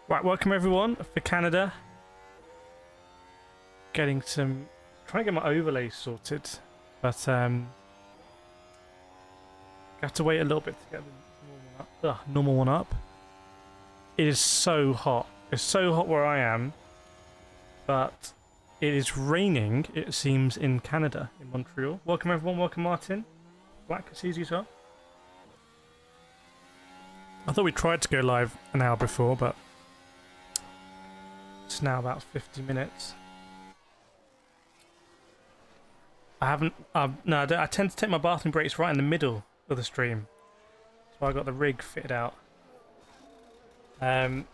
Right, welcome everyone for Canada. Trying to get my overlays sorted, but have to wait a little bit to get the normal one up. It is so hot. It's so hot where I am, but it is raining, it seems, in Canada, in Montreal. Welcome everyone, welcome Martin. Black, see you as well. I thought we tried to go live an hour before, but it's now about 50 minutes. I haven't... no, I tend to take my bathroom breaks right in the middle of the stream. So I got the rig fitted out. Yeah,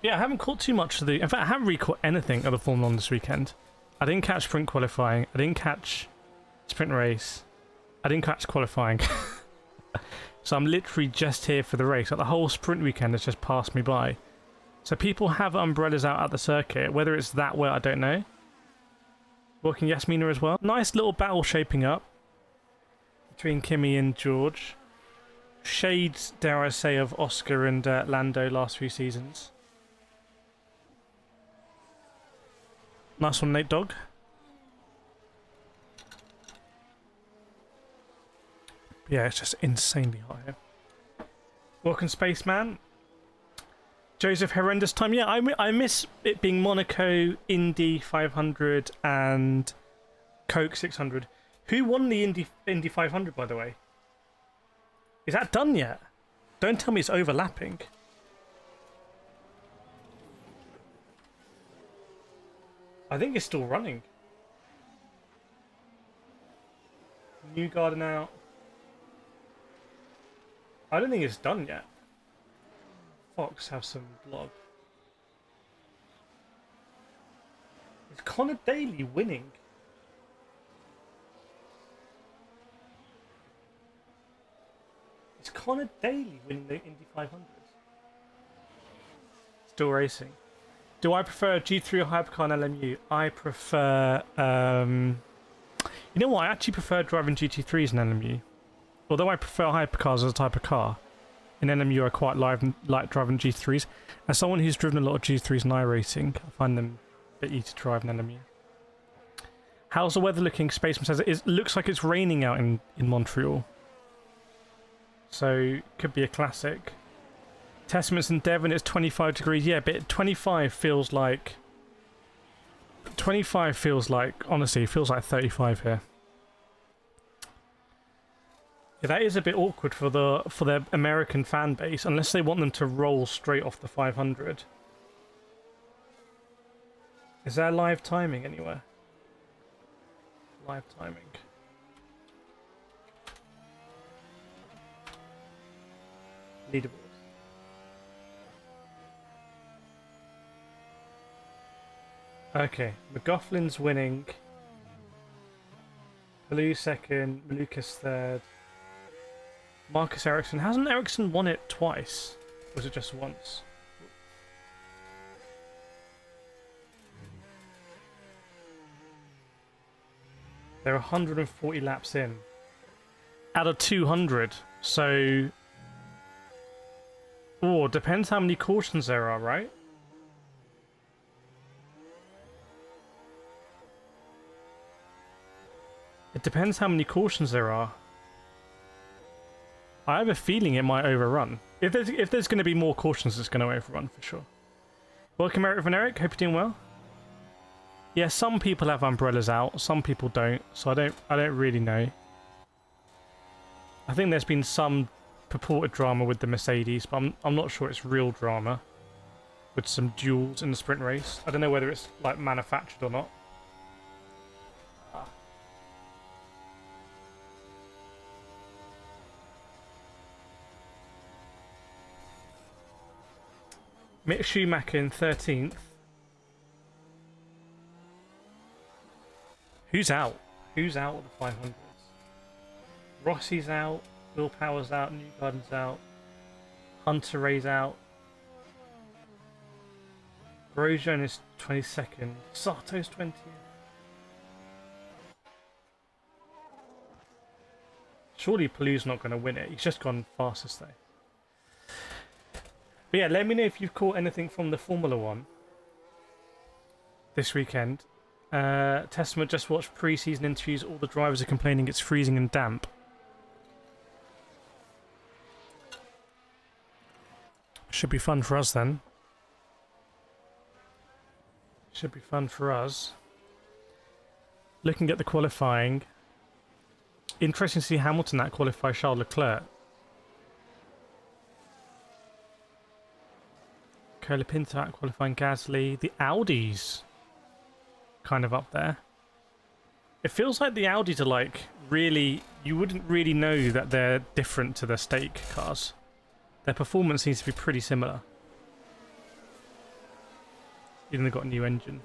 I haven't caught too much of the... In fact, I haven't really caught anything of the Formula 1 this weekend. I didn't catch sprint qualifying. I didn't catch sprint race. I didn't catch qualifying. So I'm literally just here for the race. Like, the whole sprint weekend has just passed me by. So people have umbrellas out at the circuit. Whether it's that way, I don't know. Welcome Yasmina as well. Nice little battle shaping up between Kimi and George. Shades, dare I say, of Oscar and Lando last few seasons. Nice one, Nate Dog. Yeah, it's just insanely hot here. Welcome, Spaceman. Joseph, horrendous time. Yeah, I miss it being Monaco, Indy 500, and Coke 600. Who won the Indy 500, by the way? Is that done yet? Don't tell me it's overlapping. I think it's still running. New Garden out. I don't think it's done yet. Fox have some blog. Is Connor Daly winning? Is Connor Daly winning the Indy 500? Still racing. Do I prefer G3 or Hypercar and LMU? I prefer... You know what? I actually prefer driving GT3s and LMU. Although I prefer Hypercars as a type of car. In LMU, I quite like driving GT3s. As someone who's driven a lot of GT3s in iRacing, I find them a bit easy to drive in LMU. How's the weather looking? Spaceman says it looks like it's raining out in Montreal. So, could be a classic. Testaments in Devon, it's 25 degrees. Yeah, but 25 feels like... 25 feels like, honestly, it feels like 35 here. Yeah, that is a bit awkward for their American fan base, unless they want them to roll straight off the 500. Is there live timing anywhere? Live timing. Leaderboard. Okay, McLaughlin's winning. Blue second, Malukas third. Marcus Ericsson. Hasn't Ericsson won it twice? Or was it just once? They're 140 laps in. Out of 200. So... Oh, depends how many cautions there are, right? It depends how many cautions there are. I have a feeling it might overrun. If there's going to be more cautions, it's going to overrun for sure. Welcome, Eric Van Eric. Hope you're doing well. Yeah, some people have umbrellas out, some people don't. So I don't really know. I think there's been some purported drama with the Mercedes, but I'm not sure it's real drama. With some duels in the sprint race. I don't know whether it's like manufactured or not. Mick Schumacher in 13th. Who's out? Who's out of the 500s? Rossi's out. Will Power's out. Newgarden's out. Hunter Ray's out. Grosjean is 22nd. Sato's 20th. Surely Palou's not going to win it. He's just gone fastest though. But yeah, let me know if you've caught anything from the Formula One this weekend. Testament just watched pre-season interviews. All the drivers are complaining it's freezing and damp. Should be fun for us then. Should be fun for us. Looking at the qualifying. Interesting to see Hamilton that qualify Charles Leclerc. Colapinto out qualifying Gasly. The Audis kind of up there. It feels like the Audis are like really, you wouldn't really know that they're different to the stake cars. Their performance seems to be pretty similar. Even they've got a new engine.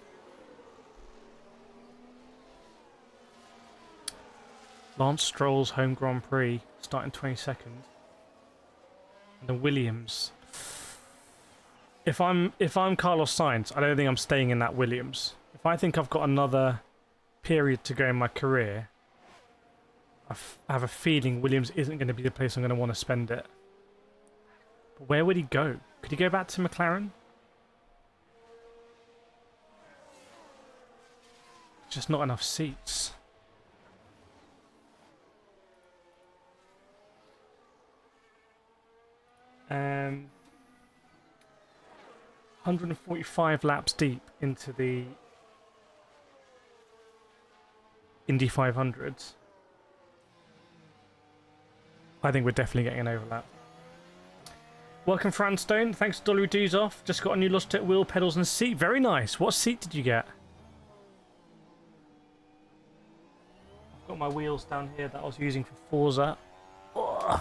Lance Stroll's home Grand Prix starting 22nd. And the Williams. If I'm Carlos Sainz, I don't think I'm staying in that Williams. If I think I've got another period to go in my career, I have a feeling Williams isn't going to be the place I'm going to want to spend it. But where would he go? Could he go back to McLaren? Just not enough seats. Um, 145 laps deep into the Indy 500s. I think we're definitely getting an overlap. Welcome, Franstone. Thanks to Dolly Doos off. Just got a new Logitech wheel, pedals, and seat. Very nice. What seat did you get? I've got my wheels down here that I was using for Forza. Ugh.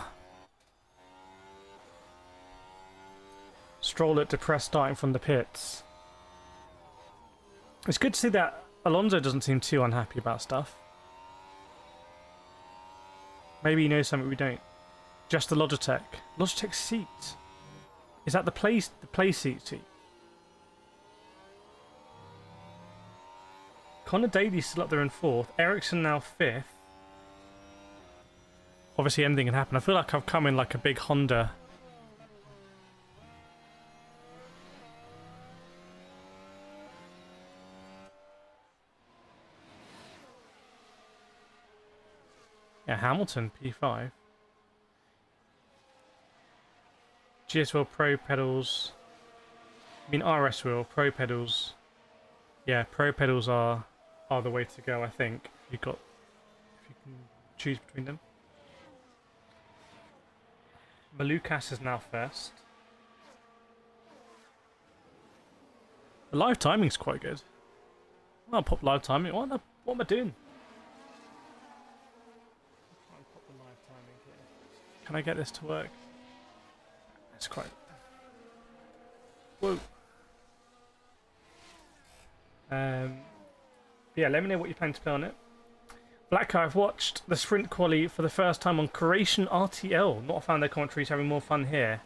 Stroll at depressed starting from the pits. It's good to see that Alonso doesn't seem too unhappy about stuff. Maybe he knows something we don't. Just the Logitech. Logitech seat. Is that the play seat? Connor Daly's still up there in 4th. Ericsson now 5th. Obviously anything can happen. I feel like I've come in like a big Honda. Yeah, Hamilton, P5. GS wheel, Pro pedals. I mean RS wheel, Pro pedals. Yeah, Pro pedals are the way to go, I think. If you can choose between them. Malukas is now first. The live timing's quite good. I'll pop live timing. What am I doing? Can I get this to work? It's quite... Whoa. Yeah, let me know what you plan to play on it. Black I've watched the sprint quali for the first time on Croatian RTL. Not found their commentaries having more fun here.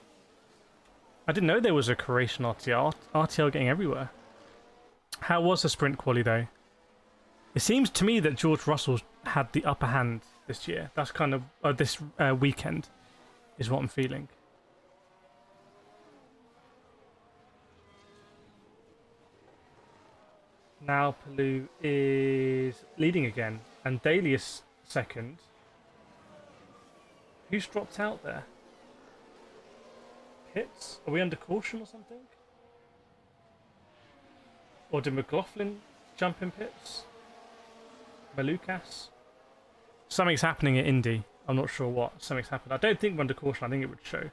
I didn't know there was a Croatian RTL. RTL getting everywhere. How was the sprint quali though? It seems to me that George Russell had the upper hand this year. That's kind of this weekend is what I'm feeling. Now Palou is leading again, and Daly is second. Who's dropped out there? Pitts? Are we under caution or something? Or did McLaughlin jump in pits? Malukas? Something's happening at Indy. I'm not sure what. Something's happened. I don't think we're under caution. I think it would show.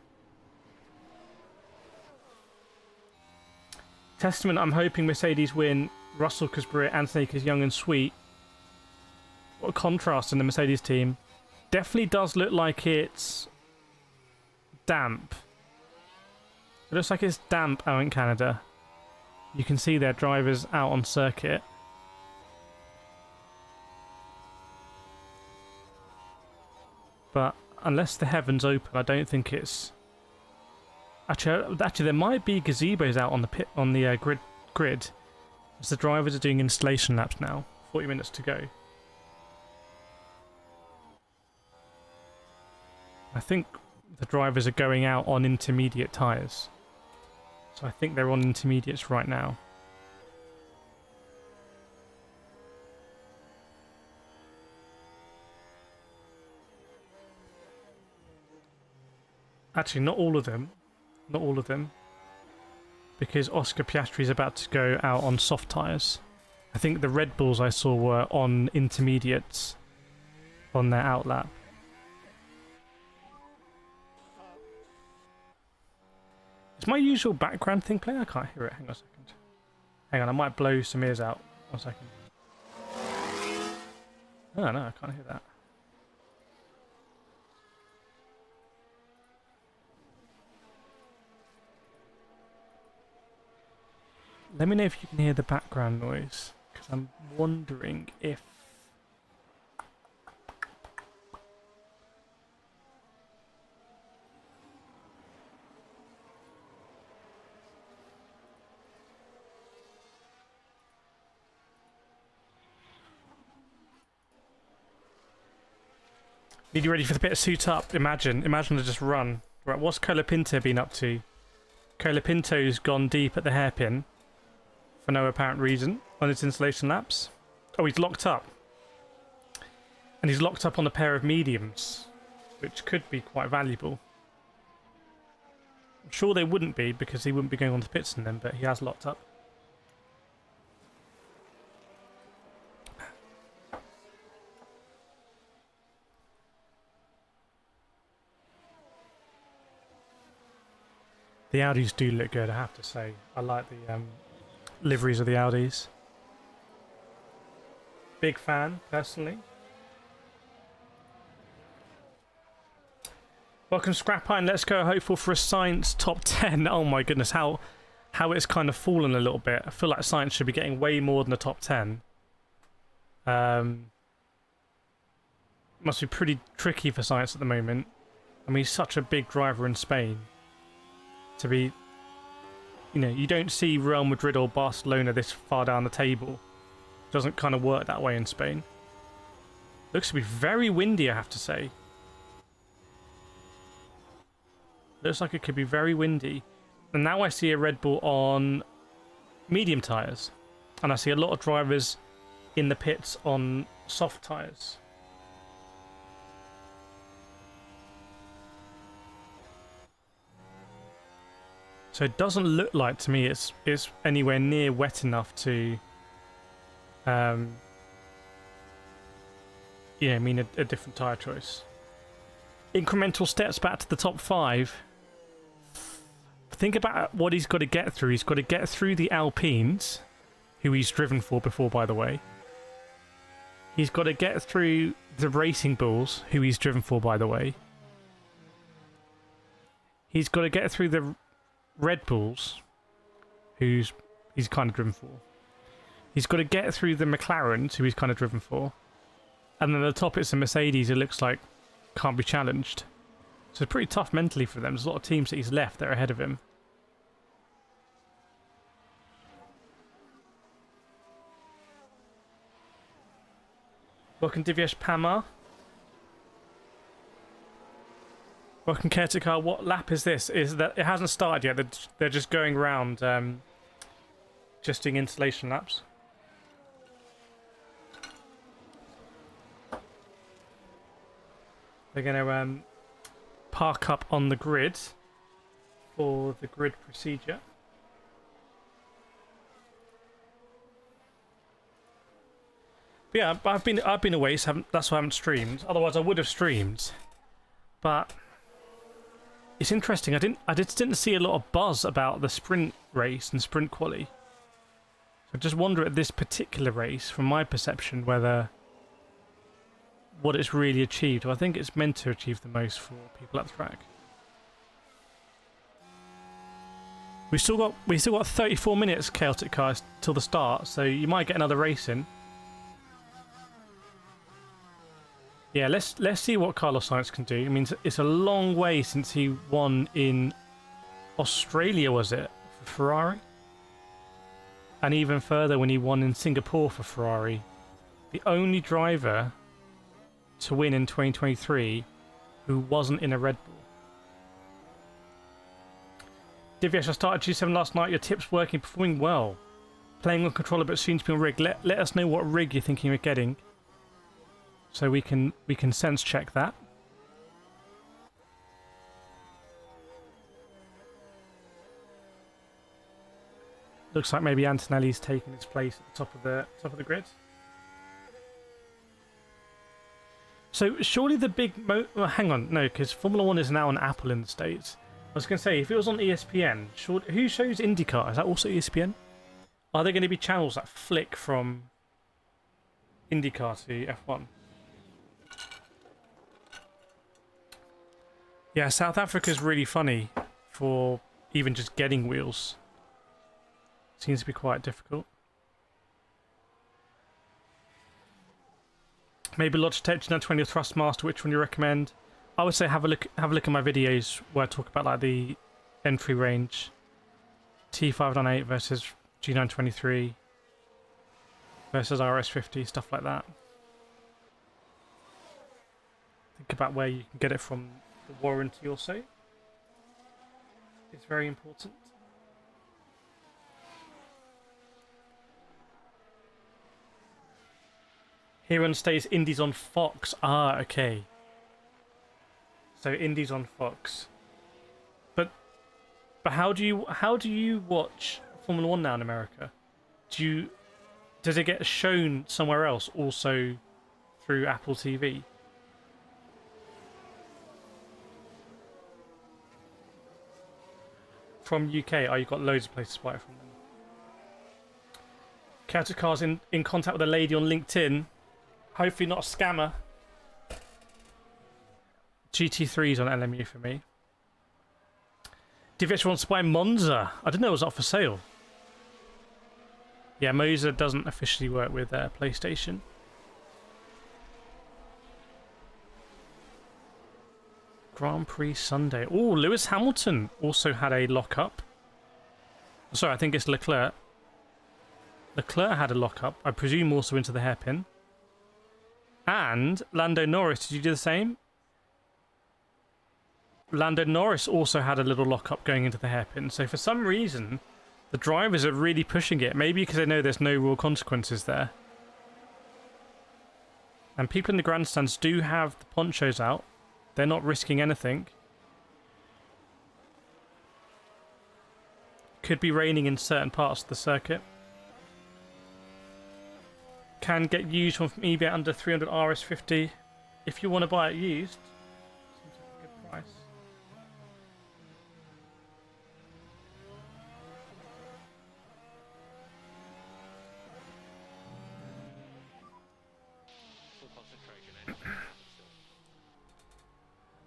Testament, I'm hoping Mercedes win. Russell because Anthony is young and sweet. What a contrast in the Mercedes team. Definitely does look like it's damp. It looks like it's damp out in Canada. You can see their drivers out on circuit. But unless the heavens open, I don't think it's... Actually, there might be gazebos out on the grid. As the drivers are doing installation laps now. 40 minutes to go. I think the drivers are going out on intermediate tyres. So I think they're on intermediates right now. Actually, not all of them. Not all of them. Because Oscar Piastri is about to go out on soft tyres. I think the Red Bulls I saw were on intermediates on their outlap. Is my usual background thing playing? I can't hear it. Hang on a second. Hang on, I might blow some ears out. 1 second. Oh no, I can't hear that. Let me know if you can hear the background noise, because I'm wondering if... Need you ready for the bit of suit up? Imagine to just run. Right, what's Colapinto been up to? Colapinto's gone deep at the hairpin. For no apparent reason, on his installation laps. Oh, he's locked up. And he's locked up on a pair of mediums, which could be quite valuable. I'm sure they wouldn't be, because he wouldn't be going on the pits in them, but he has locked up. The Audis do look good, I have to say. I like the liveries of the Audis. Big fan, personally. Welcome Scrapine, let's go hopeful for a Sainz top 10. Oh my goodness, how it's kind of fallen a little bit. I feel like Sainz should be getting way more than a top 10. Must be pretty tricky for Sainz at the moment. I mean, he's such a big driver in Spain. To be... You know, you don't see Real Madrid or Barcelona this far down the table. It doesn't kind of work that way in Spain. Looks to be very windy, I have to say. Looks like it could be very windy. And now I see a Red Bull on medium tyres. And I see a lot of drivers in the pits on soft tyres. So it doesn't look like to me it's anywhere near wet enough to, yeah, I mean a different tyre choice. Incremental steps back to the top 5. Think about what he's got to get through. He's got to get through the Alpines, who he's driven for before, by the way. He's got to get through the Racing Bulls, who he's driven for, by the way. He's got to get through the Red Bulls, who he's kind of driven for. He's got to get through the McLarens, who he's kind of driven for. And then at the top it's a Mercedes, it looks like can't be challenged. So it's pretty tough mentally for them. There's a lot of teams that he's left that are ahead of him. Welcome Divyesh Pamar. Welcome Caretaker. What lap is this? Is that it hasn't started yet? They're just going round, just doing installation laps. They're going to park up on the grid for the grid procedure. But yeah, I've been away, so that's why I haven't streamed. Otherwise, I would have streamed. But it's interesting. I just didn't see a lot of buzz about the sprint race and sprint quali. So I just wonder at this particular race, from my perception, whether what it's really achieved. Well, I think it's meant to achieve the most for people at the track. We still got 34 minutes, Chaotic Cars, till the start, so you might get another race in. Yeah, let's see what Carlos Sainz can do. I mean, it's a long way since he won in Australia, was it, for Ferrari? And even further when he won in Singapore for Ferrari. The only driver to win in 2023 who wasn't in a Red Bull. Divyesh, I started G7 last night. Your tips working, performing well. Playing on controller but soon to be on rig. Let us know what rig you're thinking of getting, so we can sense check that. Looks like maybe Antonelli's taking his place at the top of the grid. So surely the big well, hang on, no, because Formula 1 is now on Apple in the States. I was going to say, if it was on ESPN, who shows IndyCar? Is that also ESPN? Are there going to be channels that flick from IndyCar to F1? Yeah, South Africa's really funny for even just getting wheels. Seems to be quite difficult. Maybe Logitech G920 or Thrustmaster, which one do you recommend? I would say have a look at my videos where I talk about like the entry range. T598 versus G923 versus RS50, stuff like that. Think about where you can get it from. The warranty also. It's very important. Here on stays Indy's on Fox. Ah, okay. So Indy's on Fox. But how do you watch Formula 1 now in America? Does it get shown somewhere else also through Apple TV? From UK, oh, you've got loads of places to buy it from them. Counter Cars in contact with a lady on LinkedIn. Hopefully not a scammer. GT3's on LMU for me. Divyesh wants to buy Monza. I didn't know it was up for sale. Yeah, Monza doesn't officially work with PlayStation. Grand Prix Sunday. Oh, Lewis Hamilton also had a lock-up. Sorry, I think it's Leclerc. Leclerc had a lock-up. I presume also into the hairpin. And Lando Norris, did you do the same? Lando Norris also had a little lock-up going into the hairpin. So for some reason, the drivers are really pushing it. Maybe because they know there's no real consequences there. And people in the grandstands do have the ponchos out. They're not risking anything. Could be raining in certain parts of the circuit. Can get used from eBay under 300 RS50. If you want to buy it used, seems like a good price.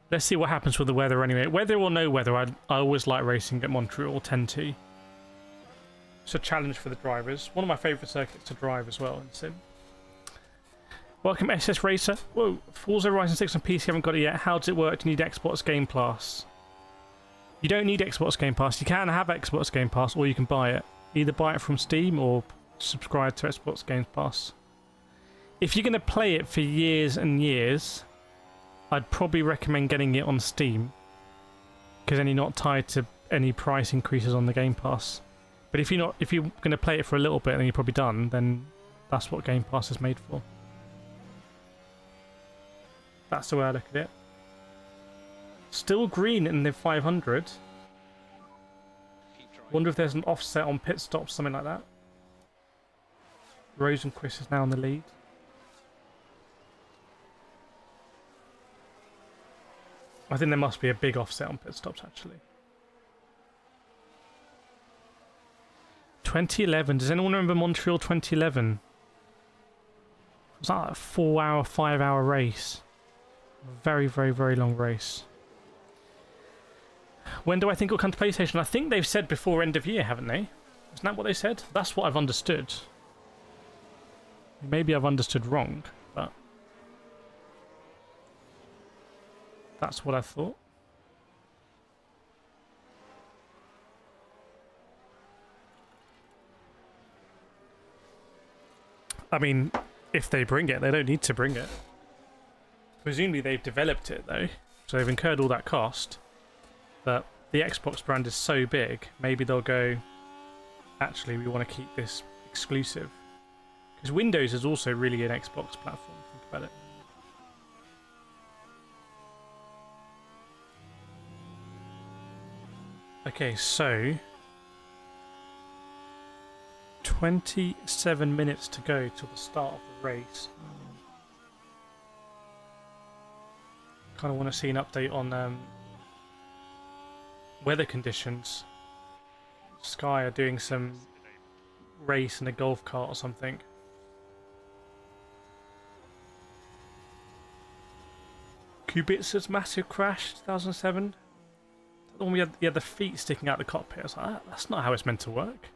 Let's see what happens with the weather anyway. Weather or no weather, I always like racing at Montreal, tend to. It's a challenge for the drivers. One of my favourite circuits to drive as well in Sim. Welcome SS Racer. Whoa, Forza Horizon 6 on PC, haven't got it yet. How does it work? Do you need Xbox Game Pass? You don't need Xbox Game Pass. You can have Xbox Game Pass or you can buy it. Either buy it from Steam or subscribe to Xbox Game Pass. If you're going to play it for years and years, I'd probably recommend getting it on Steam, because then you're not tied to any price increases on the Game Pass. But if you're going to play it for a little bit and then you're probably done, then that's what Game Pass is made for. That's the way I look at it. Still green in the 500. Wonder if there's an offset on pit stops, something like that. Rosenquist is now in the lead. I think there must be a big offset on pit stops, actually. 2011. Does anyone remember Montreal 2011? Was that a 4-hour, 5-hour race? Very, very, very long race. When do I think it'll come to PlayStation? I think they've said before end of year, haven't they? Isn't that what they said? That's what I've understood. Maybe I've understood wrong, but that's what I thought. I mean, if they bring it, they don't need to bring it. Presumably they've developed it though, so they've incurred all that cost. But the Xbox brand is so big, maybe they'll go, actually, we want to keep this exclusive. Because Windows is also really an Xbox platform, think about it. Okay, so 27 minutes to go till the start of the race. Kind of want to see an update on weather conditions. Sky are doing some race in a golf cart or something. Kubitsa's massive crash, 2007. The one we had, the feet sticking out the cockpit. I was like, that's not how it's meant to work.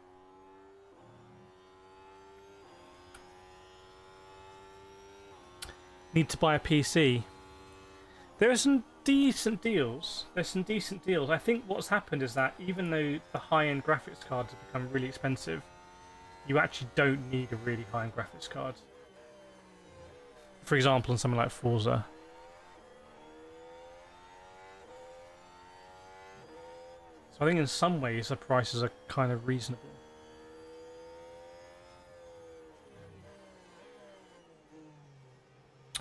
Need to buy a PC. There are some decent deals. There's some decent deals. I think what's happened is that even though the high-end graphics cards have become really expensive, you actually don't need a really high-end graphics card. For example, on something like Forza. So I think in some ways the prices are kind of reasonable.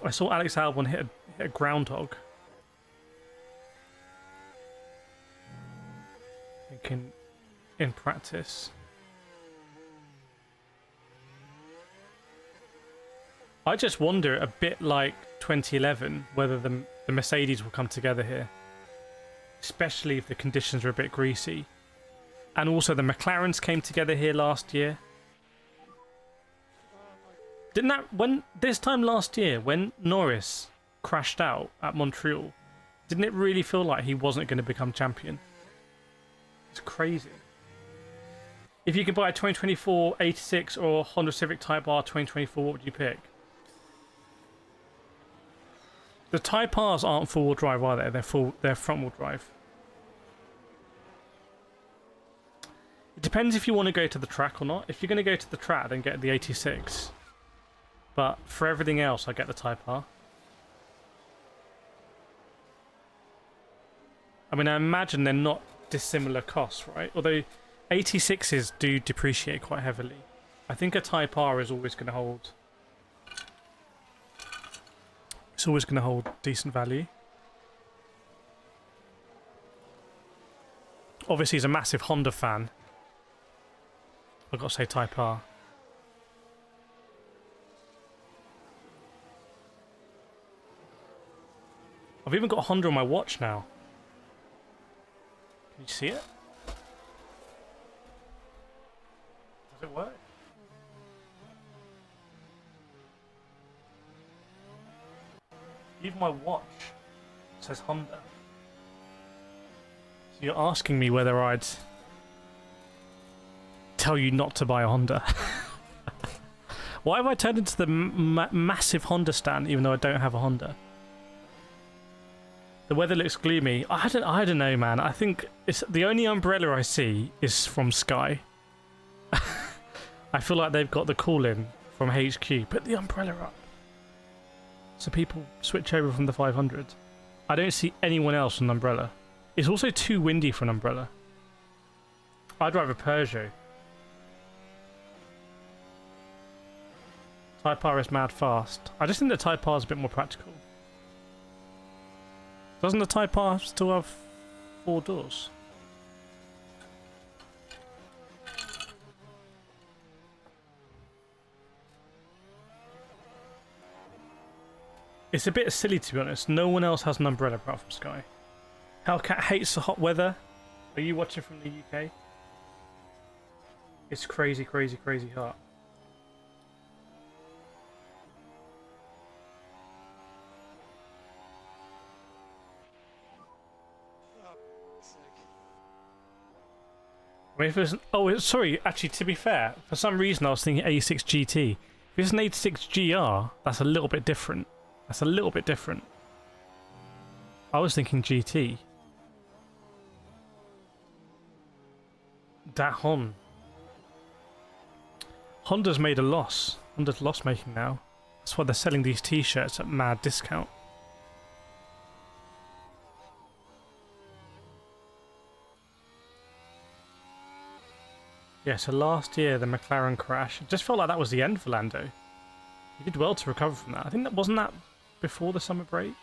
I saw Alex Albon hit a groundhog. I think in practice. I just wonder, a bit like 2011, whether the Mercedes will come together here. Especially if the conditions are a bit greasy. And also the McLarens came together here last year. Didn't that, when this time last year, when Norris crashed out at Montreal, didn't it really feel like he wasn't going to become champion? It's crazy. If you could buy a 2024 86 or Honda Civic Type R 2024, what would you pick? The Type Rs aren't four-wheel drive, are they? They're front-wheel drive. It depends if you want to go to the track or not. If you're going to go to the track, then get the 86. But for everything else, I get the Type R. I mean, I imagine they're not dissimilar costs, right? Although 86s do depreciate quite heavily. I think a Type R is always going to hold... It's always going to hold decent value. Obviously, he's a massive Honda fan. I've got to say Type R. I've even got a Honda on my watch now. Can you see it? Does it work? Even my watch says Honda. So you're asking me whether I'd tell you not to buy a Honda. Why have I turned into the massive Honda stan even though I don't have a Honda? The weather looks gloomy. I don't know, man. I think it's the only umbrella I see is from Sky. I feel like they've got the call in from HQ. Put the umbrella up. So people switch over from the 500. I don't see anyone else with an umbrella. It's also too windy for an umbrella. I drive a Peugeot. Type R is mad fast. I just think the Type R is a bit more practical. Doesn't the Type R still have 4 doors? It's a bit silly, to be honest. No one else has an umbrella apart from Sky. Hellcat hates the hot weather. Are you watching from the UK? It's crazy, crazy, crazy hot. I mean, if it was sorry, actually, to be fair, for some reason I was thinking A6 GT. If it's an A6 GR, that's a little bit different. That's a little bit different. I was thinking GT. Dahon. Honda's made a loss. Honda's loss making now. That's why they're selling these t-shirts at mad discount. Yeah, so last year, the McLaren crash, it just felt like that was the end for Lando. He did well to recover from that. I think that wasn't that before the summer break?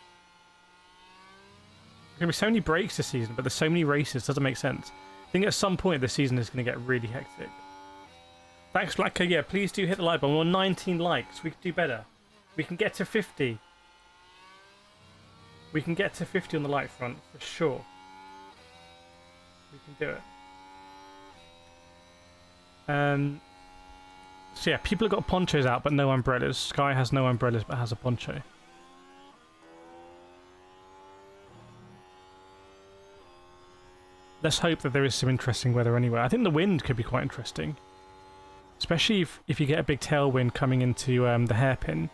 There's going to be so many breaks this season, but there's so many races, it doesn't make sense. I think at some point the season is going to get really hectic. Thanks, Blacker. Yeah, please do hit the like button. We're on 19 likes. We can do better. We can get to 50. We can get to 50 on the like front, for sure. We can do it. So yeah, people have got ponchos out, but no umbrellas. Sky has no umbrellas, but has a poncho. Let's hope that there is some interesting weather anyway. I think the wind could be quite interesting. Especially if you get a big tailwind coming into the hairpin.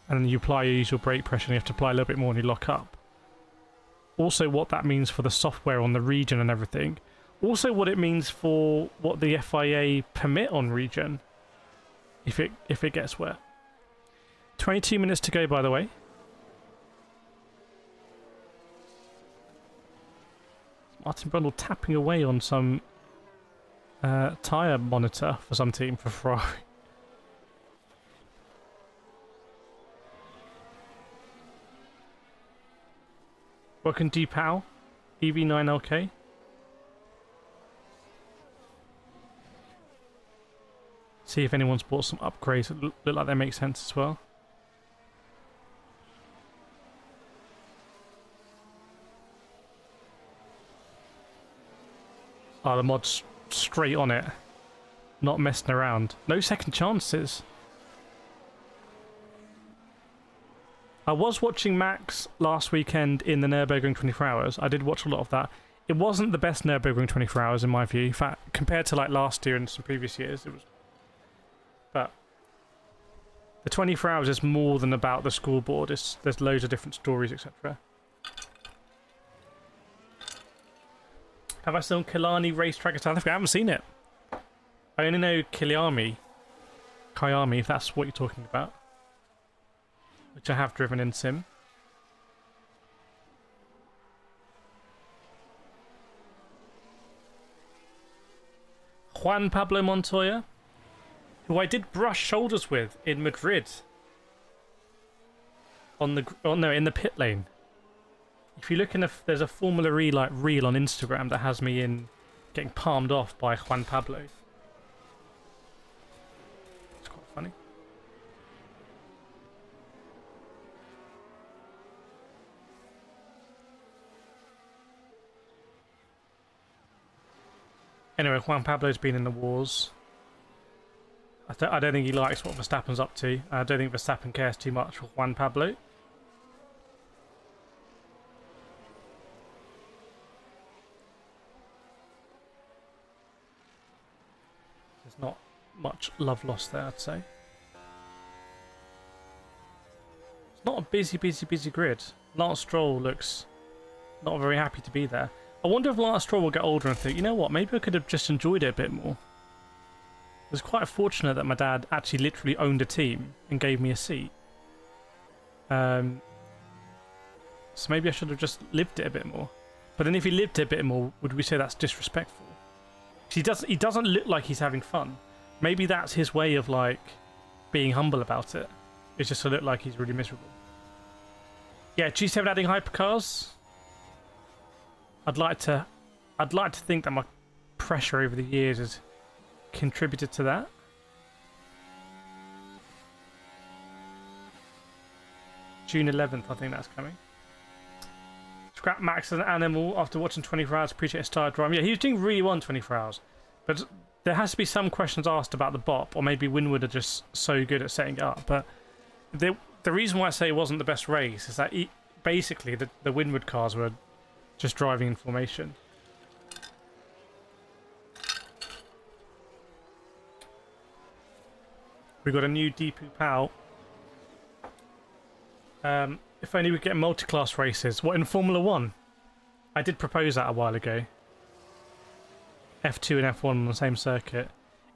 And then you apply your usual brake pressure and you have to apply a little bit more and you lock up. Also what that means for the software on the region and everything. Also what it means for what the FIA permit on region. If it gets wet. 22 minutes to go, by the way. Martin Brundle tapping away on some tyre monitor for some team, for Ferrari. Welcome D-Pow, EV9LK. See if anyone's bought some upgrades that look like they make sense as well. Oh, the mod's straight on it. Not messing around. No second chances. I was watching Max last weekend in the Nürburgring 24 Hours. I did watch a lot of that. It wasn't the best Nürburgring 24 Hours in my view. In fact, compared to like last year and some previous years, it was... But the 24 Hours is more than about the scoreboard. There's loads of different stories, etc. Have I seen Killarney racetrack in South Africa? I haven't seen it. I only know Kyalami, if that's what you're talking about. Which I have driven in sim. Juan Pablo Montoya, who I did brush shoulders with in Madrid. In the pit lane. If you look in there's a Formula E like reel on Instagram that has me in getting palmed off by Juan Pablo. It's quite funny. Anyway, Juan Pablo's been in the wars. I don't think he likes what Verstappen's up to. I don't think Verstappen cares too much for Juan Pablo. There's not much love lost there, I'd say. It's not a busy grid. Lance Stroll looks not very happy to be there. I wonder if Lance Stroll will get older and think, you know what, maybe I could have just enjoyed it a bit more. It was quite fortunate that my dad actually literally owned a team and gave me a seat. So maybe I should have just lived it a bit more. But then if he lived it a bit more, would we say that's disrespectful? He doesn't look like he's having fun. Maybe that's his way of like being humble about it. It's just to look like he's really miserable. Yeah, G7 adding hypercars. I'd like to think that my pressure over the years has contributed to that. June 11th, I think that's coming. Scrap Max as an animal after watching 24 Hours. Appreciate his style driving. Yeah, he was doing really well in 24 Hours. But there has to be some questions asked about the bop, or maybe Winwood are just so good at setting it up. But the reason why I say it wasn't the best race is that basically the Winwood cars were just driving in formation. We got a new Deepu Pal. If only we get multi-class races. What, in Formula 1? I did propose that a while ago. F2 and F1 on the same circuit.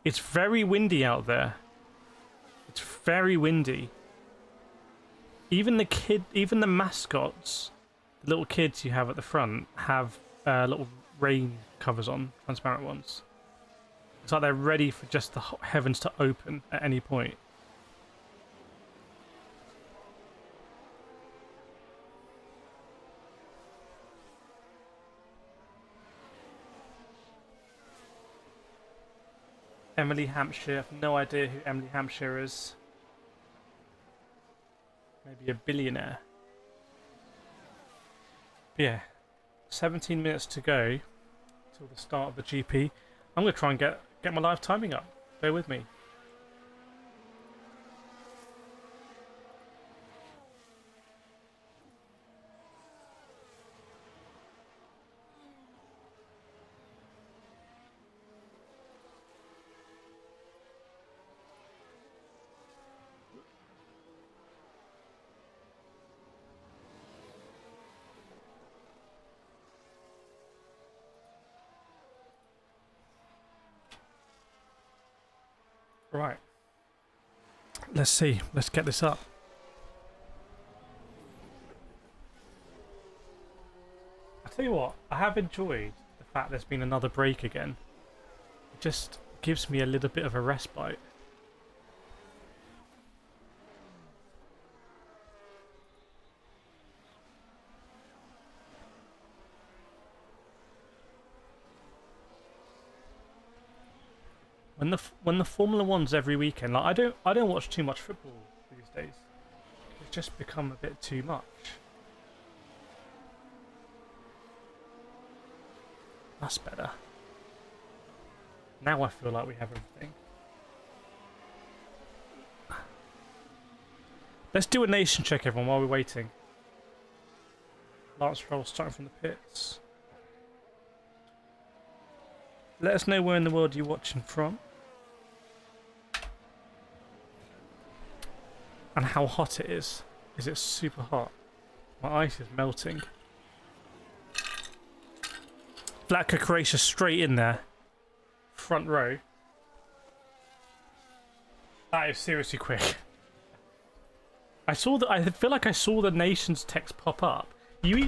It's very windy out there. It's very windy. Even the mascots, the little kids you have at the front, have little rain covers on, transparent ones. It's like they're ready for just the heavens to open at any point. Emily Hampshire. I have no idea who Emily Hampshire is. Maybe a billionaire. But yeah, 17 minutes to go till the start of the GP. I'm going to try and get my live timing up. Bear with me. Right. Let's see. Let's get this up. I tell you what, I have enjoyed the fact there's been another break again. It just gives me a little bit of a respite. When the Formula One's every weekend, like I don't watch too much football these days. It's just become a bit too much. That's better. Now I feel like we have everything. Let's do a nation check, everyone, while we're waiting. Lance Stroll starting from the pits. Let us know where in the world you're watching from. And how hot it is. Is it super hot? My ice is melting. Vlatko Croatia straight in there. Front row. That is seriously quick. I feel like I saw the nations text pop up. You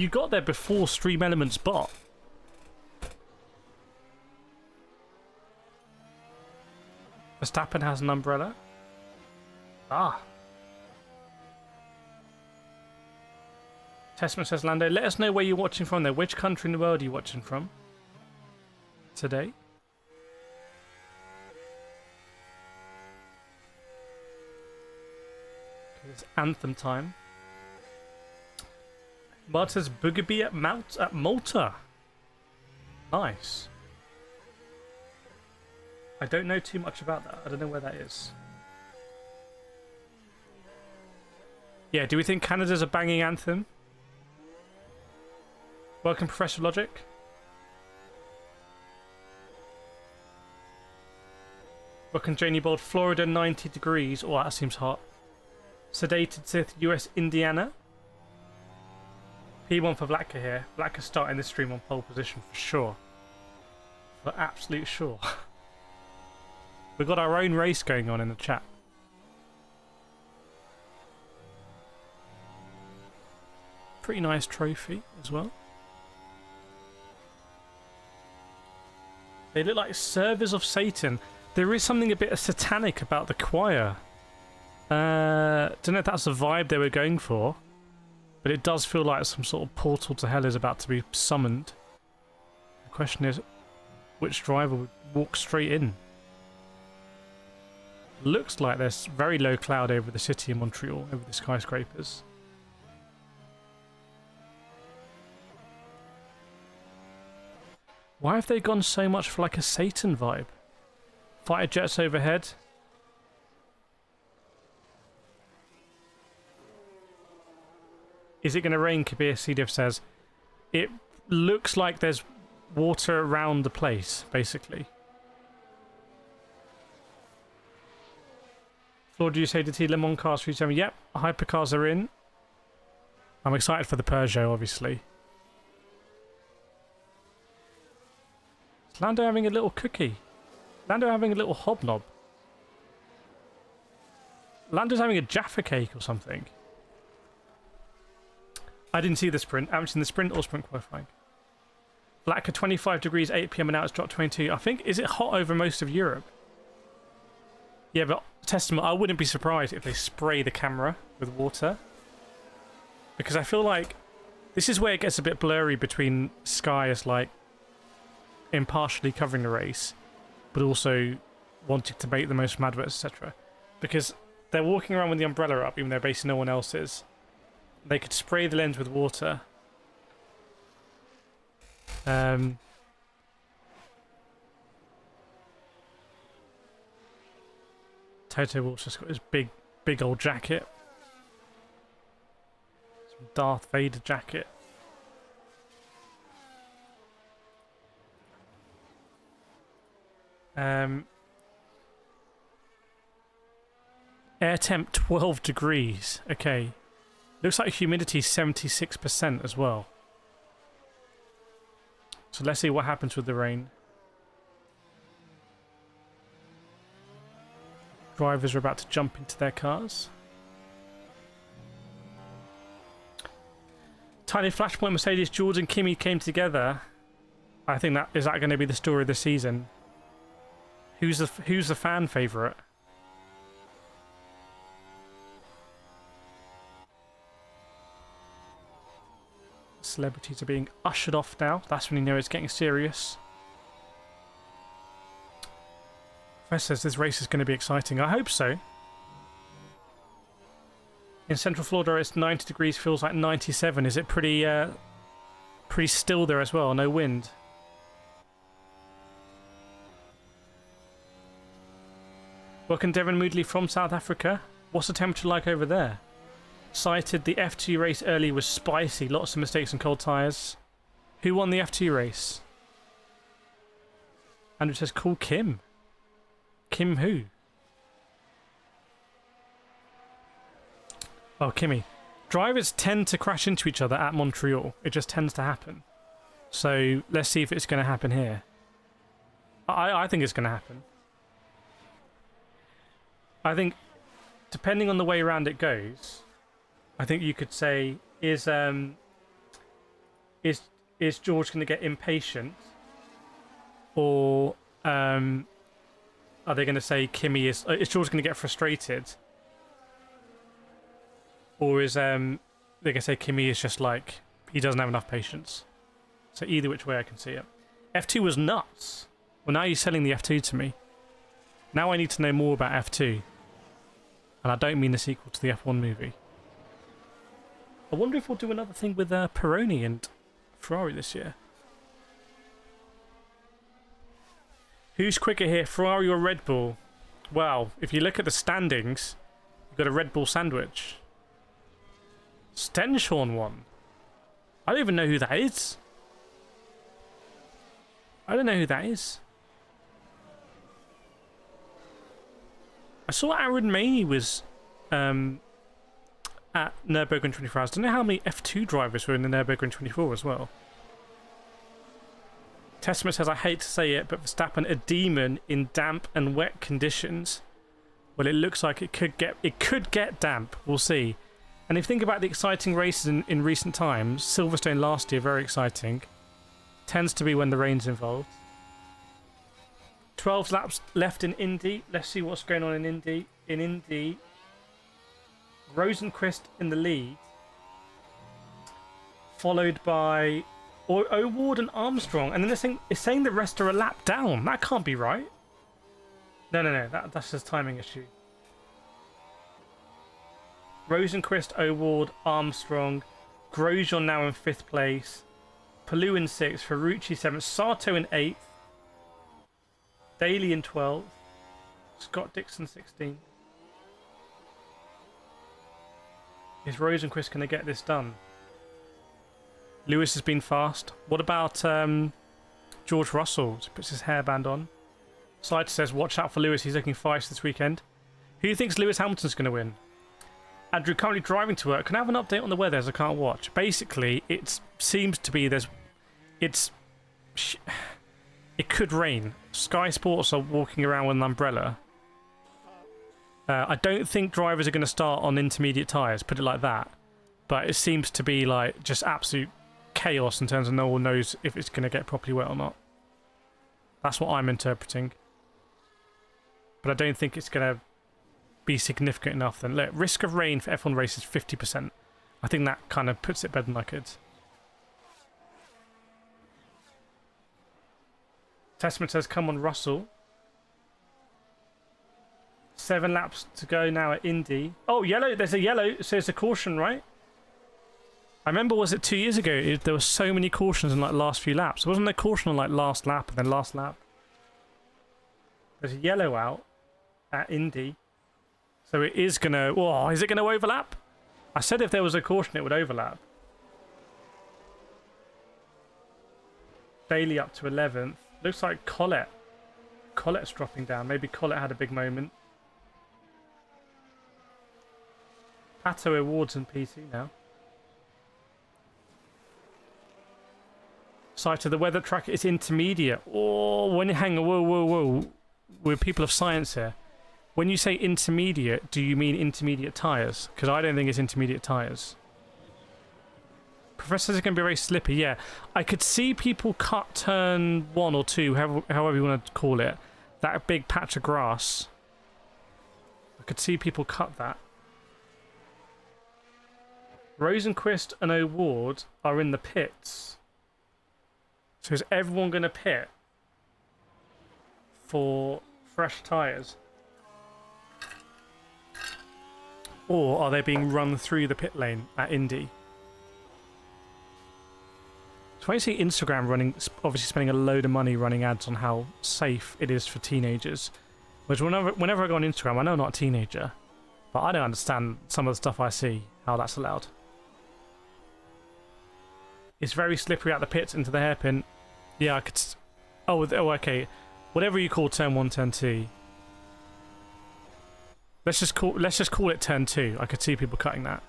got there before Stream Elements bot. Verstappen has an umbrella. Ah. Testament says, Lando, let us know where you're watching from there. Which country in the world are you watching from today? It's Anthem time. Bart says, Boogabee at Malta. Nice. I don't know too much about that. I don't know where that is. Yeah, do we think Canada's a banging anthem? Welcome, Professor Logic. Welcome, Janie Bold. Florida, 90 degrees. Oh, that seems hot. Sedated Sith, US, Indiana. P1 for Vlatka here. Vlatka's starting this stream on pole position for sure. For absolute sure. We've got our own race going on in the chat. Pretty nice trophy as well. They look like servers of Satan. There is something a bit satanic about the choir. Don't know if that's the vibe they were going for, but it does feel like some sort of portal to hell is about to be summoned. The question is, which driver would walk straight in? Looks like there's very low cloud over the city of Montreal, over the skyscrapers. Why have they gone so much for like a Satan vibe? Fighter jets overhead. Is it going to rain? Kabir CDF says. It looks like there's water around the place, basically. Floor, do you say to Le Mans cars 370? Yep, hypercars are in. I'm excited for the Peugeot, obviously. Is Lando having a little cookie? Lando having a little hobnob? Lando's having a Jaffa cake or something. I didn't see the sprint. I haven't seen the sprint or sprint qualifying. Blacker 25 degrees, 8 p.m. and now it's dropped 22. I think, is it hot over most of Europe? Yeah, but Testament, I wouldn't be surprised if they spray the camera with water. Because I feel like this is where it gets a bit blurry between Sky as like impartially covering the race, but also wanting to make the most from adverts, etc. Because they're walking around with the umbrella up, even though basically no one else is. They could spray the lens with water. Toto Wolff's just got his big old jacket. Some Darth Vader jacket. Air temp 12 degrees. Okay. Looks like humidity 76% as well. So let's see what happens with the rain. Drivers are about to jump into their cars. Tiny flashpoint: Mercedes, George and Kimi came together. I think that is that going to be the story of the season. Who's the fan favourite? Celebrities are being ushered off now. That's when you know it's getting serious. Fess says this race is going to be exciting. I hope so. In Central Florida, it's 90 degrees, feels like 97. Is it pretty still there as well? No wind. Welcome Devon Moodley from South Africa. What's the temperature like over there? Cited the F2 race early was spicy. Lots of mistakes and cold tyres. Who won the F2 race? Andrew says, call Kim. Kim who? Oh, Kimmy. Drivers tend to crash into each other at Montreal. It just tends to happen. So let's see if it's going to happen here. I think it's going to happen. I think, depending on the way around it goes, I think you could say, is George going to get impatient, or are they going to say Kimi is George going to get frustrated, or is they're going to say Kimi is just like he doesn't have enough patience? So either which way I can see it. F2 was nuts. Well, now you're selling the F2 to me. Now I need to know more about F2, and I don't mean the sequel to the F1 movie. I wonder if we'll do another thing with Pironi and Ferrari this year. Who's quicker here, Ferrari or Red Bull? Well, if you look at the standings, you've got a Red Bull sandwich. Stenshorn won. I don't even know who that is. I don't know who that is. I saw Aaron Maney was at Nürburgring 24 Hours. I don't know how many F2 drivers were in the Nürburgring 24 as well. Testament says, I hate to say it, but Verstappen a demon in damp and wet conditions. Well, it looks like it could get damp. We'll see. And if you think about the exciting races in recent times, Silverstone last year, very exciting. Tends to be when the rain's involved. 12 laps left in Indy. Let's see what's going on in Indy. In Indy, Rosenquist in the lead, followed by O'Ward and Armstrong, and then it's saying the rest are a lap down. That can't be right. No. That's just timing issue. Rosenquist, O'Ward, Armstrong, Grosjean now in 5th place, Palou in 6th, Ferrucci 7th, Sato in 8th, Daly in 12th, Scott Dixon 16th. Is Rosenquist going to get this done? Lewis has been fast. What about George Russell? He puts his hairband on. Side says, watch out for Lewis. He's looking feisty this weekend. Who thinks Lewis Hamilton's going to win? Andrew, currently driving to work. Can I have an update on the weather as I can't watch? Basically, it seems to be it could rain. Sky Sports are walking around with an umbrella. I don't think drivers are going to start on intermediate tyres, put it like that. But it seems to be like just absolute chaos in terms of no one knows if it's going to get properly wet or not. That's what I'm interpreting. But I don't think it's going to be significant enough. Then look, risk of rain for F1 races 50%. I think that kind of puts it better than I could. Testament says, come on, Russell. 7 laps to go now at Indy. Oh, yellow. There's a yellow. So it's a caution, right? I remember, was it 2 years ago? There were so many cautions in like last few laps. Wasn't there caution on like last lap and then last lap? There's a yellow out at Indy. So it is going to... Oh, is it going to overlap? I said if there was a caution, it would overlap. Bailey up to 11th. Looks like Colette. Colette's dropping down. Maybe Colette had a big moment. Pato awards and PT now. Site of the weather tracker is intermediate. Oh, when you hang on, whoa. We're people of science here. When you say intermediate, do you mean intermediate tyres? Because I don't think it's intermediate tyres. Professors are going to be very slippy, yeah. I could see people cut turn 1 or 2, however you want to call it. That big patch of grass. I could see people cut that. Rosenquist and O'Ward are in the pits. So is everyone going to pit for fresh tyres? Or are they being run through the pit lane at Indy? So when you see Instagram running, obviously spending a load of money running ads on how safe it is for teenagers, which whenever I go on Instagram, I know I'm not a teenager, but I don't understand some of the stuff I see, how that's allowed. It's very slippery out the pits into the hairpin. Yeah, I could... Oh, okay. Whatever you call turn 1, turn 2. Let's just call it turn 2. I could see people cutting that.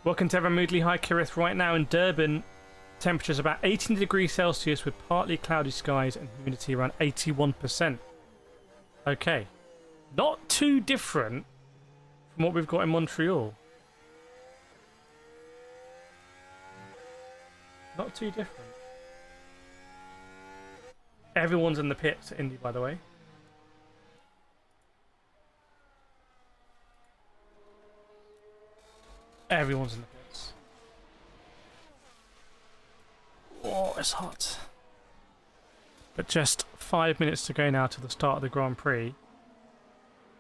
Welcome to Ever Moodly. Hi, Kireth. Right now in Durban, temperatures about 18 degrees Celsius with partly cloudy skies and humidity around 81%. Okay. Not too different from what we've got in Montreal. Not too different. Everyone's in the pits at Indy, by the way. Everyone's in the pits. Oh, it's hot. But just 5 minutes to go now to the start of the Grand Prix.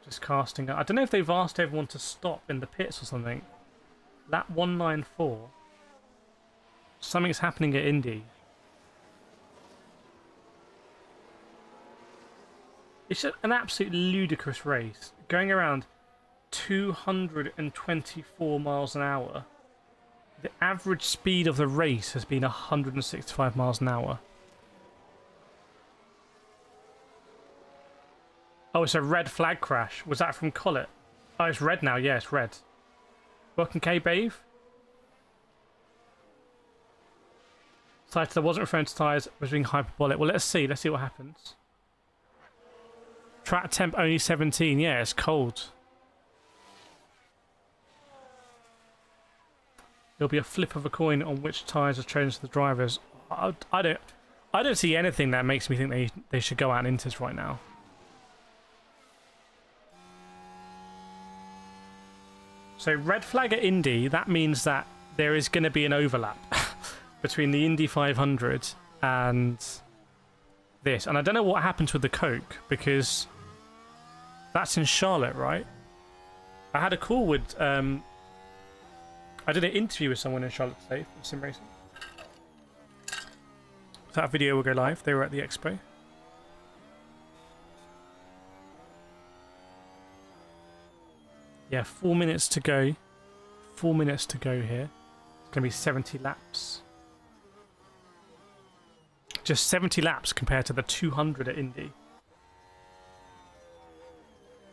Just casting... I don't know if they've asked everyone to stop in the pits or something. Lap 194. Something's happening at Indy. It's just an absolute ludicrous race. Going around 224 miles an hour. The average speed of the race has been 165 miles an hour. Oh, it's a red flag crash. Was that from Colette? Oh, it's red now. Yeah, it's red. Welcome, K-Bave. Site that wasn't referring to tyres, was being hyperbolic. Well, let's see. Let's see what happens. Track temp only 17. Yeah, it's cold. There'll be a flip of a coin on which tyres are chosen to the drivers. I don't see anything that makes me think they should go out and Inters right now. So red flag at Indy, that means that there is going to be an overlap between the Indy 500 and this. And I don't know what happens with the Coke, because that's in Charlotte, right? I had a call with... I did an interview with someone in Charlotte today from Sim Racing. So that video will go live. They were at the expo. Yeah, 4 minutes to go. 4 minutes to go here. It's going to be 70 laps. Just 70 laps compared to the 200 at Indy.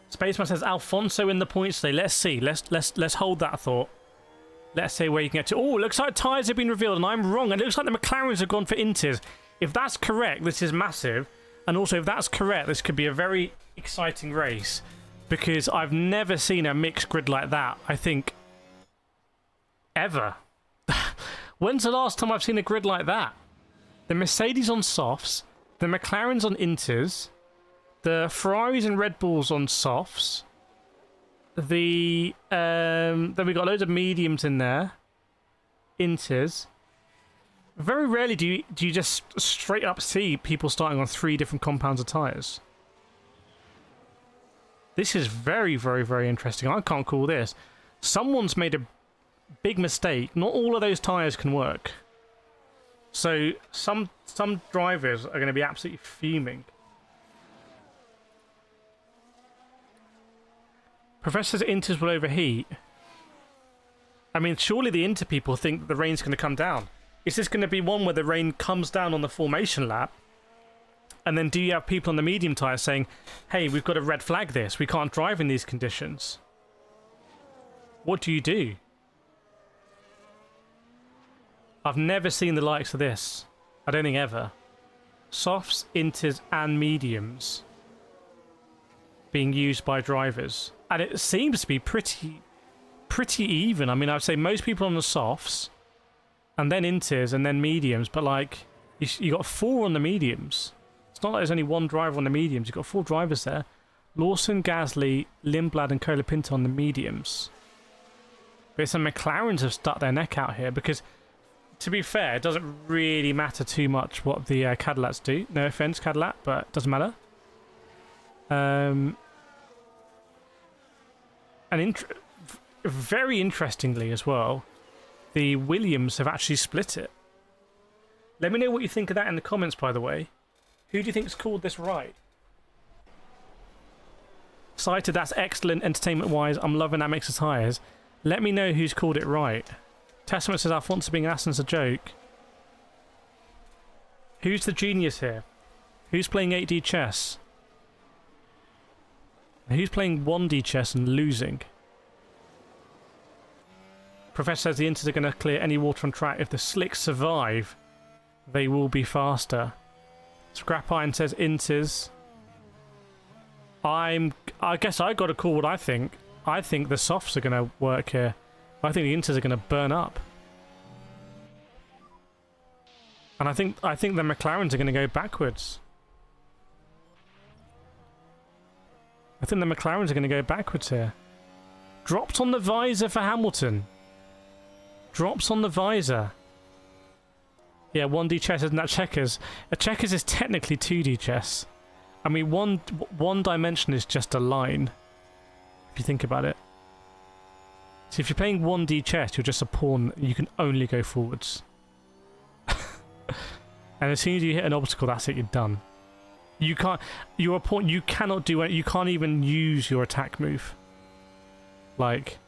Spaceman says Alfonso in the points today. Let's see. Let's hold that thought. Let's see where you can get to. Oh, it looks like tyres have been revealed, and I'm wrong. And it looks like the McLarens have gone for Inters. If that's correct, this is massive. And also, if that's correct, this could be a very exciting race, because I've never seen a mixed grid like that, I think, ever. When's the last time I've seen a grid like that? The Mercedes on softs, the McLarens on inters, the Ferraris and Red Bulls on softs, the then we got loads of mediums in there, inters. Very rarely do you just straight up see people starting on 3 different compounds of tyres. This is very, very, very interesting. I can't call this. Someone's made a big mistake. Not all of those tyres can work. So some drivers are going to be absolutely fuming. Professor says inters will overheat. I mean, surely the inter people think that the rain's going to come down. Is this going to be one where the rain comes down on the formation lap? And then do you have people on the medium tyres saying, hey, we've got to red flag this. We can't drive in these conditions. What do you do? I've never seen the likes of this. I don't think ever. Softs, inters and mediums being used by drivers. And it seems to be pretty even. I mean, I'd say most people on the softs, and then inters, and then mediums. But like, you got 4 on the mediums. It's not like there's only 1 driver on the mediums. You've got 4 drivers there. Lawson, Gasly, Lindblad, and Colapinto on the mediums. But some McLarens have stuck their neck out here because, to be fair, it doesn't really matter too much what the Cadillacs do. No offense, Cadillac, but it doesn't matter. And very interestingly as well, the Williams have actually split it. Let me know what you think of that in the comments, by the way. Who do you think's called this right? Cited, that's excellent entertainment-wise. I'm loving that mix of tyres. Let me know who's called it right. Testament says Alfonso being Aston's a joke. Who's the genius here? Who's playing 8D chess? Who's playing 1D chess and losing? Professor says the inters are going to clear any water on track. If the slicks survive, they will be faster. Scrap Iron says inters. I guess I got to call what I think. I think the softs are going to work here. I think the inters are going to burn up. And I think the McLarens are going to go backwards. I think the McLarens are going to go backwards here. Dropped on the visor for Hamilton. Drops on the visor. Yeah, 1D chess isn't that checkers. A checkers is technically 2D chess. I mean, one dimension is just a line, if you think about it. So if you're playing 1D chess, you're just a pawn. You can only go forwards. And as soon as you hit an obstacle, that's it. You're done. You can't. You're a pawn. You cannot do it. You can't even use your attack move. Like,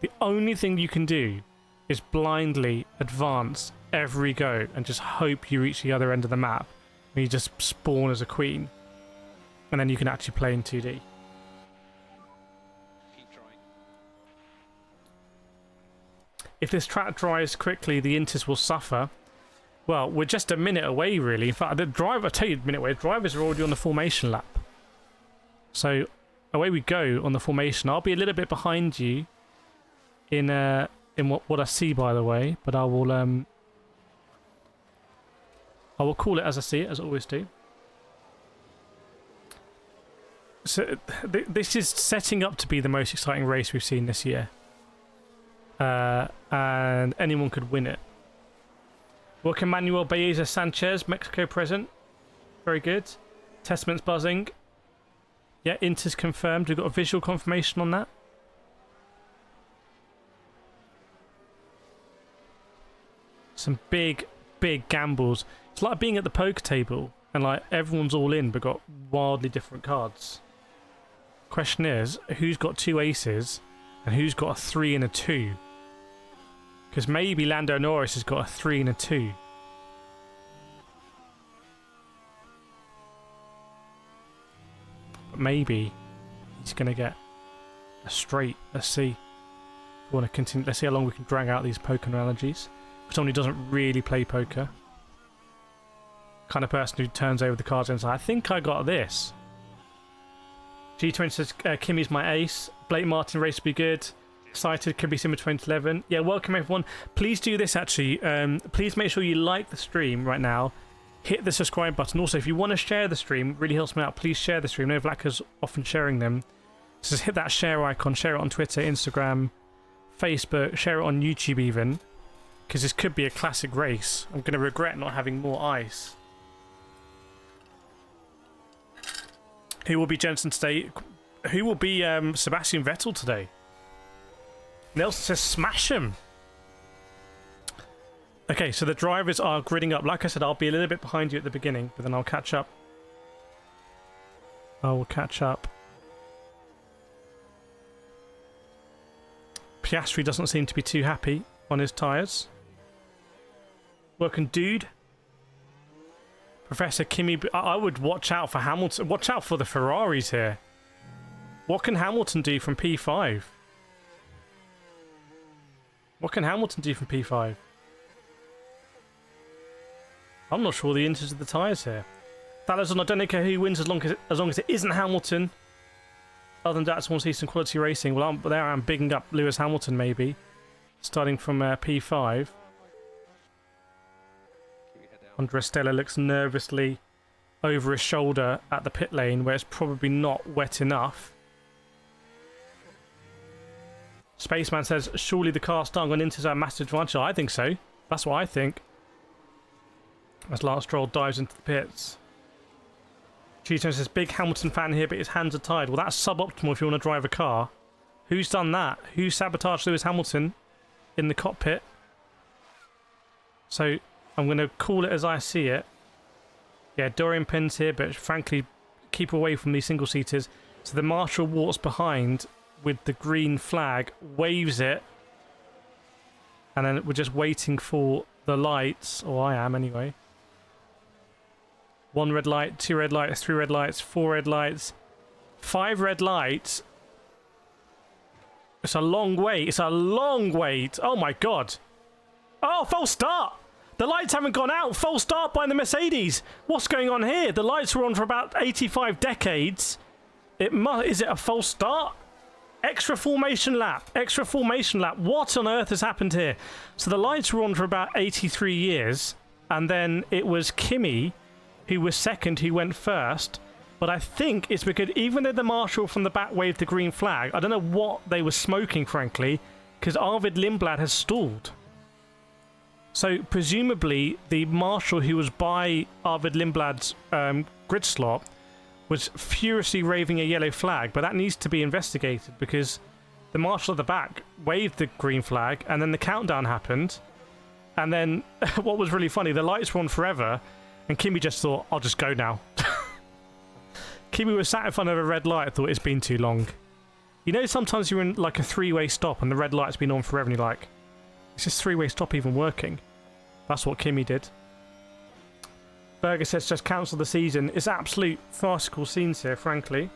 the only thing you can do is blindly advance every go and just hope you reach the other end of the map and you just spawn as a queen, and then you can actually play in 2D. Keep trying. If this track dries quickly, the inters will suffer. Well, we're just a minute away, really. In fact, the driver, I'll tell you a minute away, drivers are already on the formation lap. So away we go on the formation. I'll be a little bit behind you in what I see, by the way, but I will call it as I see it, as I always do. So this is setting up to be the most exciting race we've seen this year, and anyone could win it. Welcome Manuel Baeza Sanchez, Mexico present. Very good. Testament's buzzing. Yeah, Inter's confirmed. We've got a visual confirmation on that. Some big gambles. It's like being at the poker table and like everyone's all in but got wildly different cards. Question is, who's got 2 aces and who's got a 3 and a 2? Because maybe Lando Norris has got a 3 and a 2. But maybe he's going to get a straight. Let's see. If we want to continue. Let's see how long we can drag out these poker analogies. For someone who doesn't really play poker. Kind of person who turns over the cards and says, I think I got this. G20 says Kimmy's my ace. Blake Martin race will be good. Excited, could be similar to 2011. Yeah, welcome everyone. Please do this actually. Please make sure you like the stream right now. Hit the subscribe button. Also, if you want to share the stream, it really helps me out. Please share the stream. No Vlackers often sharing them. So just hit that share icon. Share it on Twitter, Instagram, Facebook. Share it on YouTube even. Because this could be a classic race. I'm going to regret not having more ice. Who will be Jensen today? Who will be Sebastian Vettel today? Nelson says smash him. Okay, so the drivers are gridding up. Like I said, I'll be a little bit behind you at the beginning, but then I'll catch up. I will catch up. Piastri doesn't seem to be too happy on his tyres. Welcome, dude. Professor Kimi, I would watch out for Hamilton. Watch out for the Ferraris here. What can Hamilton do from P5? What can Hamilton do from P5? I'm not sure the inters of the tyres here. Thalazon, I don't care who wins as long as it isn't Hamilton. Other than that, I just want to see some quality racing. Well, there I'm bigging up Lewis Hamilton maybe. Starting from P5. Andres Stella looks nervously over his shoulder at the pit lane where it's probably not wet enough. Spaceman says, surely the car starting on Inter's a massive advantage. I think so. That's what I think. As Lance Stroll dives into the pits. Cheeto says, big Hamilton fan here, but his hands are tied. Well, that's suboptimal if you want to drive a car. Who's done that? Who sabotaged Lewis Hamilton in the cockpit? So, I'm going to call it as I see it. Yeah, Dorian Penn's here, but frankly, keep away from these single-seaters. So the marshal walks behind with the green flag, waves it, and then we're just waiting for the lights, or I am anyway. 1 red light, 2 red lights, 3 red lights, 4 red lights, 5 red lights. It's a long wait. It's a long wait. Oh my god. Oh, false start. The lights haven't gone out. False start by the Mercedes. What's going on here? The lights were on for about 85 decades. Is it a false start? Extra formation lap. Extra formation lap. What on earth has happened here? So the lights were on for about 83 years. And then it was Kimi who was second, who went first. But I think it's because even though the marshal from the back waved the green flag, I don't know what they were smoking, frankly, because Arvid Lindblad has stalled. So presumably the marshal who was by Arvid Lindblad's grid slot was furiously waving a yellow flag, but that needs to be investigated because the marshal at the back waved the green flag and then the countdown happened. And then what was really funny, the lights were on forever and Kimi just thought, I'll just go now. Kimi was sat in front of a red light, thought it's been too long. You know, sometimes you're in like a 3-way stop and the red light's been on forever and you're like, is this 3-way stop even working? That's what Kimi did. Berger says just cancel the season. It's absolute farcical scenes here, frankly.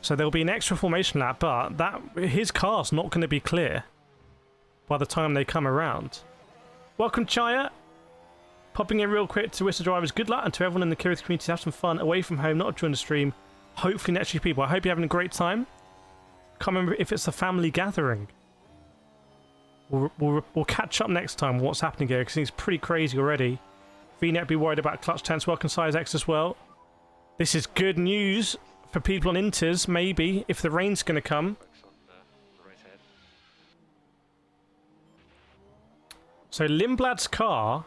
So there'll be an extra formation lap, but his car's not going to be clear by the time they come around. Welcome, Chaya. Popping in real quick to wish the drivers good luck and to everyone in the Kireth community have some fun away from home, not during the stream. Hopefully next few people. I hope you're having a great time. Can't remember if it's a family gathering. We'll catch up next time what's happening here because it's pretty crazy already. VNet be worried about clutch tense. Welcome Size X as well. This is good news for people on Inters, maybe, if the rain's going to come. So Lindblad's car,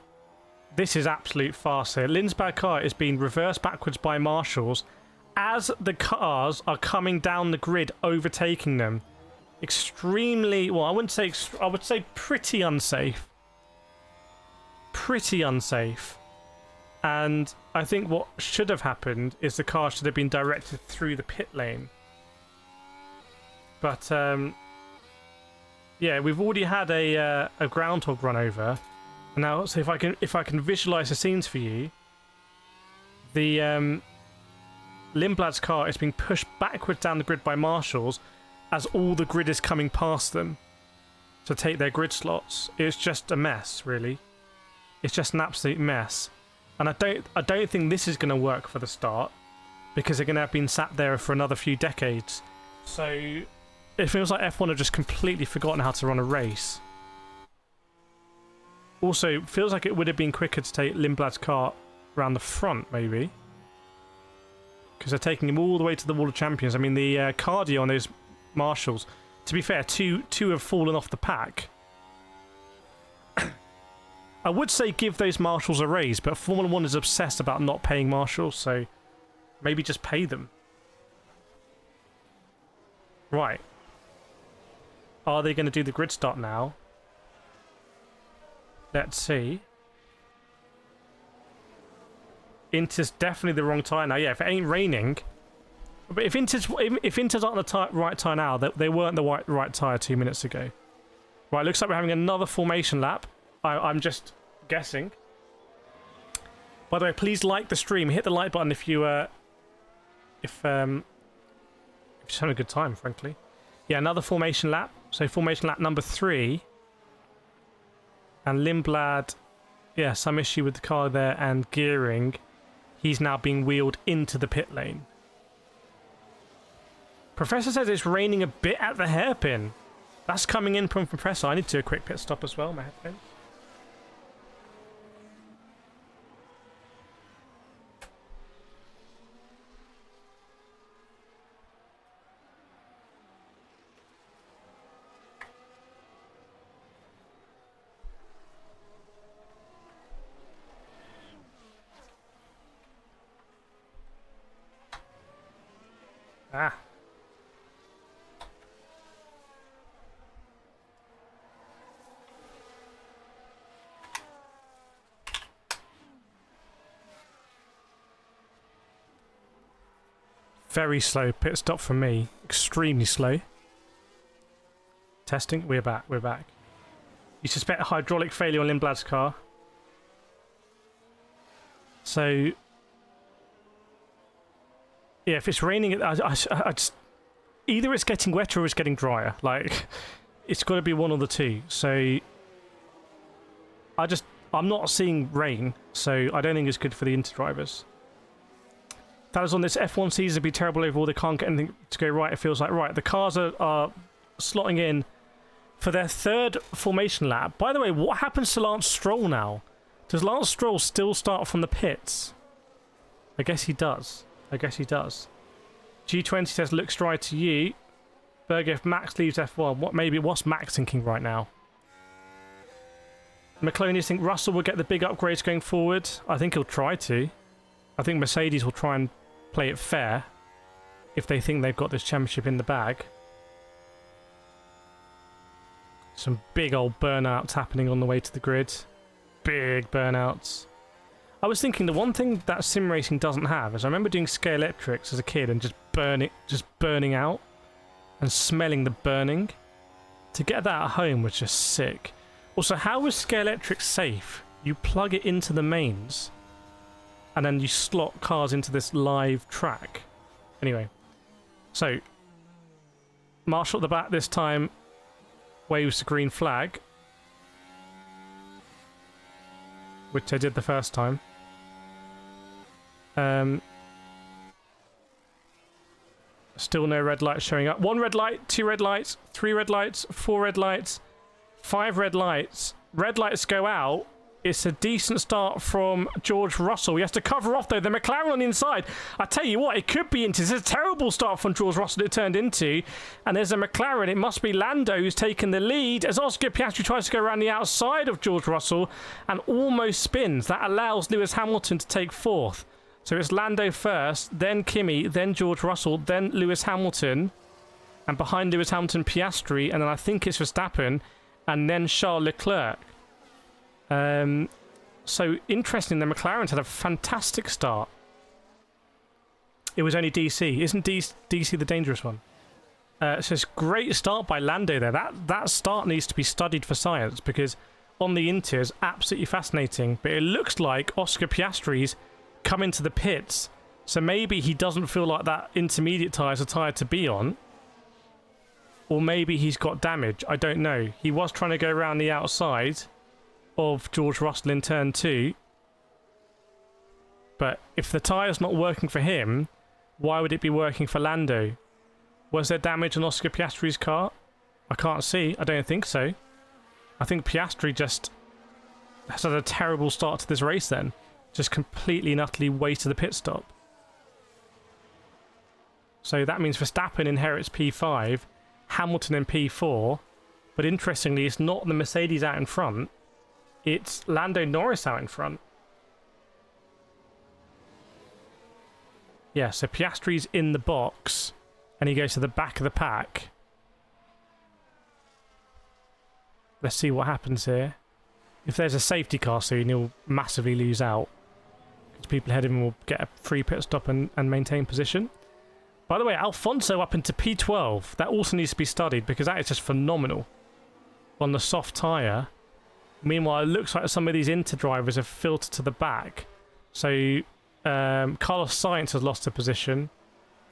this is absolute farce here. Lindblad's car is being reversed backwards by marshals as the cars are coming down the grid, overtaking them. Extremely, well, I wouldn't say, I would say pretty unsafe. Pretty unsafe. And I think what should have happened is the car should have been directed through the pit lane. But, yeah, we've already had a groundhog run over. Now, so if I can visualize the scenes for you, the Lindblad's car is being pushed backwards down the grid by marshals as all the grid is coming past them to take their grid slots. It's just a mess, really. It's just an absolute mess. And I don't think this is going to work for the start because they're going to have been sat there for another few decades. So it feels like F1 have just completely forgotten how to run a race. Also, feels like it would have been quicker to take Lindblad's car around the front, maybe. Because they're taking him all the way to the Wall of Champions. I mean, the cardio on those marshals, to be fair, two have fallen off the pack. I would say give those marshals a raise, but Formula 1 is obsessed about not paying marshals, so maybe just pay them. Right. Are they going to do the grid start now? Let's see. Inter's definitely the wrong tyre now. Yeah, if it ain't raining... But if Inter's aren't the right tyre now, they weren't the right tyre 2 minutes ago. Right, looks like we're having another formation lap. I'm just guessing. By the way, please like the stream. Hit the like button if you're just having a good time, frankly. Yeah, another formation lap. So formation lap number 3. And Lindblad, yeah, some issue with the car there and gearing. He's now being wheeled into the pit lane. Professor says it's raining a bit at the hairpin. That's coming in from Professor. I need to do a quick pit stop as well, my headphones. Ah. Very slow pit stop for me. Extremely slow. Testing. We're back. We're back. You suspect a hydraulic failure on Lindblad's car. So... yeah, if it's raining, I just... either it's getting wetter or it's getting drier. Like, it's got to be one of the two. So... I'm not seeing rain, so I don't think it's good for the Inter drivers. That is on this F1 season would be terrible overall. They can't get anything to go right, it feels like. Right, the cars are slotting in for their third formation lap. By the way, what happens to Lance Stroll now? Does Lance Stroll still start from the pits? I guess he does. I guess he does. G20 says, looks dry to you. Berger, if Max leaves F1, what's Max thinking right now? McLaren, think Russell will get the big upgrades going forward? I think he'll try to. I think Mercedes will try and play it fair if they think they've got this championship in the bag. Some big old burnouts happening on the way to the grid. Big burnouts. I was thinking the one thing that sim racing doesn't have is I remember doing Scale Electrics as a kid and just burning out and smelling the burning. To get that at home was just sick. Also, how was Scale Electric safe? You plug it into the mains and then you slot cars into this live track. Anyway, so Marshall at the back this time waves the green flag, which they did the first time. Still no red lights showing up. 1 red light, 2 red lights, 3 red lights, 4 red lights, 5 red lights. Red lights go out. It's a decent start from George Russell. He has to cover off, though. The McLaren on the inside. I tell you what, it could be into. This is a terrible start from George Russell it turned into. And there's a McLaren. It must be Lando who's taken the lead as Oscar Piastri tries to go around the outside of George Russell and almost spins. That allows Lewis Hamilton to take 4th. So it's Lando first, then Kimi, then George Russell, then Lewis Hamilton. And behind Lewis Hamilton, Piastri. And then I think it's Verstappen. And then Charles Leclerc. So interesting, the McLaren had a fantastic start. It was only DC. Isn't DC the dangerous one? So it's a great start by Lando there. That start needs to be studied for science because on the Inters, absolutely fascinating. But it looks like Oscar Piastri's come into the pits. So maybe he doesn't feel like that intermediate tyre is a tyre to be on. Or maybe he's got damage. I don't know. He was trying to go around the outside of George Russell in turn 2. But if the tyre's not working for him, why would it be working for Lando? Was there damage on Oscar Piastri's car? I can't see. I don't think so. I think Piastri just has had a terrible start to this race then. Just completely and utterly wasted the pit stop. So that means Verstappen inherits P5, Hamilton in P4, but interestingly it's not the Mercedes out in front, it's Lando Norris out in front. Yeah, so Piastri's in the box and he goes to the back of the pack. Let's see what happens here. If there's a safety car soon, he'll massively lose out. Because people ahead of him will get a free pit stop and maintain position. By the way, Alonso up into P12. That also needs to be studied because that is just phenomenal on the soft tyre. Meanwhile, it looks like some of these Inter drivers have filtered to the back. So Carlos Sainz has lost a position.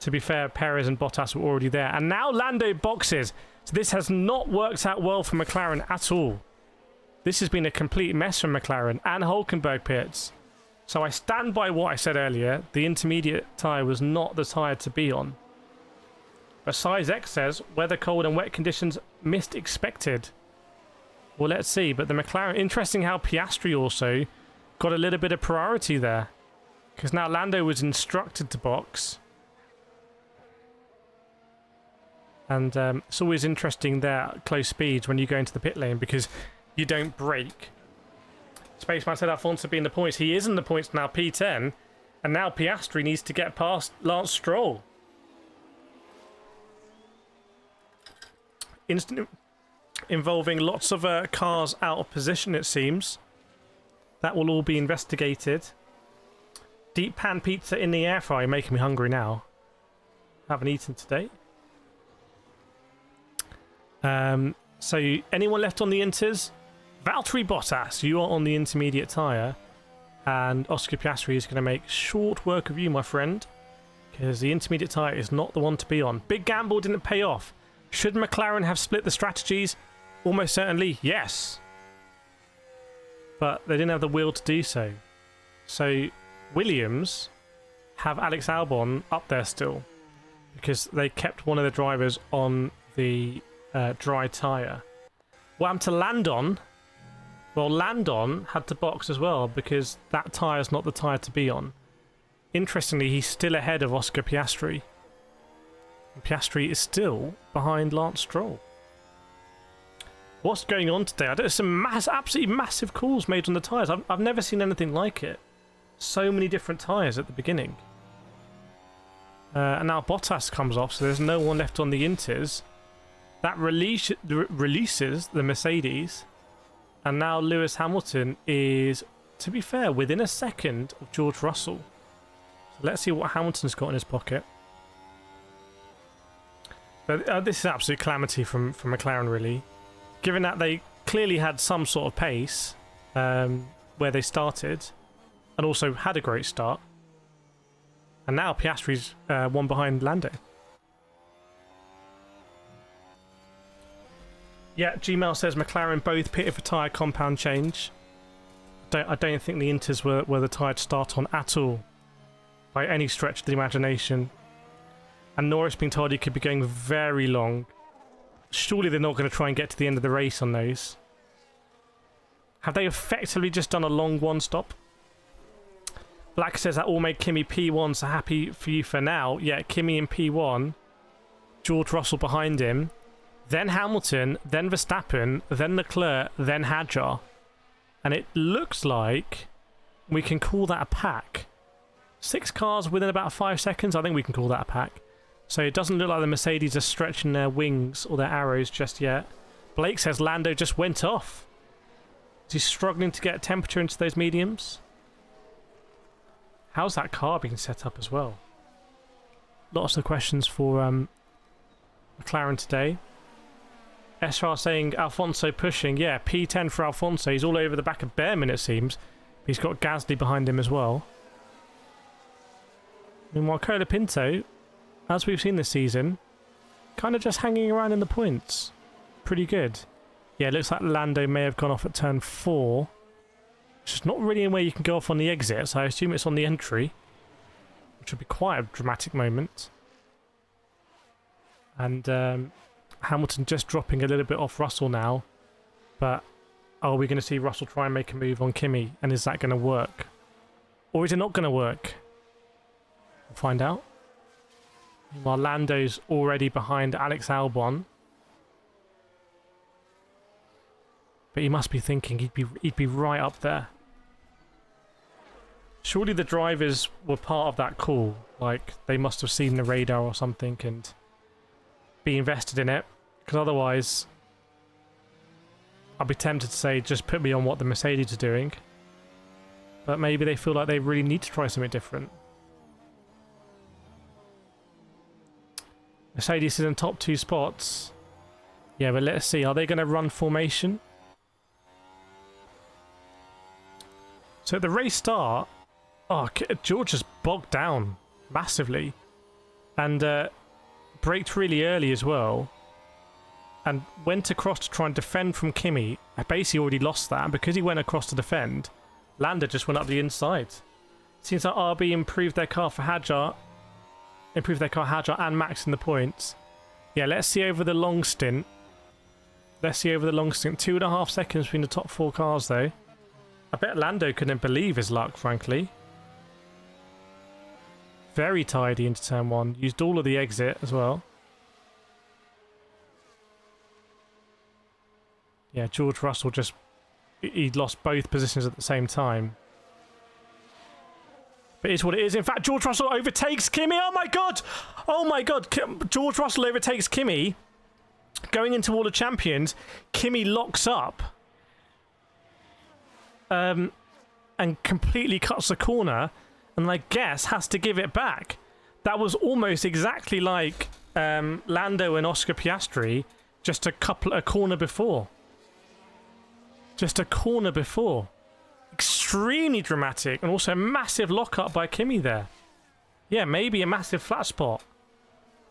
To be fair, Perez and Bottas were already there. And now Lando boxes. So this has not worked out well for McLaren at all. This has been a complete mess for McLaren and Hülkenberg pits. So I stand by what I said earlier. The intermediate tyre was not the tyre to be on. But Size X says, weather cold and wet conditions missed expected. Well, let's see. But the McLaren... Interesting how Piastri also got a little bit of priority there. Because now Lando was instructed to box. And it's always interesting there at close speeds when you go into the pit lane because you don't brake. Spaceman said Alfonso be in the points. He is in the points now, P10. And now Piastri needs to get past Lance Stroll. Instant involving lots of cars out of position, it seems. That will all be investigated. Deep pan pizza in the air fryer, making me hungry now. Haven't eaten today. So anyone left on the Inters? Valtteri Bottas, you are on the intermediate tyre. And Oscar Piastri is going to make short work of you, my friend. Because the intermediate tyre is not the one to be on. Big gamble didn't pay off. Should McLaren have split the strategies? Almost certainly, yes. But they didn't have the will to do so. So Williams have Alex Albon up there still. Because they kept one of the drivers on the dry tyre. What happened to Landon? Well, Landon had to box as well because that tyre is not the tyre to be on. Interestingly, he's still ahead of Oscar Piastri. And Piastri is still behind Lance Stroll. What's going on today? There's some absolutely massive calls made on the tyres. I've never seen anything like it. So many different tyres at the beginning. And now Bottas comes off, so there's no one left on the Inters. That releases the Mercedes. And now Lewis Hamilton is, to be fair, within a second of George Russell. So let's see what Hamilton's got in his pocket. But this is absolute calamity from McLaren, really. Given that they clearly had some sort of pace where they started, and also had a great start. And now Piastri's one behind Lando. Yeah, Gmail says McLaren both pitted for tyre compound change. I don't think the Inters were the tyre to start on at all. By any stretch of the imagination. And Norris being told he could be going very long. Surely they're not going to try and get to the end of the race on those. Have they effectively just done a long one stop? Black says that all made Kimi P1, so happy for you for now. Yeah, Kimi in P1. George Russell behind him. Then Hamilton, then Verstappen, then Leclerc, then Hadjar. And it looks like we can call that a pack. 6 cars within about 5 seconds. I think we can call that a pack. So it doesn't look like the Mercedes are stretching their wings or their arrows just yet. Blake says Lando just went off. Is he struggling to get temperature into those mediums? How's that car being set up as well? Lots of questions for McLaren today. SR saying Alfonso pushing. Yeah, P10 for Alfonso. He's all over the back of Behrman, it seems. He's got Gasly behind him as well. Meanwhile, Colapinto, as we've seen this season, kind of just hanging around in the points. Pretty good. Yeah, it looks like Lando may have gone off at turn 4. Which is not really anywhere you can go off on the exit, so I assume it's on the entry. Which would be quite a dramatic moment. And Hamilton just dropping a little bit off Russell now. But are we going to see Russell try and make a move on Kimi? And is that going to work? Or is it not going to work? We'll find out. While Lando's already behind Alex Albon. But he must be thinking he'd be right up there. Surely the drivers were part of that call. Like, they must have seen the radar or something and be invested in it. Because otherwise, I'll be tempted to say, just put me on what the Mercedes are doing. But maybe they feel like they really need to try something different. Mercedes is in top 2 spots. Yeah, but let's see. Are they going to run formation? So at the race start, George just bogged down massively. And braked really early as well. And went across to try and defend from Kimi. I basically already lost that. And because he went across to defend, Lando just went up the inside. Seems like RB improved their car for Hadjar. Improved their car, Hadjar and Max in the points. Yeah, let's see over the long stint. 2.5 seconds between the top 4 cars, though. I bet Lando couldn't believe his luck, frankly. Very tidy into turn 1. Used all of the exit as well. Yeah, George Russell just... he lost both positions at the same time. But it's what it is. In fact, George Russell overtakes Kimi. Oh my god! Oh my god! George Russell overtakes Kimi. Going into Wall of Champions, Kimi locks up. And completely cuts the corner. And I guess has to give it back. That was almost exactly like Lando and Oscar Piastri just a corner before. Just a corner before. Extremely dramatic, and also a massive lockup by Kimi there. Yeah, maybe a massive flat spot.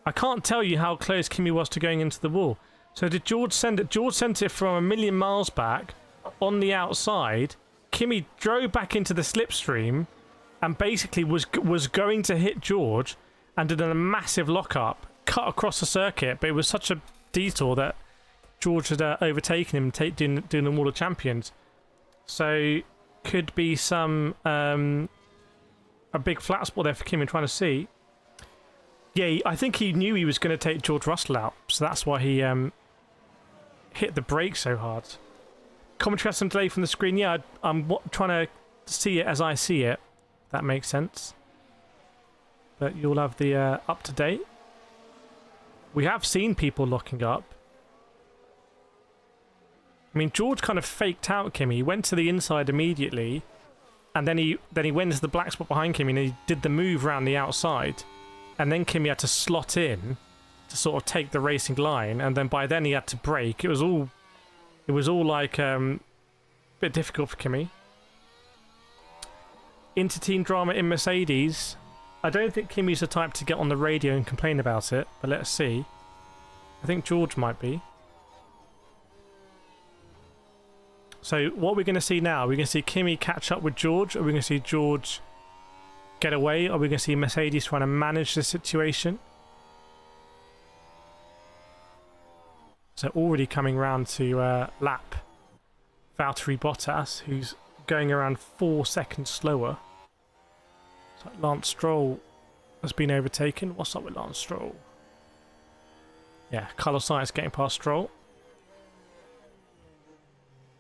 I can't tell you how close Kimi was to going into the wall. So did George send it? George sent it from a million miles back on the outside. Kimi drove back into the slipstream and basically was going to hit George and did a massive lockup, cut across the circuit, but it was such a detour that George had overtaken him doing the Wall of Champions. So could be some a big flat spot there for Kimi trying to see. Yeah, I think he knew he was going to take George Russell out, so that's why he hit the brake so hard. Commentary has some delay from the screen. Yeah, I'm trying to see it as I see it. That makes sense. But you'll have the up to date. We have seen people locking up. I mean, George kind of faked out Kimi. He went to the inside immediately, and then he went into the black spot behind Kimi, and he did the move around the outside, and then Kimi had to slot in to sort of take the racing line, and then by then he had to brake. It was all like a bit difficult for Kimi. Inter-team drama in Mercedes. I don't think Kimi's the type to get on the radio and complain about it, but let's see. I think George might be. So what we're going to see now, we're going to see Kimi catch up with George, or we're going to see George get away, or we're going to see Mercedes trying to manage the situation. So already coming round to lap Valtteri Bottas, who's going around 4 seconds slower. So Lance Stroll has been overtaken. What's up with Lance Stroll? Yeah, Carlos Sainz getting past Stroll.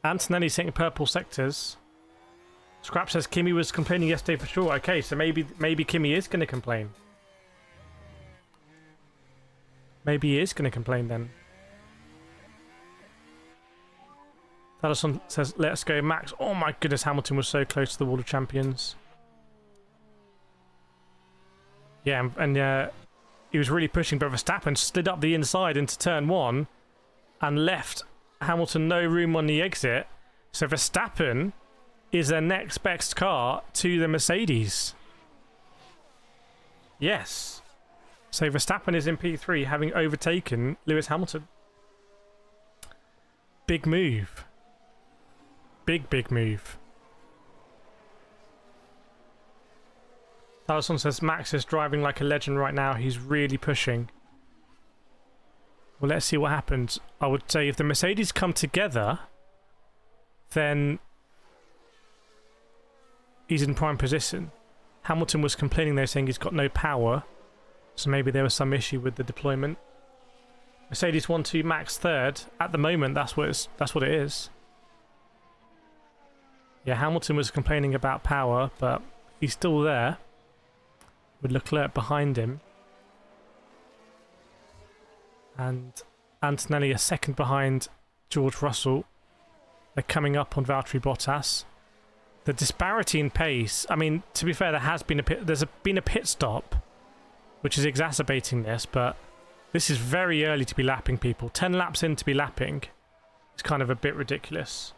Antonelli's hitting purple sectors. Scrap says Kimi was complaining yesterday for sure. Okay, so maybe Kimi is going to complain. Maybe he is going to complain then. Alonso says, let's go Max. Oh my goodness, Hamilton was so close to the Wall of Champions. Yeah, and he was really pushing, but Verstappen slid up the inside into turn 1 and left Hamilton no room on the exit. So Verstappen is their next best car to the Mercedes. Yes. So Verstappen is in P3, having overtaken Lewis Hamilton. Big move. Big move. Alonso says Max is driving like a legend right now. He's really pushing. Well, let's see what happens. I would say if the Mercedes come together, then he's in prime position. Hamilton was complaining there, saying he's got no power, so maybe there was some issue with the deployment. Mercedes 1-2, Max third. At the moment, that's what it is. Yeah, Hamilton was complaining about power, but he's still there with Leclerc behind him. And Antonelli a second behind George Russell. They're coming up on Valtteri Bottas. The disparity in pace, I mean, to be fair, there's been a pit stop, which is exacerbating this, but this is very early to be lapping people. 10 laps in to be lapping is kind of a bit ridiculous.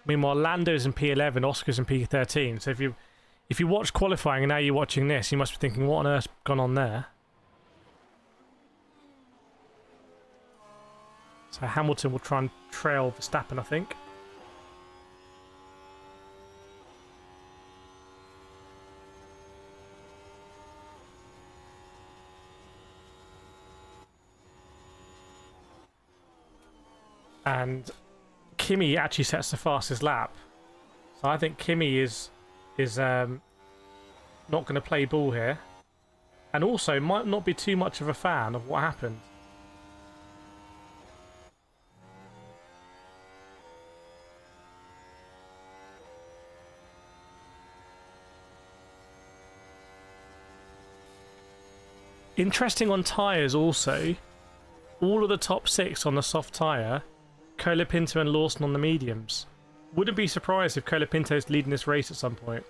Meanwhile, Lando's in P11, Oscar's in P13. So if you watch qualifying and now you're watching this, you must be thinking, what on earth's gone on there? So Hamilton will try and trail Verstappen, I think. And Kimi actually sets the fastest lap. So I think Kimi is not going to play ball here. And also might not be too much of a fan of what happened. Interesting on tyres also, all of the top 6 on the soft tyre, Colapinto and Lawson on the mediums. Wouldn't be surprised if Colapinto's leading this race at some point.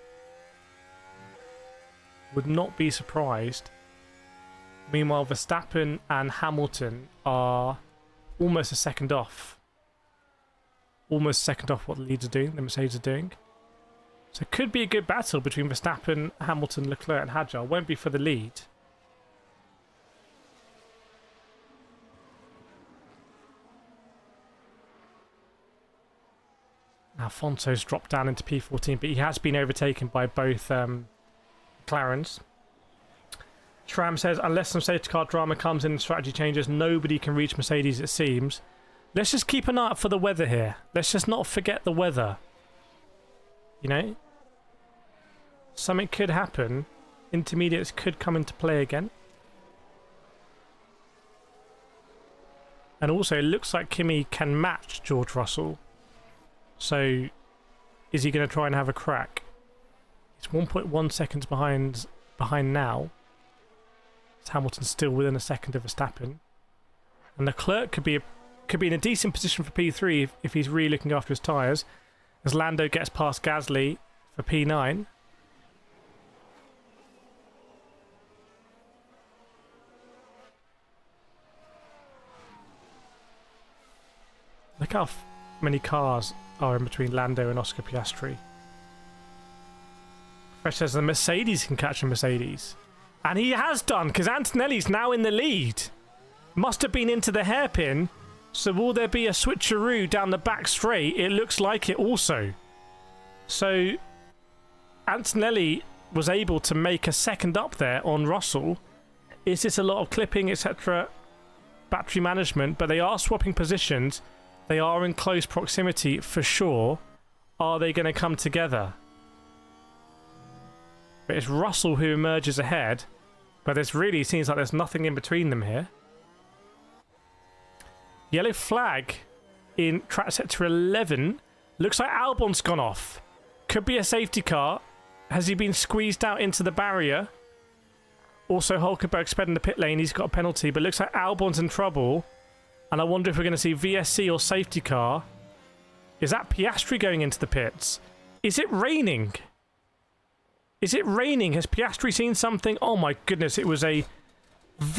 Would not be surprised. Meanwhile, Verstappen and Hamilton are almost a second off. Almost a second off what the leads are doing, the Mercedes are doing. So it could be a good battle between Verstappen, Hamilton, Leclerc and Hadjar. Won't be for the lead. Alfonso's dropped down into P14, but he has been overtaken by both McLarens. Shram says, unless some safety car drama comes in and strategy changes, nobody can reach Mercedes, it seems. Let's just keep an eye out for the weather here. Let's just not forget the weather. You know? Something could happen. Intermediates could come into play again. And also, it looks like Kimi can match George Russell. So, is he going to try and have a crack? He's 1.1 seconds behind now. Hamilton's still within a second of Verstappen. And Leclerc could be in a decent position for P3 if he's really looking after his tyres. As Lando gets past Gasly for P9. Look how many cars are in between Lando and Oscar Piastri. Fresh says the Mercedes can catch a Mercedes. And he has done, because Antonelli's now in the lead. Must have been into the hairpin. So will there be a switcheroo down the back straight? It looks like it also. So Antonelli was able to make a second up there on Russell. Is this a lot of clipping, etc.? Battery management, but they are swapping positions. They are in close proximity for sure. Are they going to come together? But it's Russell who emerges ahead. But this really seems like there's nothing in between them here. Yellow flag in track sector 11. Looks like Albon's gone off. Could be a safety car. Has he been squeezed out into the barrier? Also, Hulkenberg sped in the pit lane. He's got a penalty. But looks like Albon's in trouble. And I wonder if we're going to see VSC or safety car. Is that Piastri going into the pits? Is it raining? Is it raining? Has Piastri seen something? Oh my goodness, it was a...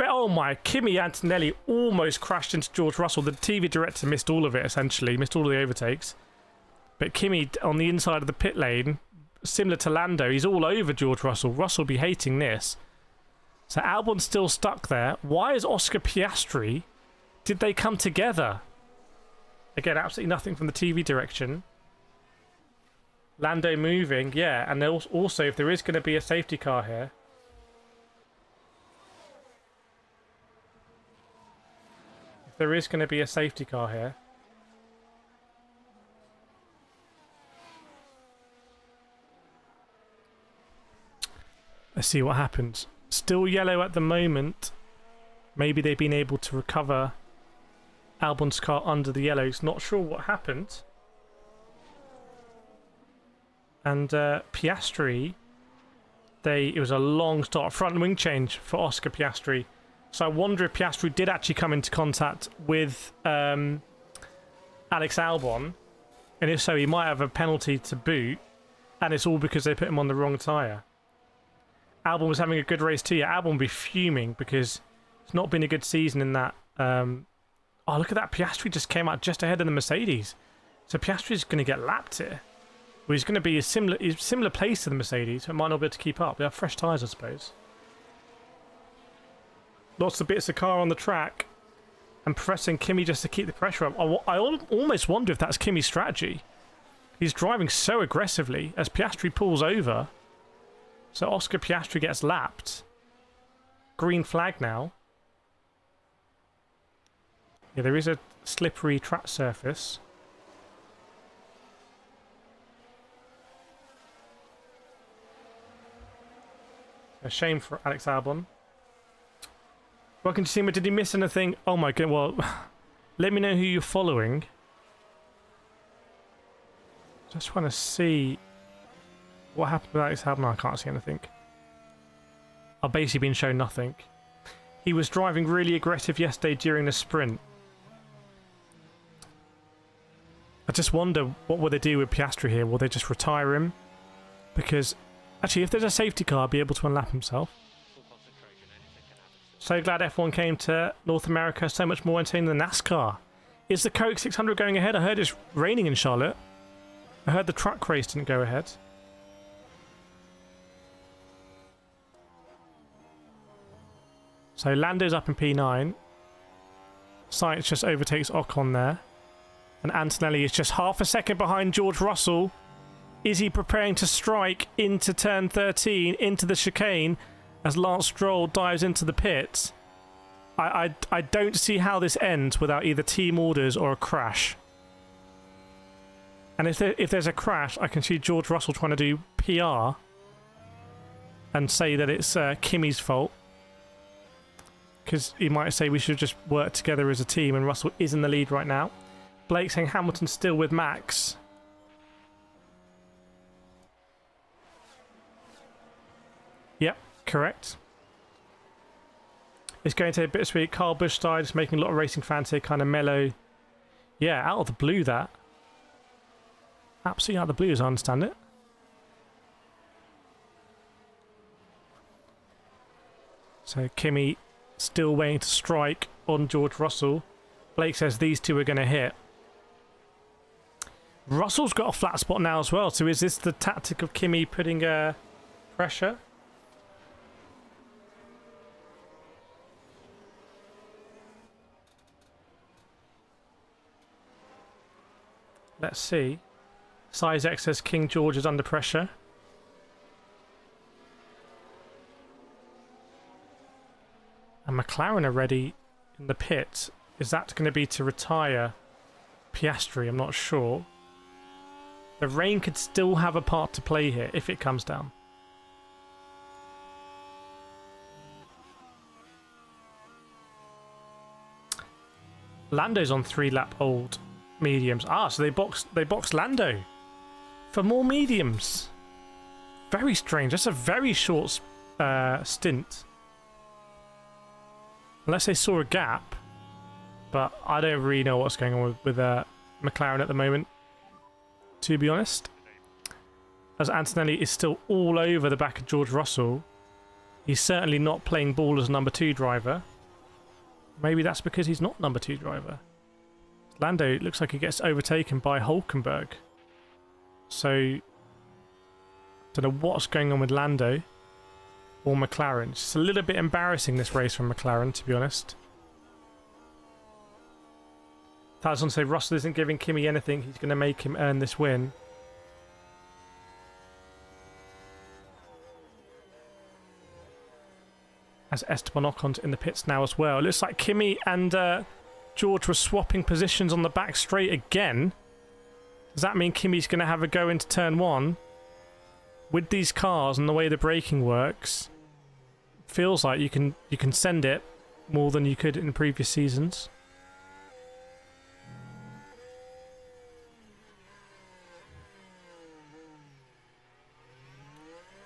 Oh my, Kimi Antonelli almost crashed into George Russell. The TV director missed all of it, essentially. Missed all of the overtakes. But Kimi, on the inside of the pit lane, similar to Lando, he's all over George Russell. Russell will be hating this. So Albon's still stuck there. Why is Oscar Piastri... Did they come together? Again, absolutely nothing from the TV direction. Lando moving, yeah. And also, if there is going to be a safety car here, there is going to be a safety car here. Let's see what happens. Still yellow at the moment. Maybe they've been able to recover Albon's car under the yellows. Not sure what happened. And Piastri, it was a long start. Front wing change for Oscar Piastri. So I wonder if Piastri did actually come into contact with Alex Albon. And if so, he might have a penalty to boot. And it's all because they put him on the wrong tyre. Albon was having a good race too. Yeah, Albon will be fuming because it's not been a good season in that. Oh, look at that. Piastri just came out just ahead of the Mercedes. So Piastri's going to get lapped here. Well, he's going to be a similar place to the Mercedes, so it might not be able to keep up. They have fresh tyres, I suppose. Lots of bits of car on the track. And pressing Kimi just to keep the pressure up. I almost wonder if that's Kimi's strategy. He's driving so aggressively as Piastri pulls over. So Oscar Piastri gets lapped. Green flag now. Yeah, there is a slippery track surface. A shame for Alex Albon. Welcome to SEMA. Did he miss anything? Oh my god, well, let me know who you're following. Just want to see what happened with Alex Albon. I can't see anything. I've basically been shown nothing. He was driving really aggressive yesterday during the sprint. I just wonder, what will they do with Piastri here? Will they just retire him? Because, actually, if there's a safety car, I'll be able to unlap himself. So glad F1 came to North America. So much more entertaining than NASCAR. Is the Coke 600 going ahead? I heard it's raining in Charlotte. I heard the truck race didn't go ahead. So Lando's up in P9. Sainz just overtakes Ocon there. And Antonelli is just half a second behind George Russell. Is he preparing to strike into turn 13, into the chicane, as Lance Stroll dives into the pits? I don't see how this ends without either team orders or a crash. And if there's a crash, I can see George Russell trying to do PR and say that it's Kimi's fault. Because he might say we should just work together as a team, and Russell is in the lead right now. Blake saying Hamilton's still with Max. Yep, correct. It's going to be a bittersweet. Carl Busch style, just making a lot of racing fans here kind of mellow. Yeah, out of the blue that. Absolutely out of the blue as I understand it. So Kimi still waiting to strike on George Russell. Blake says these two are going to hit. Russell's got a flat spot now as well. So is this the tactic of Kimi putting pressure? Let's see. Size X says King George is under pressure. And McLaren are ready in the pit. Is that going to be to retire Piastri? I'm not sure. The rain could still have a part to play here if it comes down. Lando's on 3-lap old mediums. Ah, so they boxed Lando for more mediums. Very strange. That's a very short stint. Unless they saw a gap. But I don't really know what's going on with McLaren at the moment, to be honest. As Antonelli is still all over the back of George Russell. He's certainly not playing ball as number 2 driver. Maybe that's because he's not number 2 driver. Lando looks like he gets overtaken by Hulkenberg. So, don't know what's going on with Lando or McLaren. It's just a little bit embarrassing, this race from McLaren, to be honest. Thousands say Russell isn't giving Kimi anything. He's going to make him earn this win. As Esteban Ocon's in the pits now as well. It looks like Kimi and George was swapping positions on the back straight again. Does that mean Kimi's going to have a go into turn 1? With these cars and the way the braking works, feels like you can send it more than you could in previous seasons.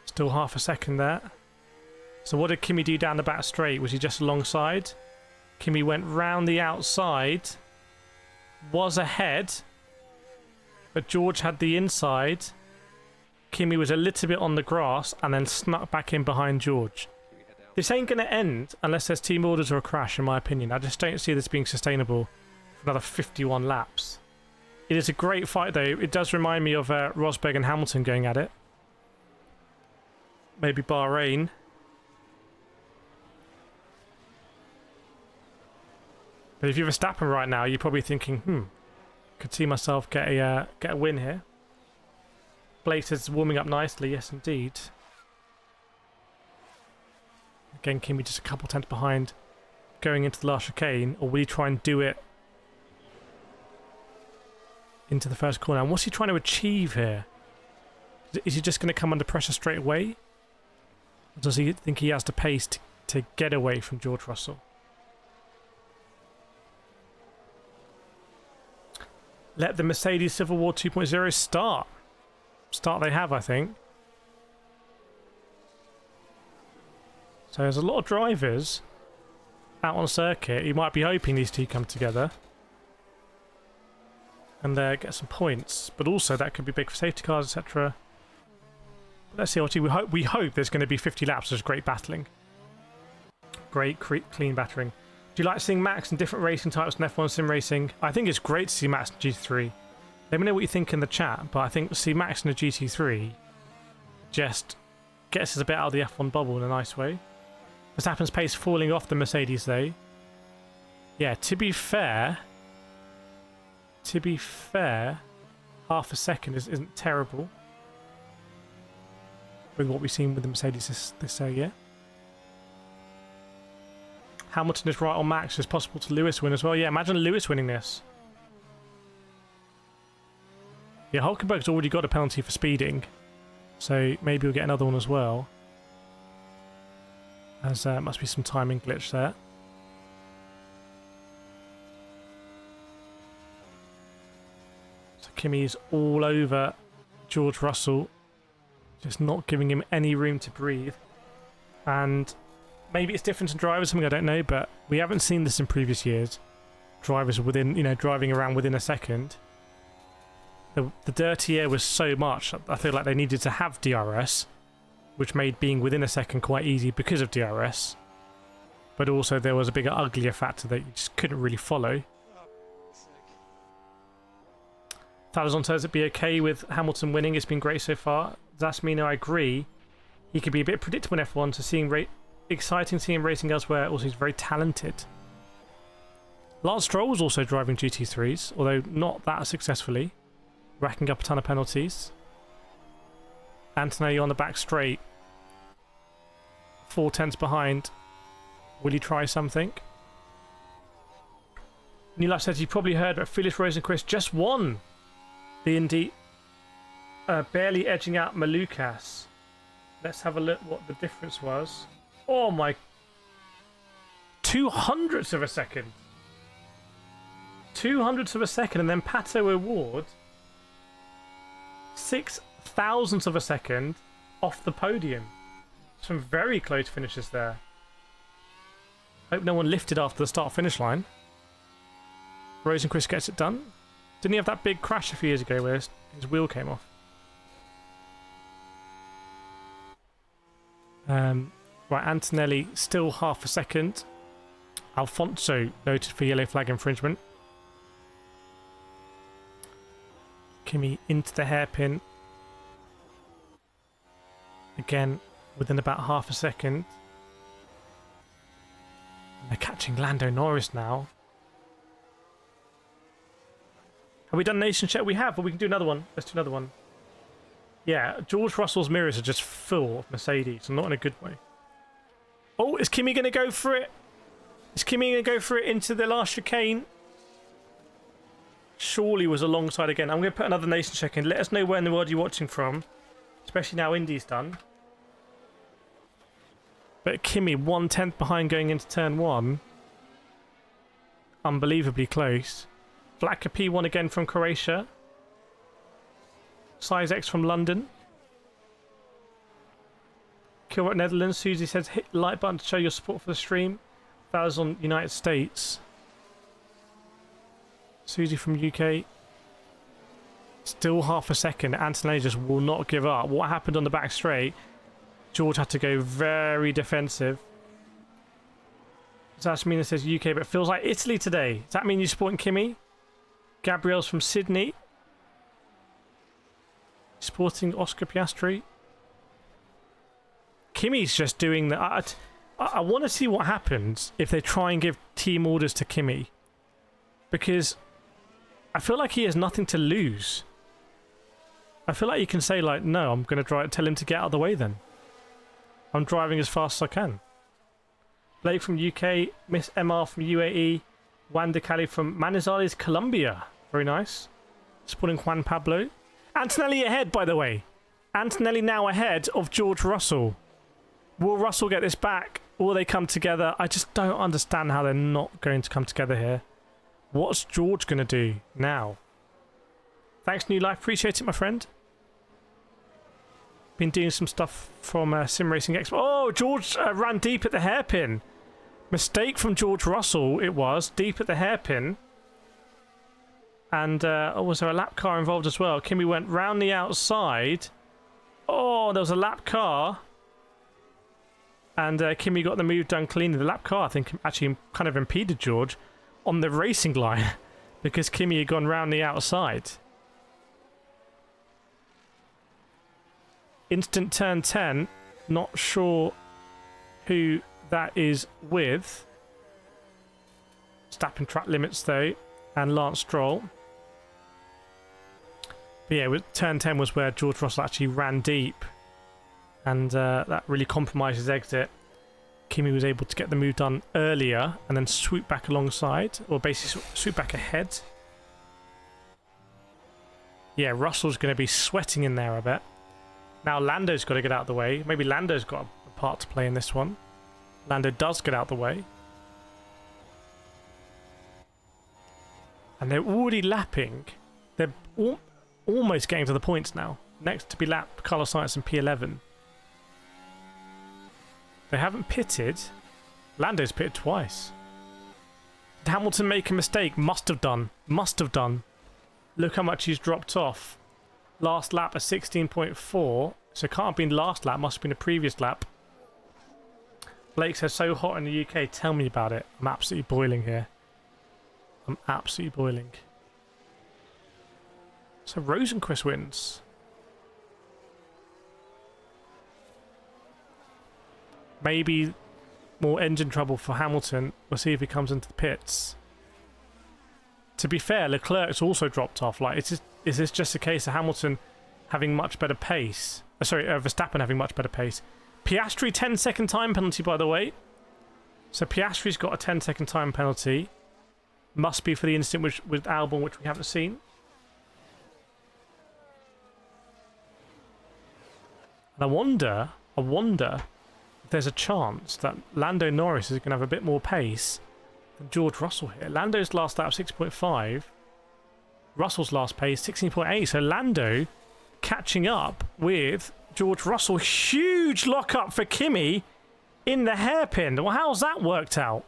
Still half a second there. So what did Kimi do down the back straight? Was he just alongside? Kimi went round the outside, was ahead, but George had the inside. Kimi was a little bit on the grass and then snuck back in behind George. This ain't going to end unless there's team orders or a crash, in my opinion. I just don't see this being sustainable for another 51 laps. It is a great fight, though. It does remind me of Rosberg and Hamilton going at it. Maybe Bahrain. But if you're Verstappen right now, you're probably thinking, could see myself get a win here. Blake is warming up nicely, yes indeed. Again, Kimi just a couple tenths behind going into the last chicane, or will he try and do it into the first corner? And what's he trying to achieve here? Is he just going to come under pressure straight away? Or does he think he has the pace to get away from George Russell? Let the Mercedes Civil War 2.0 start. Start they have, I think. So there's a lot of drivers out on circuit. You might be hoping these two come together and get some points, but also that could be big for safety cars, etc. Let's see. We hope there's going to be 50 laps. There's great battling, great clean battering. Do you like seeing Max in different racing types and F1 sim racing? I think it's great to see Max in GT3. Let me know what you think in the chat, but I think to see Max in a GT3 just gets us a bit out of the F1 bubble in a nice way. Verstappen's pace falling off the Mercedes though. Yeah, to be fair, half a second isn't terrible with what we've seen with the Mercedes this year. Hamilton is right on Max. It's possible to Lewis win as well. Yeah, imagine Lewis winning this. Yeah, Hulkenberg's already got a penalty for speeding, so maybe we'll get another one as well. As must be some timing glitch there. So Kimi's all over George Russell, just not giving him any room to breathe. And maybe it's different to drivers, something I don't know, but we haven't seen this in previous years. Drivers within, driving around within a second. The dirty air was so much, I feel like they needed to have DRS, which made being within a second quite easy because of DRS. But also there was a bigger, uglier factor that you just couldn't really follow. Thalizon says it'd be okay with Hamilton winning. It's been great so far. Zasmino, I agree. He could be a bit predictable in F1, so seeing exciting seeing him racing elsewhere. Also, he's very talented. Lance Stroll's also driving GT3s, although not that successfully, racking up a ton of penalties. Antonelli on the back straight, 4 tenths behind. Will he try something? Nilaf says you probably heard, but Felix Rosenquist just won the Indy, barely edging out Malukas. Let's have a look what the difference was. Oh my, 200ths of a second. 200ths of a second, and then Pato Award 6,000ths of a second off the podium. Some very close finishes there. Hope no one lifted after the start-finish line. Rosenquist gets it done. Didn't he have that big crash a few years ago where his wheel came off? Right, Antonelli still half a second. Alfonso noted for yellow flag infringement. Kimi into the hairpin. Again, within about half a second. And they're catching Lando Norris now. Have we done nation check? We have, but we can do another one. Let's do another one. Yeah, George Russell's mirrors are just full of Mercedes, and not in a good way. Oh, is Kimi going to go for it? Is Kimi going to go for it into the last chicane? Surely was alongside again. I'm going to put another nation check in. Let us know where in the world you're watching from, especially now Indy's done. But Kimi 1/10 behind going into turn 1. Unbelievably close. Vlaka P1 again from Croatia. Size X from London. Kireth Netherlands. Susie says hit the like button to show your support for the stream. That was on United States. Susie from UK. Still half a second. Antonelli just will not give up. What happened on the back straight? George had to go very defensive. Zashmina says UK, but it feels like Italy today. Does that mean you're supporting Kimi? Gabrielle's from Sydney. Supporting Oscar Piastri. Kimi's just doing that. I want to see what happens if they try and give team orders to Kimi. Because I feel like he has nothing to lose. I feel like you can say, like, no, I'm going to tell him to get out of the way then. I'm driving as fast as I can. Blake from UK, Miss MR from UAE, Wanda Cali from Manizales, Colombia. Very nice. Supporting Juan Pablo. Antonelli ahead, by the way. Antonelli now ahead of George Russell. Will Russell get this back? Will they come together? I just don't understand how they're not going to come together here. What's George going to do now? Thanks, New Life. Appreciate it, my friend. Been doing some stuff from Sim Racing Expo. Oh, George ran deep at the hairpin. Mistake from George Russell, it was. Deep at the hairpin. And was there a lap car involved as well? Kimi went round the outside. Oh, there was a lap car. And Kimi got the move done cleanly. The lap car, I think, actually kind of impeded George on the racing line because Kimi had gone round the outside. Instant turn 10. Not sure who that is with. Verstappen track limits, though. And Lance Stroll. But yeah, turn 10 was where George Russell actually ran deep. And that really compromised his exit. Kimi was able to get the move done earlier and then swoop back alongside, or basically swoop back ahead. Yeah, Russell's going to be sweating in there, I bet. Now Lando's got to get out of the way. Maybe Lando's got a part to play in this one. Lando does get out of the way. And they're already lapping. They're almost getting to the points now. Next to be lapped, Carlos Sainz and P11. They haven't pitted. Lando's pitted twice. Did Hamilton make a mistake? Must have done. Must have done. Look how much he's dropped off. Last lap, a 16.4. So it can't have been last lap. Must have been a previous lap. Blake says, so hot in the UK. Tell me about it. I'm absolutely boiling here. I'm absolutely boiling. So Rosenquist wins. Maybe more engine trouble for Hamilton. We'll see if he comes into the pits. To be fair, Leclerc's also dropped off. Like, is this just a case of Hamilton having much better pace? Verstappen having much better pace. Piastri 10-second time penalty, by the way. So Piastri's got a 10-second time penalty. Must be for the incident with Albon, which we haven't seen. And I wonder if there's a chance that Lando Norris is going to have a bit more pace than George Russell here. Lando's last lap 6.5. Russell's last pace 16.8. So Lando catching up with George Russell. Huge lock-up for Kimi in the hairpin. Well, how's that worked out?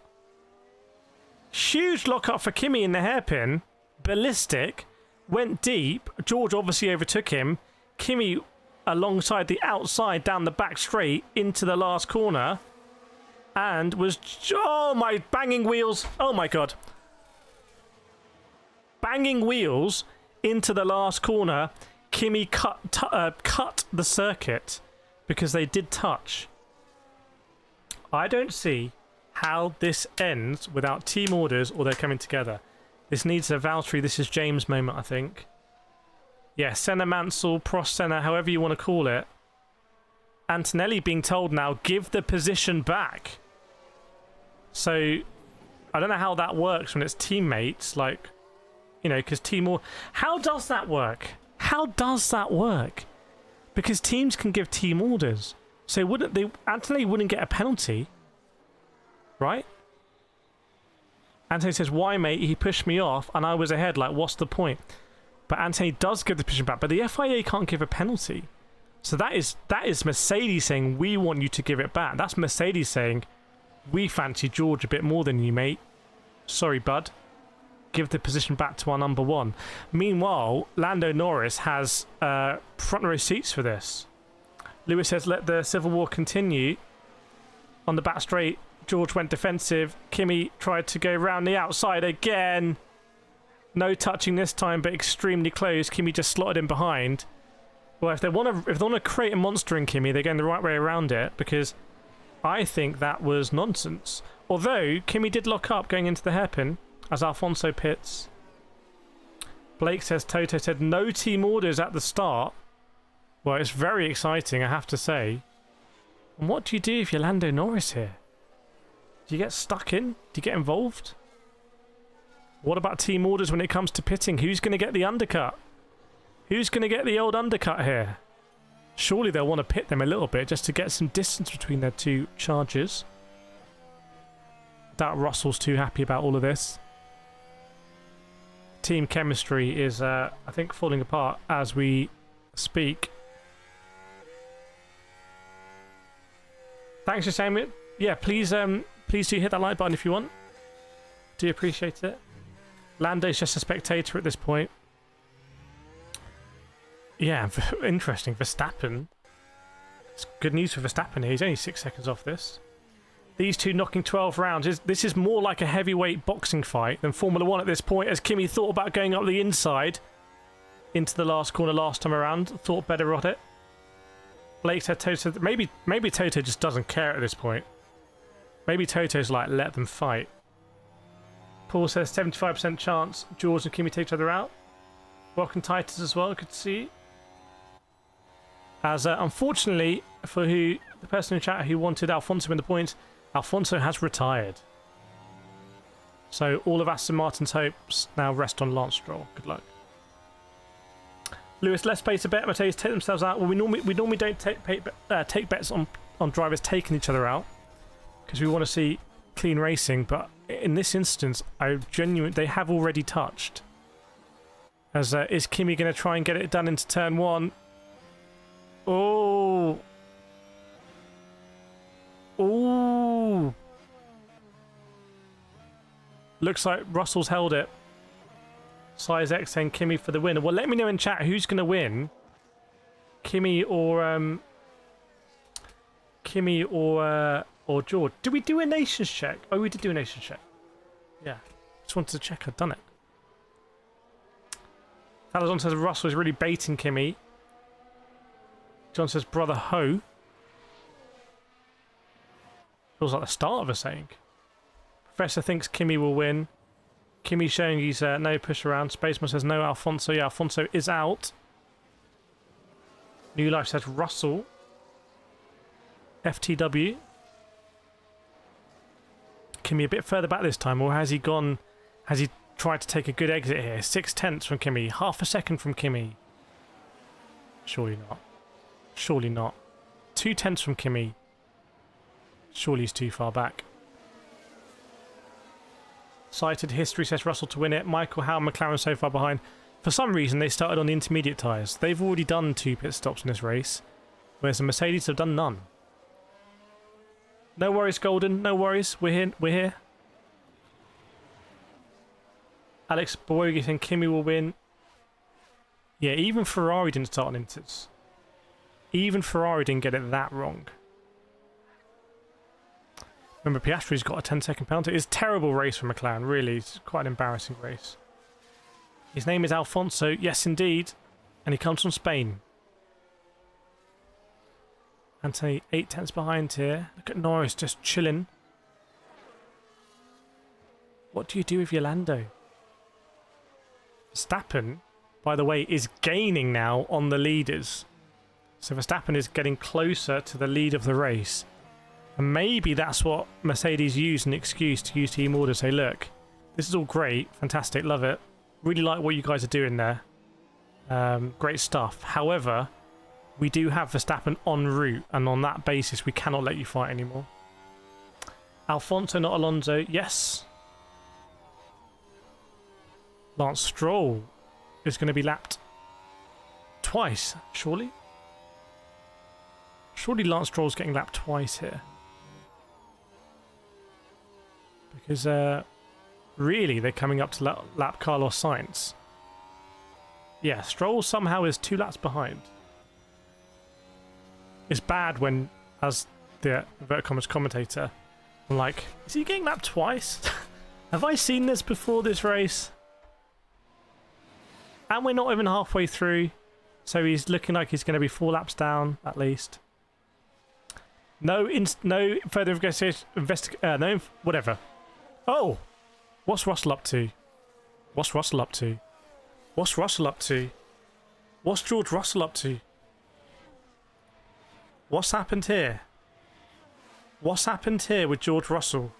Huge lock-up for Kimi in the hairpin. Ballistic. Went deep. George obviously overtook him. Kimi alongside the outside down the back straight into the last corner. And was... Oh, my banging wheels. Oh, my God. Banging wheels into the last corner. Kimi cut the circuit because they did touch. I don't see how this ends without team orders or they're coming together. This needs a Valtteri, this is James moment, I think. Yeah, Senna Mansell, Prost Senna, however you want to call it. Antonelli being told now, give the position back. So I don't know how that works when it's teammates, like, you know, because how does that work? How does that work? Because teams can give team orders. So Anthony wouldn't get a penalty, right? Anthony says, why, mate? He pushed me off and I was ahead. Like, what's the point? But Anthony does give the position back, but the FIA can't give a penalty. So that is Mercedes saying, we want you to give it back. That's Mercedes saying, we fancy George a bit more than you, mate. Sorry, bud. Give the position back to our number one. Meanwhile, Lando Norris has front row seats for this. Lewis says, let the civil war continue. On the back straight, George went defensive. Kimi tried to go round the outside again. No touching this time, but extremely close. Kimi just slotted in behind. Well, if they want to create a monster in Kimi, they're going the right way around it, because I think that was nonsense. Although Kimi did lock up going into the hairpin as Alfonso pits. Blake says Toto said no team orders at the start. Well, it's very exciting, I have to say. And what do you do if you're Lando Norris here? Do you get stuck in? Do you get involved? What about team orders when it comes to pitting? Who's going to get the undercut? Who's going to get the old undercut here? Surely they'll want to pit them a little bit just to get some distance between their two charges. Doubt Russell's too happy about all of this. Team chemistry is, I think, falling apart as we speak. Thanks for saying it. Yeah, please do hit that like button if you want. Do appreciate it. Lando's just a spectator at this point. Yeah, interesting. Verstappen. It's good news for Verstappen here. He's only 6 seconds off this. These two knocking 12 rounds. This is more like a heavyweight boxing fight than Formula 1 at this point, as Kimi thought about going up the inside into the last corner last time around. Thought better of it. Blake said Toto... Maybe Toto just doesn't care at this point. Maybe Toto's like, let them fight. Paul says 75% chance George and Kimi take each other out. Welcome Titus as well, good to see you. As unfortunately, for the person in chat who wanted Alfonso in the points, Alfonso has retired. So all of Aston Martin's hopes now rest on Lance Stroll. Good luck. Lewis, less pay to bet. Mercedes take themselves out. Well, we normally don't take bets on drivers taking each other out, because we want to see clean racing. But in this instance, they have already touched. As is Kimi going to try and get it done into turn one? Oh. Oh. Looks like Russell's held it. Size X saying Kimi for the win. Well, let me know in chat who's going to win. Kimi or George. Did we do a nations check? Oh, we did do a nations check. Yeah. Just wanted to check I'd done it. Salazon says Russell is really baiting Kimi. John says brother ho. Feels like the start of a saying. Professor thinks Kimi will win. Kimi showing he's no push around. Spaceman says no Alfonso. Yeah, Alfonso is out. New Life says Russell. FTW. Kimi a bit further back this time, or has he gone? Has he tried to take a good exit here? 0.6 from Kimi. Half a second from Kimi. Surely not. Surely not. 0.2 from Kimi. Surely he's too far back. Cited history says Russell to win it. Michael, how McLaren so far behind? For some reason, they started on the intermediate tyres. They've already done 2 pit stops in this race, whereas the Mercedes have done none. No worries, Golden. No worries. We're here. We're here. Alex Boyogi saying Kimi will win. Yeah, even Ferrari didn't start on inters. Even Ferrari didn't get it that wrong. Remember, Piastri's got a 10-second penalty. It's a terrible race for McLaren, really. It's quite an embarrassing race. His name is Alfonso. Yes, indeed. And he comes from Spain. Anthony, 0.8 behind here. Look at Norris just chilling. What do you do with your Lando? Verstappen, by the way, is gaining now on the leaders. So Verstappen is getting closer to the lead of the race. And maybe that's what Mercedes used an excuse to use team order. Say, look, this is all great, fantastic, love it. Really like what you guys are doing there. Great stuff. However, we do have Verstappen en route, and on that basis, we cannot let you fight anymore. Alfonso, not Alonso. Yes. Lance Stroll is going to be lapped twice, surely? Surely Lance Stroll's getting lapped twice here. Because, really, they're coming up to lap Carlos Sainz. Yeah, Stroll somehow is 2 laps behind. It's bad when, as the inverted commas commentator, I'm like, is he getting lapped twice? Have I seen this before this race? And we're not even halfway through, so he's looking like he's going to be 4 laps down at least. No further investigation. No, whatever. Oh, what's Russell up to? What's Russell up to? What's Russell up to? What's George Russell up to? What's happened here? What's happened here with George Russell?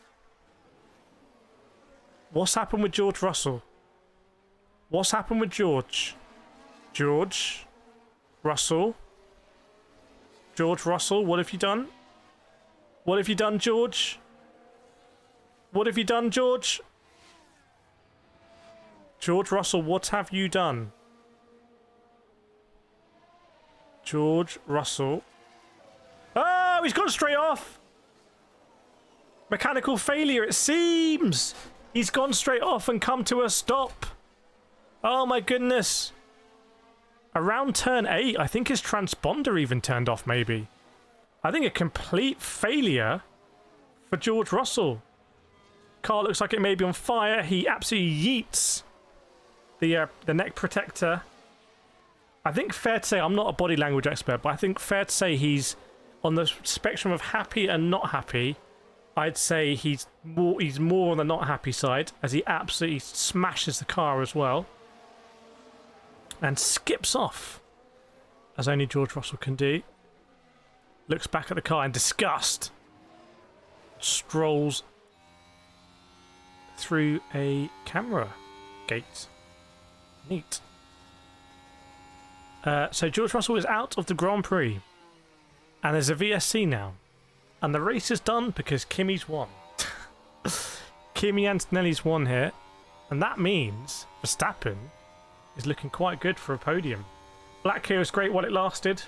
What's happened with George Russell? What's happened with George? George Russell? George Russell, what have you done? What have you done, George? What have you done, George? George Russell, what have you done? George Russell. Oh, he's gone straight off. Mechanical failure, it seems. He's gone straight off and come to a stop. Oh my goodness. Around turn 8, I think his transponder even turned off, maybe. I think a complete failure for George Russell. Car looks like it may be on fire. He absolutely yeets the neck protector. I think fair to say, I'm not a body language expert, but I think fair to say he's on the spectrum of happy and not happy. I'd say he's more on the not happy side, as he absolutely smashes the car as well. And skips off, as only George Russell can do. Looks back at the car in disgust. Strolls through a camera gate. Neat. So George Russell is out of the Grand Prix. And there's a VSC now. And the race is done because Kimi's won. Kimi Antonelli's won here. And that means Verstappen is looking quite good for a podium. Black here was great while it lasted.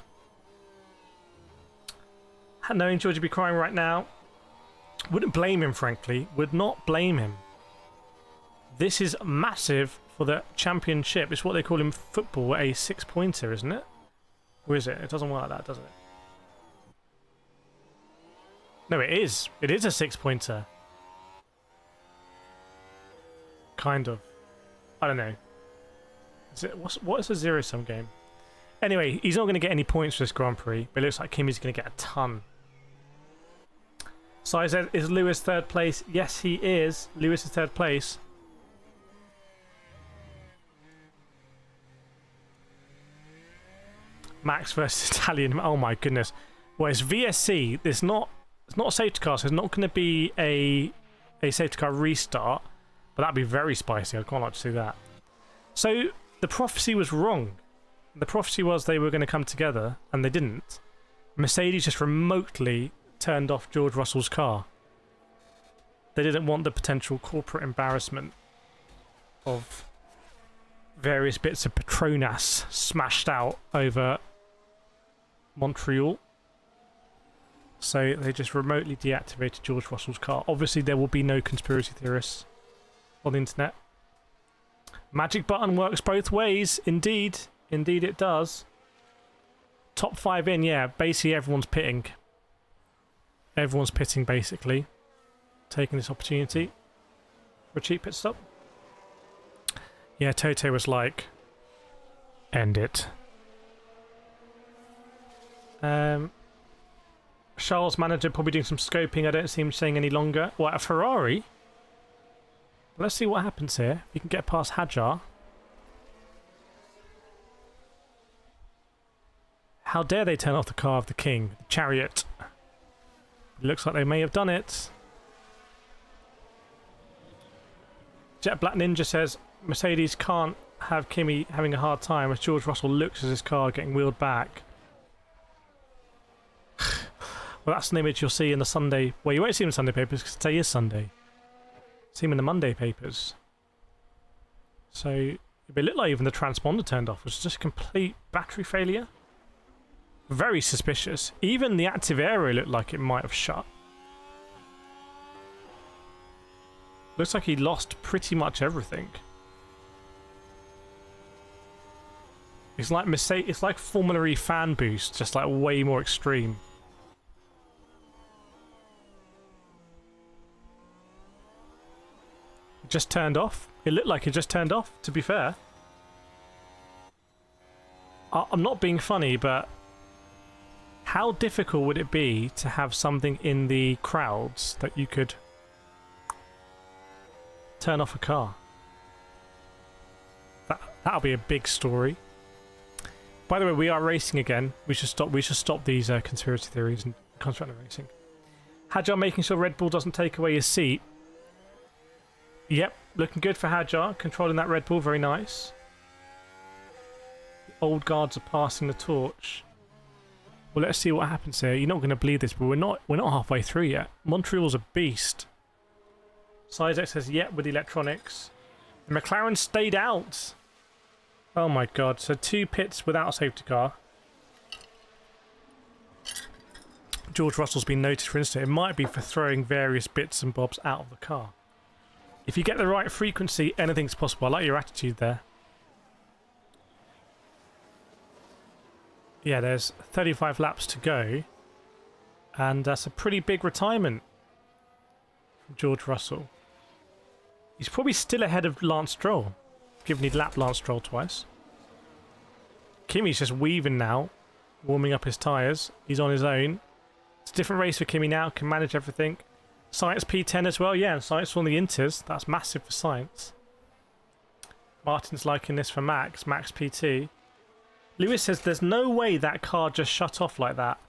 Knowing George would be crying right now. Wouldn't blame him, frankly. Would not blame him. This is massive for the championship. It's what they call in football a 6-pointer, isn't it? Or is it? It doesn't work like that, does it? No, it is. It is a 6-pointer. Kind of. I don't know. What is a zero-sum game? Anyway, he's not going to get any points for this Grand Prix, but it looks like Kimi's going to get a ton. So I said, is Lewis third place? Yes, he is. Lewis is third place. Max versus Italian. Oh my goodness. Well, it's VSC. It's not a safety car, so it's not going to be a safety car restart, but that'd be very spicy. I'd quite like to see that. So the prophecy was wrong. The prophecy was they were going to come together, and they didn't. Mercedes just remotely turned off George Russell's car. They didn't want the potential corporate embarrassment of various bits of Petronas smashed out over Montreal. So they just remotely deactivated George Russell's car. Obviously, there will be no conspiracy theorists on the internet. Magic button works both ways. Indeed. Indeed it does. Top 5 in, yeah. Basically, everyone's pitting. Everyone's pitting, basically. Taking this opportunity for a cheap pit stop. Yeah, Toto was like, end it. Charles' manager probably doing some scoping. I don't see him staying any longer. What, a Ferrari? Let's see what happens here. If you can get past Hadjar. How dare they turn off the car of the king, the chariot. Looks like they may have done it. Jet Black Ninja says Mercedes can't have Kimi having a hard time as George Russell looks at his car getting wheeled back. Well, that's an image you'll see in the Sunday... Well, you won't see him in the Sunday papers because today is Sunday. See him in the Monday papers. So, it looked like even the transponder turned off. It was just a complete battery failure. Very suspicious. Even the active area looked like it might have shut. Looks like he lost pretty much everything. It's like it's like Formula E fan boost, just like way more extreme. It just turned off. It looked like it just turned off, to be fair. I'm not being funny, but how difficult would it be to have something in the crowds that you could turn off a car? That'll be a big story. By the way, we are racing again. We should stop these conspiracy theories and concentrate on racing. Hadjar making sure Red Bull doesn't take away his seat. Yep, looking good for Hadjar. Controlling that Red Bull, very nice. The old guards are passing the torch. Well, let's see what happens here. You're not going to believe this, but we're not halfway through yet. Montreal's a beast. Sizek says, yep, with the electronics. The McLaren stayed out. Oh my god, so 2 pits without a safety car. George Russell's been noticed for instance. It might be for throwing various bits and bobs out of the car. If you get the right frequency, anything's possible. I like your attitude there. Yeah, there's 35 laps to go. And that's a pretty big retirement from George Russell. He's probably still ahead of Lance Stroll, given he'd lapped Lance Stroll twice. Kimi's just weaving now, warming up his tyres. He's on his own. It's a different race for Kimi now, can manage everything. Sainz P10 as well, yeah, and Sainz on the Inters. That's massive for Sainz. Martin's liking this for Max P2. Lewis says there's no way that car just shut off like that.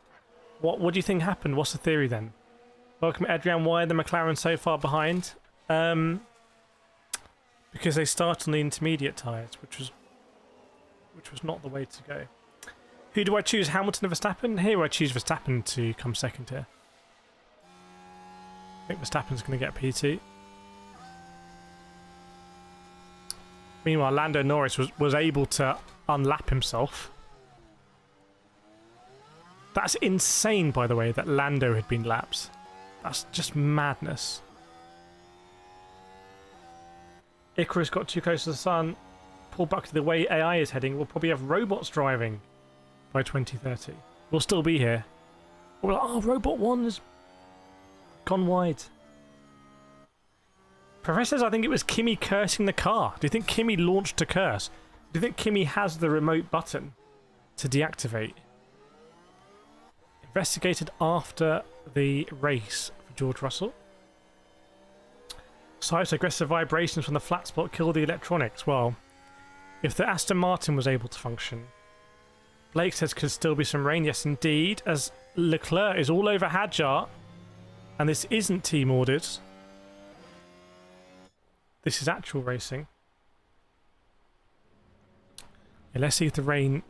What do you think happened? What's the theory then? Welcome Adrian, why are the McLaren so far behind? Because they start on the intermediate tyres, which was not the way to go. Who do I choose, Hamilton or Verstappen? Here I choose Verstappen to come second here. I think Verstappen's going to get P2. Meanwhile, Lando Norris was able to unlap himself. That's insane, by the way, that Lando had been lapped. That's just madness. Icarus got too close to the sun. Pull back to the way AI is heading. We'll probably have robots driving by 2030. We'll still be here. We're like, oh, Robot 1 has gone wide. Professor says, I think it was Kimi cursing the car. Do you think Kimi launched a curse? Do you think Kimi has the remote button to deactivate? Investigated after the race for George Russell. Such aggressive vibrations from the flat spot kill the electronics. Well, if the Aston Martin was able to function. Blake says could still be some rain. Yes, indeed. As Leclerc is all over Hadjar. And this isn't team ordered. This is actual racing. Yeah, let's see if the rain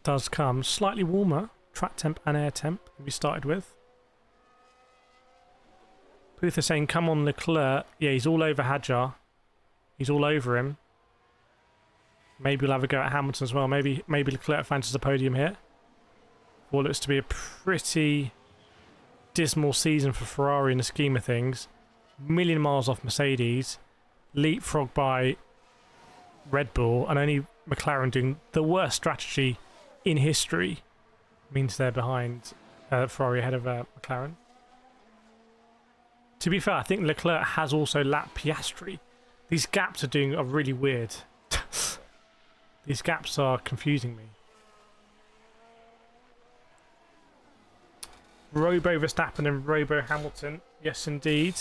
does come. Slightly warmer. Track temp and air temp we started with. Booth is saying, come on Leclerc. Yeah, he's all over Hadjar. He's all over him. Maybe we'll have a go at Hamilton as well. Maybe Leclerc fancies the podium here. What looks to be a pretty dismal season for Ferrari in the scheme of things. Million miles off Mercedes. Leapfrog by Red Bull. And only McLaren doing the worst strategy in history. Means they're behind Ferrari ahead of McLaren. To be fair, I think Leclerc has also lapped Piastri. These gaps are really weird. These gaps are confusing me. Robo Verstappen and Robo Hamilton. Yes, indeed.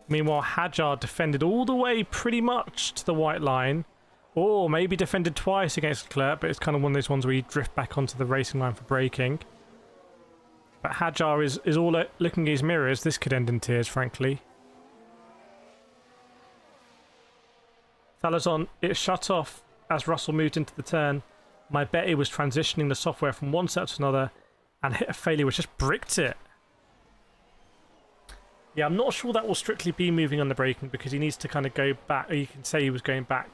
Meanwhile, Hadjar defended all the way pretty much to the white line. Or maybe defended twice against Leclerc, but it's kind of one of those ones where you drift back onto the racing line for braking. But But Hadjar is all looking at his mirrors. This could end in tears, frankly. Thalazon, it shut off as Russell moved into the turn. My bet it was transitioning the software from one set to another and hit a failure which just bricked it. Yeah, I'm not sure that will strictly be moving on the braking because he needs to kind of go back. Or you can say he was going back,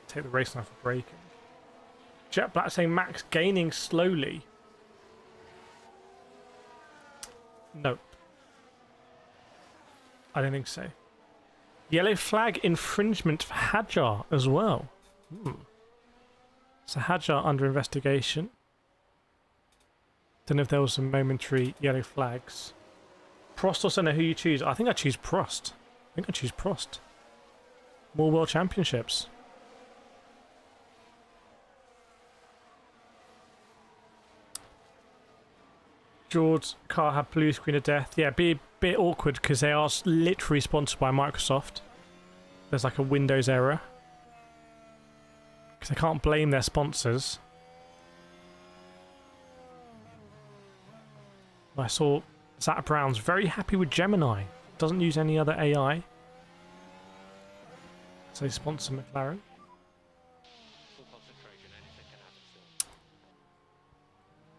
take the race line for braking. Jet Black saying Max gaining slowly. Nope. I don't think so. Yellow flag infringement for Hadjar as well. So Hadjar under investigation. Don't know if there was some momentary yellow flags. Prost also know who you choose. I think I choose Prost. More world championships. George's car had blue screen of death. Yeah, be a bit awkward because they are literally sponsored by Microsoft. There's like a Windows error. Because they can't blame their sponsors. I saw Zach Brown's very happy with Gemini. Doesn't use any other AI. So they sponsor McLaren.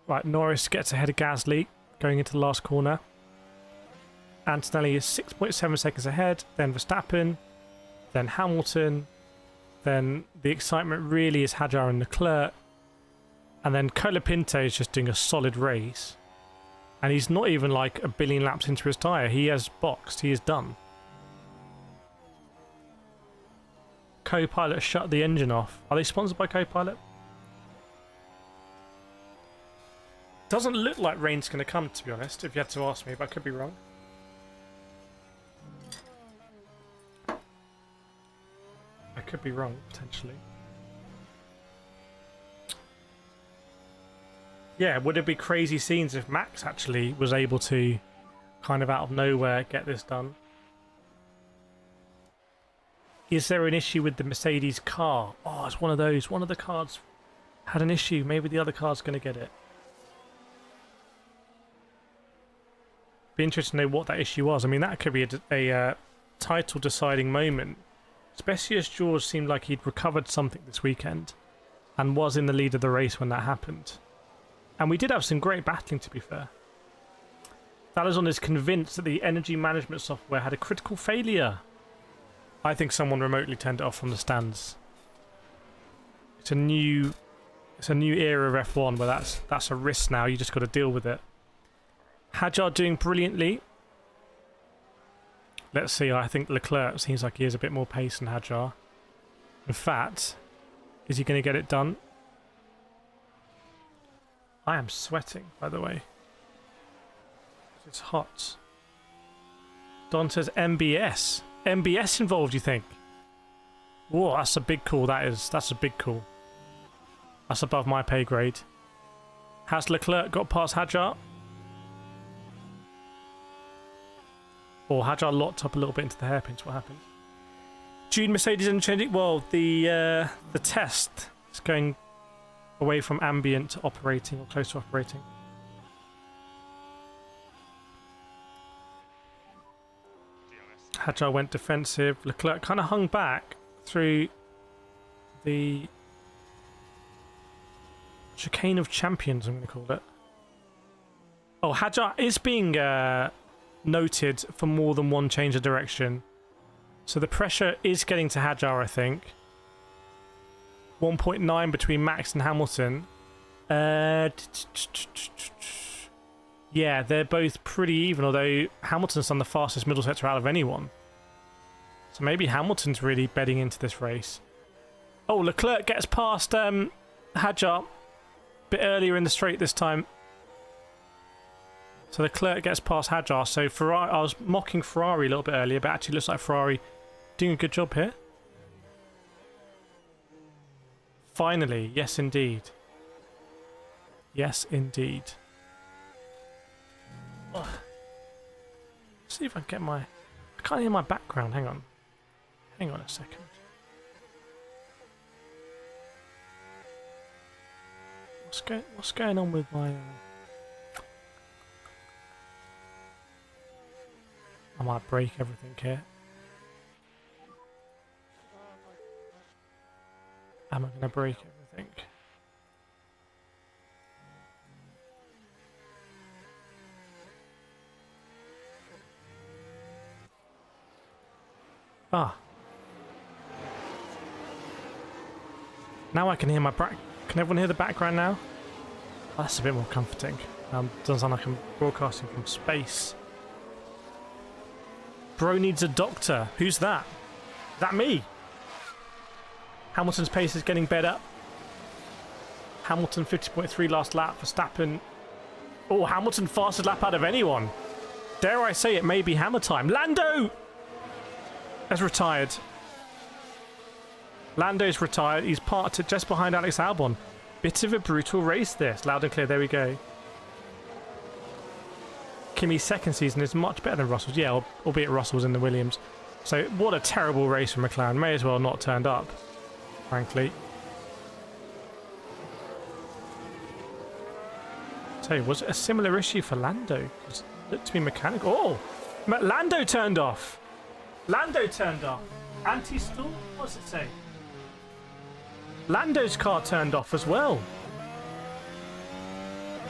Right, Norris gets ahead of Gasly going into the last corner. Antonelli is 6.7 seconds ahead, then Verstappen, then Hamilton, then the excitement really is Hadjar and Leclerc, and then Colapinto is just doing a solid race. And he's not even like a billion laps into his tyre. He has boxed. He is done. Copilot shut the engine off. Are they sponsored by Copilot? Doesn't look like rain's going to come, to be honest, if you had to ask me, but I could be wrong. I could be wrong, potentially. Yeah, would it be crazy scenes if Max actually was able to, kind of out of nowhere, get this done? Is there an issue with the Mercedes car? Oh, it's one of those. One of the cars had an issue. Maybe the other car's going to get it. Be interested to know what that issue was. I mean, that could be a title deciding moment, especially as George seemed like he'd recovered something this weekend and was in the lead of the race when that happened. And we did have some great battling, to be fair. Thalazon is convinced that the energy management software had a critical failure. I think someone remotely turned it off from the stands. It's a new era of F1 where that's a risk now. You just got to deal with it. Hadjar doing brilliantly. Let's see, I think Leclerc seems like he has a bit more pace than Hadjar. In fact, is he going to get it done? I am sweating, by the way. It's hot. Don says MBS. MBS involved, you think? Whoa, that's a big call, that is. That's a big call. That's above my pay grade. Has Leclerc got past Hadjar? Or Hadjar locked up a little bit into the hairpins. What happened? June Mercedes interchanging. Well, the test is going away from ambient to operating or close to operating. Hadjar went defensive. Leclerc kind of hung back through the chicane of champions, I'm going to call it. Oh, Hadjar is being noted for more than one change of direction. So the pressure is getting to Hadjar, I think. 1.9 between Max and Hamilton. Yeah, they're both pretty even, although Hamilton's done the fastest middle sector out of anyone. So maybe Hamilton's really betting into this race. Oh, Leclerc gets past Hadjar a bit earlier in the straight this time. So Leclerc gets past Hadjar. So Ferrari, I was mocking Ferrari a little bit earlier, but actually looks like Ferrari doing a good job here. Finally, yes indeed. Yes indeed. Ugh. See if I can get my... I can't hear my background, hang on. Hang on a second. What's going on with my... I might break everything here. Am I going to break everything? Ah. Now I can hear my Can everyone hear the background now? Oh, that's a bit more comforting. Doesn't sound like I'm broadcasting from space. Bro needs a doctor. Who's that? Is that me? Hamilton's pace is getting better. Hamilton 50.3 last lap. Verstappen. Oh, Hamilton fastest lap out of anyone. Dare I say it may be hammer time. Lando has retired. Lando's retired. He's parked just behind Alex Albon. Bit of a brutal race this. Loud and clear. There we go. Kimi's second season is much better than Russell's. Yeah, albeit Russell's in the Williams. So what a terrible race for McLaren. May as well not turned up, frankly. So was it a similar issue for Lando? It looked to be mechanical. Oh! Lando turned off. Lando turned off. Anti-stall? What does it say? Lando's car turned off as well.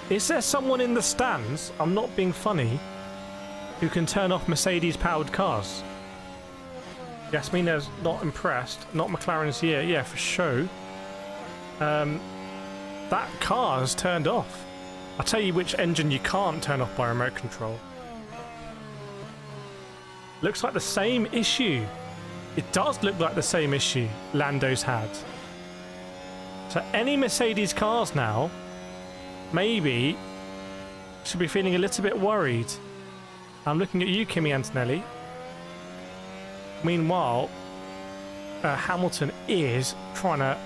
Is there someone in the stands, I'm not being funny, who can turn off Mercedes-powered cars? Yasmina's not impressed. Not McLaren's year. Yeah, for show. That car has turned off. I'll tell you which engine you can't turn off by remote control. Looks like the same issue. It does look like the same issue Lando's had. So any Mercedes cars now maybe should be feeling a little bit worried. I'm looking at you, Kimi Antonelli. Meanwhile, Hamilton is trying to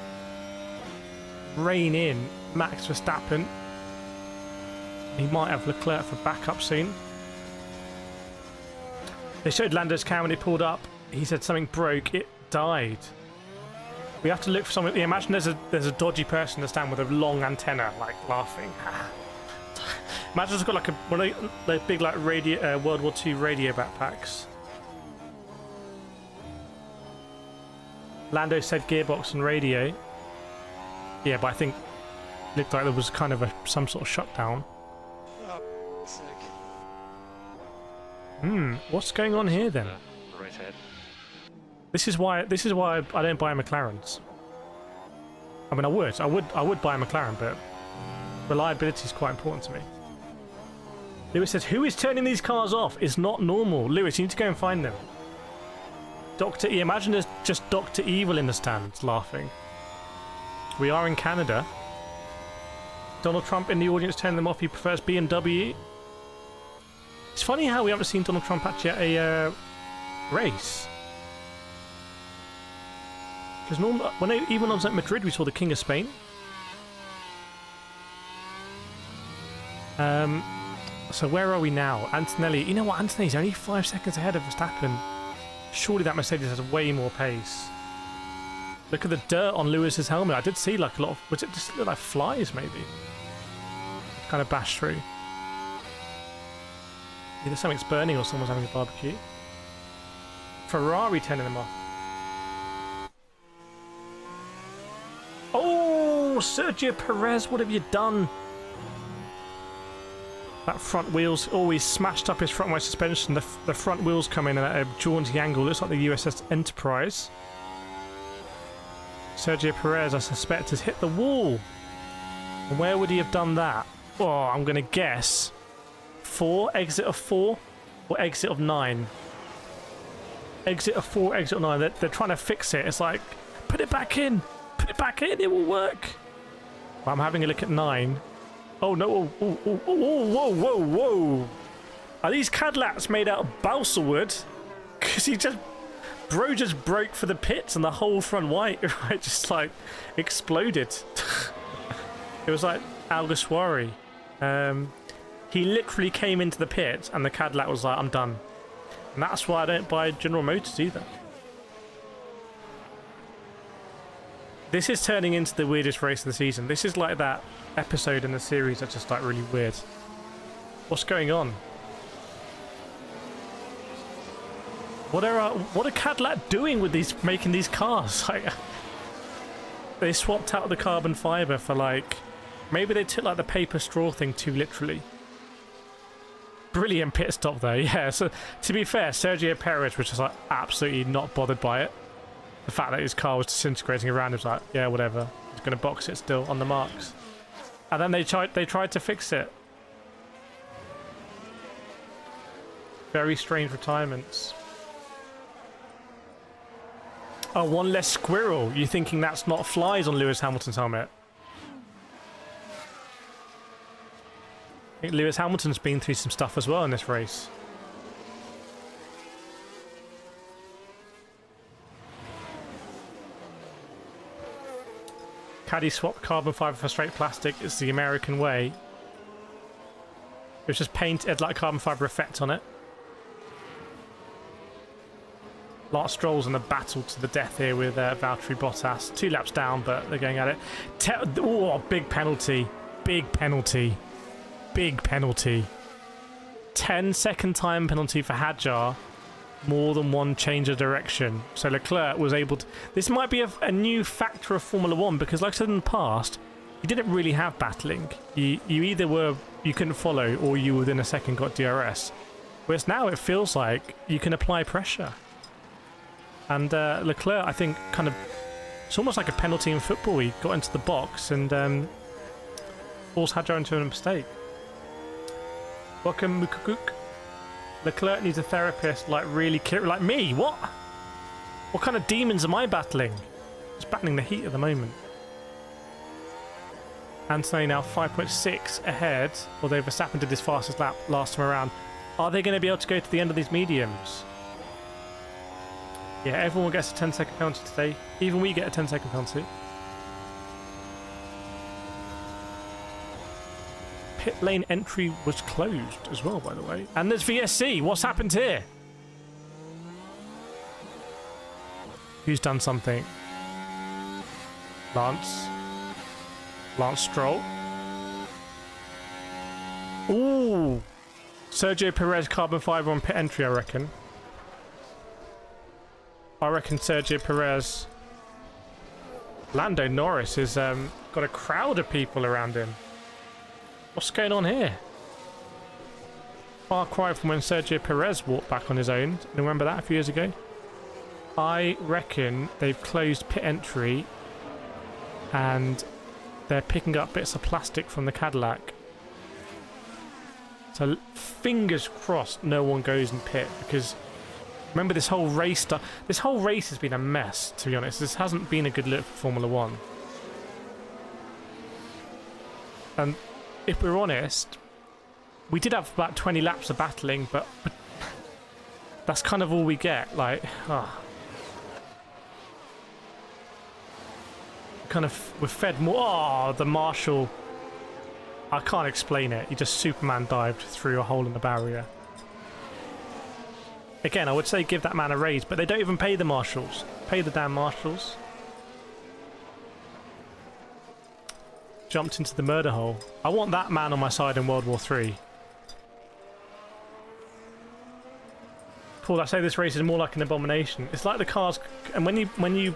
rein in Max Verstappen. He might have Leclerc for backup soon. They showed Lando's cam when it pulled up. He said something broke. It died. We have to look for something. Yeah, imagine there's a dodgy person in the stand with a long antenna, like laughing. Imagine it's got like one of those big like radio World War II radio backpacks. Lando said gearbox and radio. Yeah, but I think it looked like there was kind of some sort of shutdown. Oh, sick. What's going on here then? Right head. This is why I don't buy McLarens. I mean, I would buy a McLaren, but reliability is quite important to me. Lewis says, "Who is turning these cars off? It's not normal." Lewis, you need to go and find them. Dr. E, imagine there's just Dr. Evil in the stands laughing. We are in Canada. Donald Trump in the audience turning them off. He prefers BMW. It's funny how we haven't seen Donald Trump actually at a race. Because even when I was at Madrid, we saw the King of Spain. So where are we now? Antonelli. You know what? Antonelli's only 5 seconds ahead of Verstappen. Surely that Mercedes has way more pace. Look at the dirt on Lewis's helmet. I did see like a lot of... Was it just like flies, maybe? Kind of bashed through. Either something's burning or someone's having a barbecue. Ferrari turning them off. Oh, Sergio Perez, what have you done? That front wheel's always smashed up his front wheel suspension. The front wheels come in at a jaunty angle. Looks like the USS Enterprise. Sergio Perez, I suspect, has hit the wall. And where would he have done that? Oh, I'm going to guess 4, exit of 4, or exit of 9. Exit of 4, exit of 9. They're trying to fix it. It's like, put it back in. Put it back in. It will work. Well, I'm having a look at 9. Oh, no. Oh, whoa, whoa, whoa. Are these Cadillacs made out of balsa wood? Because Bro just broke for the pits and the whole front white, right, just like exploded. It was like Alguersuari. He literally came into the pit and the Cadillac was like, I'm done. And that's why I don't buy General Motors either. This is turning into the weirdest race of the season. This is like that episode in the series that's just like really weird. What's going on? What are Cadillac doing with these, making these cars? Like, they swapped out the carbon fiber for like, maybe they took like the paper straw thing too literally. Brilliant pit stop though, yeah. So to be fair, Sergio Perez was just like absolutely not bothered by it. The fact that his car was disintegrating around him was like, yeah, whatever. He's going to box it still on the marks. And then they tried to fix it. Very strange retirements. Oh, one less squirrel. You thinking that's not flies on Lewis Hamilton's helmet? I think Lewis Hamilton's been through some stuff as well in this race. Caddy swapped carbon fibre for straight plastic. It's the American way. It was just painted like carbon fibre effect on it. Last Stroll's in a battle to the death here with Valtteri Bottas. 2 laps down, but they're going at it. Oh, big penalty. Big penalty. Big penalty. 10-second time penalty for Hadjar. More than one change of direction. So Leclerc was able to... This might be a new factor of Formula 1 because, like I said in the past, you didn't really have battling. You either were... You couldn't follow or you within a second got DRS. Whereas now it feels like you can apply pressure. And Leclerc, I think, kind of... It's almost like a penalty in football. He got into the box and forced Hadjar into a mistake. Welcome, Mukukuk. Leclerc needs a therapist, like really like me. What? What kind of demons am I battling? Just battling the heat at the moment. Anthony now 5.6 ahead, although Verstappen did his fastest lap last time around. Are they going to be able to go to the end of these mediums? Yeah, everyone gets a 10-second penalty today. Even we get a 10-second penalty. Pit lane entry was closed as well, by the way. And there's VSC. What's happened here? Who's done something? Lance Stroll. Ooh. Sergio Perez carbon fiber on pit entry, I reckon. Sergio Perez. Lando Norris has got a crowd of people around him. What's going on here? Far cry from when Sergio Perez walked back on his own. Remember that a few years ago? I reckon they've closed pit entry and they're picking up bits of plastic from the Cadillac. So fingers crossed no one goes in pit, because remember this whole race stuff. This whole race has been a mess, to be honest. This hasn't been a good look for Formula 1. And if we're honest, we did have about 20 laps of battling, but that's kind of all we get. Like, we're fed more. Oh, the Marshall. I can't explain it. He just Superman dived through a hole in the barrier. Again, I would say give that man a raise, but they don't even pay the marshals. Pay the damn marshals. Jumped into the murder hole. I want that man on my side in World War 3. Paul, I say this race is more like an abomination. It's like the cars, and when you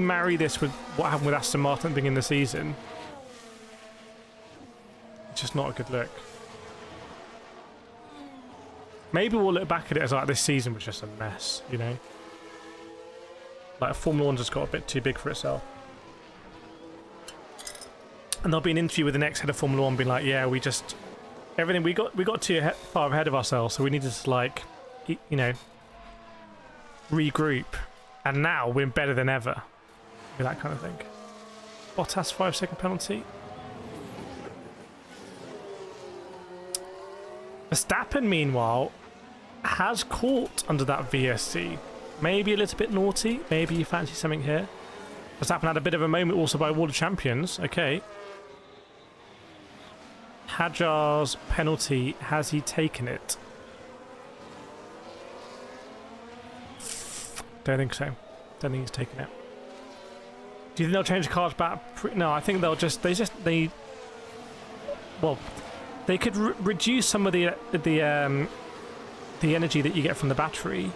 marry this with what happened with Aston Martin at the beginning of the season, it's just not a good look. Maybe we'll look back at it as like this season was just a mess, you know? Like Formula 1 just got a bit too big for itself. And there'll be an interview with the next head of Formula 1 being like, yeah, we got too far ahead of ourselves, so we needed to, like, you know, regroup. And now we're better than ever. That kind of thing. Bottas 5-second penalty. Verstappen, meanwhile, has caught under that VSC. Maybe a little bit naughty. Maybe you fancy something here. Verstappen had a bit of a moment also by World Champions. Okay. Hadjar's penalty. Has he taken it? Don't think so. Don't think he's taken it. Do you think they'll change the cars back? No, I think they'll just... Well, they could reduce some of the energy that you get from the battery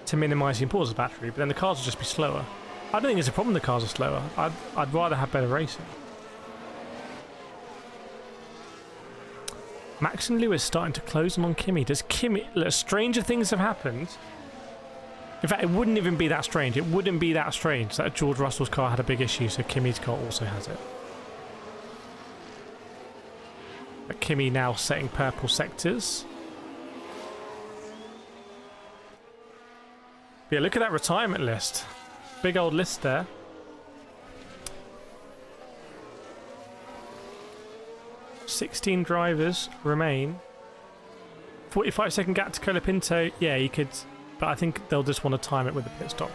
to minimise the importance of battery, but then the cars will just be slower. I don't think it's a problem the cars are slower. I'd rather have better racing. Max and Lewis starting to close them on Kimi. Does Kimi... Look, stranger things have happened. In fact, it wouldn't even be that strange. It wouldn't be that strange that George Russell's car had a big issue, so Kimi's car also has it. But Kimi now setting purple sectors. But yeah, look at that retirement list. Big old list there. "16 drivers remain. 45-second gap to Colapinto. Yeah, you could, but I think they'll just want to time it with the pit stop.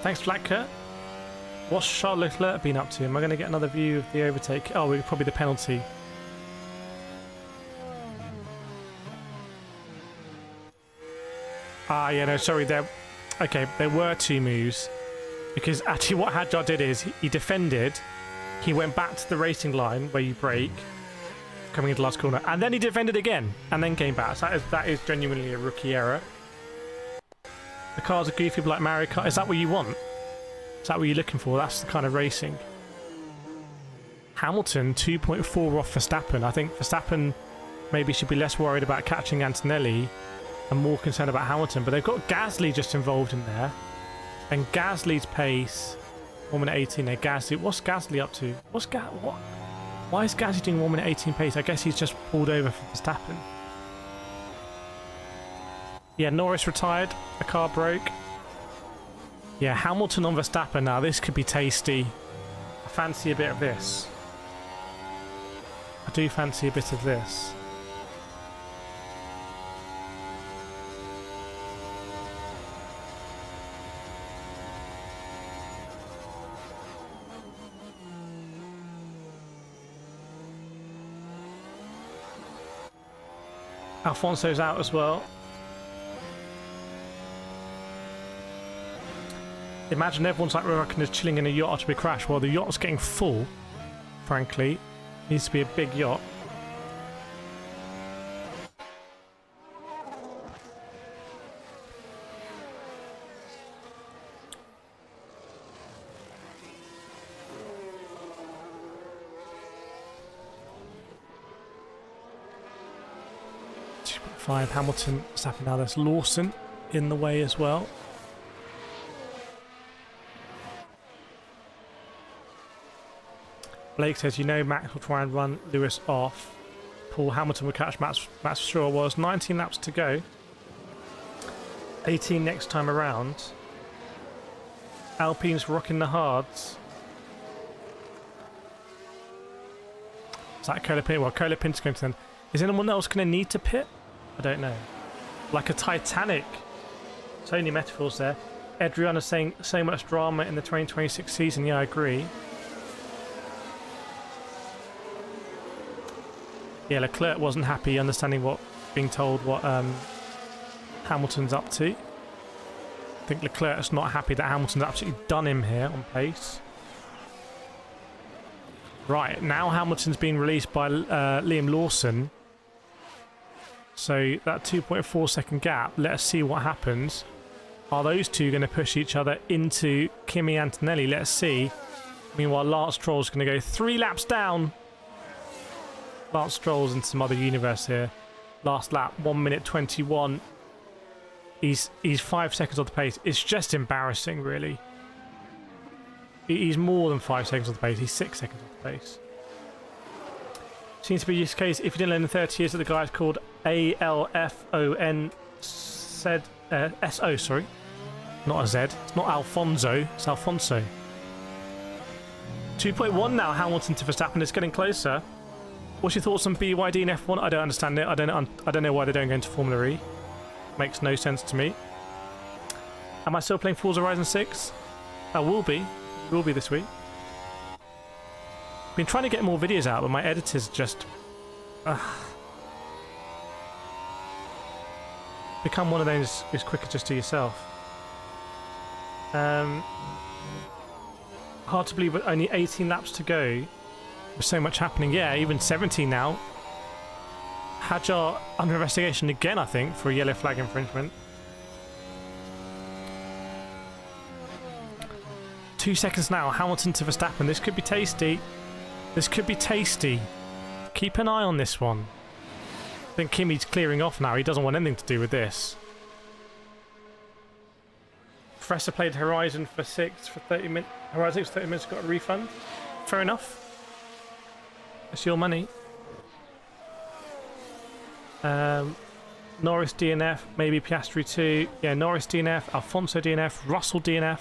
Thanks, Flatka. What's Charles Leclerc been up to? Am I going to get another view of the overtake? Oh, probably the penalty. Ah, yeah, no, sorry. There were two moves. Because actually what Hadjar did is he defended, he went back to the racing line where you brake, coming into the last corner, and then he defended again, and then came back. So that is genuinely a rookie error. The cars are goofy like Mario Kart. Is that what you want? Is that what you're looking for? That's the kind of racing. Hamilton, 2.4 off Verstappen. I think Verstappen maybe should be less worried about catching Antonelli and more concerned about Hamilton, but they've got Gasly just involved in there. And Gasly's pace, 1 minute 18 there. Gasly, what's Gasly up to? What? Why is Gasly doing 1 minute 18 pace? I guess he's just pulled over for Verstappen. Yeah, Norris retired. The car broke. Yeah, Hamilton on Verstappen now. This could be tasty. I fancy a bit of this. I do fancy a bit of this. Alfonso's out as well. Imagine everyone's like, I reckon, is chilling in a yacht after a crash. Well, the yacht's getting full, frankly. Needs to be a big yacht. Hamilton, Verstappen. Now there's Lawson in the way as well. Blake says, you know, Max will try and run Lewis off. Paul Hamilton will catch Max for sure. Was 19 laps to go. 18 next time around. Alpine's rocking the hards. Is that Colapinto? Well, Colapinto's going to then. Is anyone else going to need to pit? I don't know. Like a Titanic. So many metaphors there. Adriana saying so much drama in the 2026 season. Yeah, I agree. Yeah, Leclerc wasn't happy understanding being told what Hamilton's up to. I think Leclerc's not happy that Hamilton's absolutely done him here on pace. Right, now Hamilton's being released by Liam Lawson. So that 2.4 second gap, let us see what happens. Are those two going to push each other into Kimi Antonelli? Let's see. Meanwhile, Lance Stroll's going to go 3 laps down. Lance Stroll's in some other universe here. Last lap, 1 minute 21. He's 5 seconds off the pace. It's just embarrassing, really. He's more than 5 seconds off the pace. He's 6 seconds off the pace. Seems to be use case. If you didn't learn in 30 years that the guy's called ALFON said SO, sorry. Not a Z. It's not Alfonso. It's Alfonso. 2.1 now. Hamilton to Verstappen. It's getting closer. What's your thoughts on BYD and F1? I don't understand it. I don't know why they don't go into Formula E. Makes no sense to me. Am I still playing Forza Horizon 6? I will be. Will be this week. Been trying to get more videos out, but my editors just become one of those is quicker just to yourself. Hard to believe, but only 18 laps to go. With so much happening. Yeah, even 17 now. Hadjar under investigation again, I think, for a yellow flag infringement. 2 seconds now. Hamilton to Verstappen. This could be tasty. This could be tasty. Keep an eye on this one. I think Kimi's clearing off now. He doesn't want anything to do with this. Professor played Horizon for 6 for 30 minutes. Horizon 6 for 30 minutes, got a refund. Fair enough. It's your money. Norris DNF, maybe Piastri too. Yeah, Norris DNF, Alfonso DNF, Russell DNF.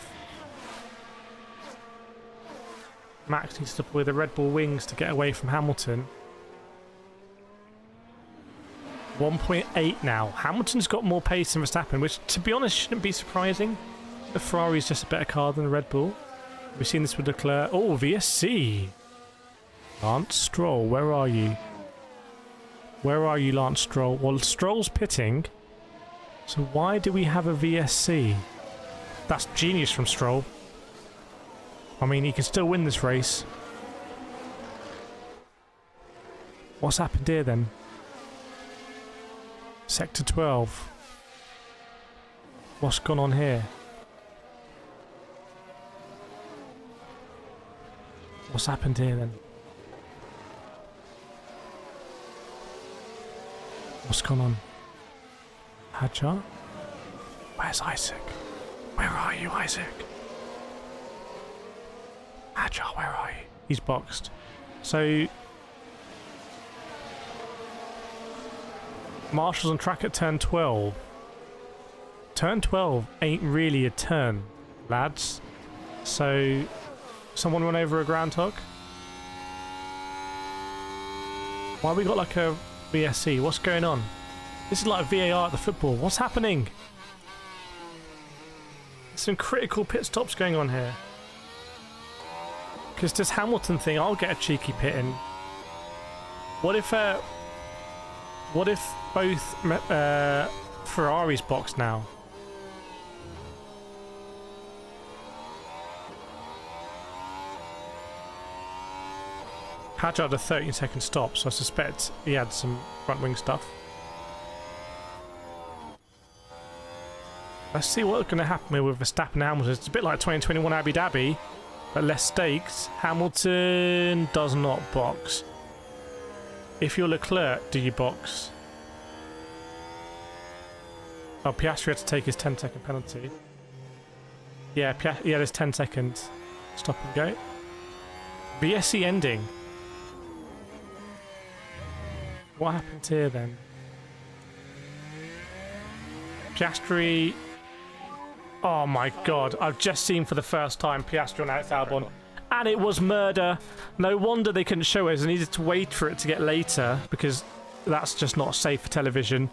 Max needs to deploy the Red Bull wings to get away from Hamilton. 1.8 now. Hamilton's got more pace than Verstappen, which, to be honest, shouldn't be surprising. The Ferrari's just a better car than the Red Bull. We've seen this with Leclerc. Oh, VSC. Lance Stroll, where are you? Where are you, Lance Stroll? Well, Stroll's pitting. So why do we have a VSC? That's genius from Stroll. I mean, he can still win this race. What's happened here then? Sector 12. What's gone on here? What's happened here then? What's gone on? Hadjar? Where's Isaac? Where are you, Isaac? Hadjar, where are you? He's boxed. So Marshall's on track at turn 12. Turn 12 ain't really a turn, lads. So someone run over a groundhog? Why we got like a VSC? What's going on? This is like VAR at the football. What's happening? There's some critical pit stops going on here. Because this Hamilton thing, I'll get a cheeky pit in. What if both Ferraris box now? Hadjar had a 13-second stop, so I suspect he had some front wing stuff. Let's see what's going to happen here with Verstappen and Hamilton. It's a bit like 2021 Abu Dhabi, but less stakes. Hamilton does not box. If you're Leclerc, do you box? Oh, Piastri had to take his 10-second penalty. Yeah, he had his 10-second stop and go. VSC ending. What happened here then? Piastri. Oh my god, I've just seen for the first time Piastri on Alex Albon. And it was murder. No wonder they couldn't show us. They needed to wait for it to get later because that's just not safe for television.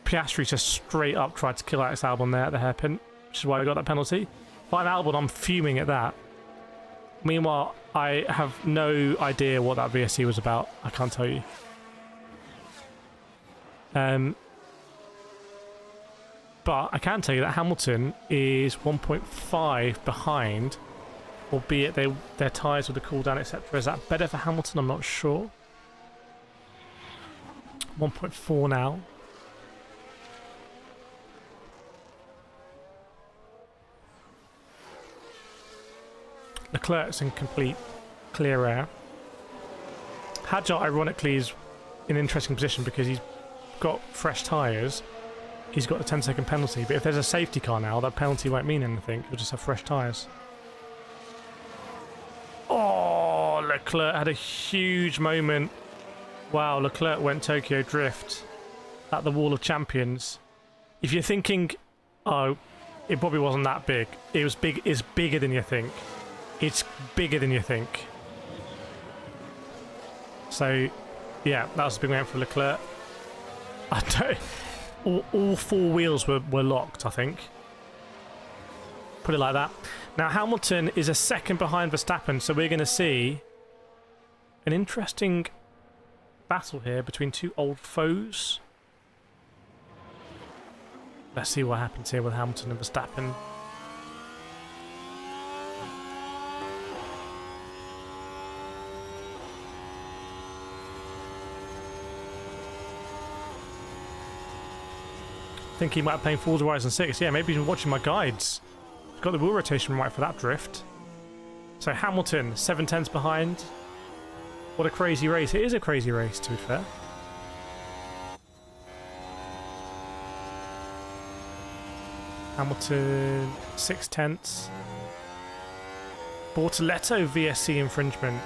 Piastri just straight up tried to kill Alex Albon there at the hairpin, which is why I got that penalty. If I'm Albon, I'm fuming at that. Meanwhile, I have no idea what that VSC was about. I can't tell you. But I can tell you that Hamilton is 1.5 behind, albeit their tyres with the cool down, etc. Is that better for Hamilton? I'm not sure. 1.4 now. Leclerc's in complete clear air. Hadjar, ironically, is in an interesting position because he's got fresh tyres. He's got a 10-second penalty, but if there's a safety car now, that penalty won't mean anything. He'll just have fresh tyres. Oh, Leclerc had a huge moment. Wow, Leclerc went Tokyo Drift at the Wall of Champions. If you're thinking, oh, it probably wasn't that big. It was big. It's bigger than you think. It's bigger than you think. So, yeah, that was a big moment for Leclerc. I don't... All four wheels were locked, I think. Put it like that. Now, Hamilton is a second behind Verstappen, so we're going to see an interesting battle here between two old foes. Let's see what happens here with Hamilton and Verstappen. think he might be playing Forza Horizon 6. Yeah, maybe he's been watching my guides. Got the wheel rotation right for that drift. So Hamilton, 7/10 behind. What a crazy race. It is a crazy race, to be fair. Hamilton, 6/10. Bortoletto VSC infringement.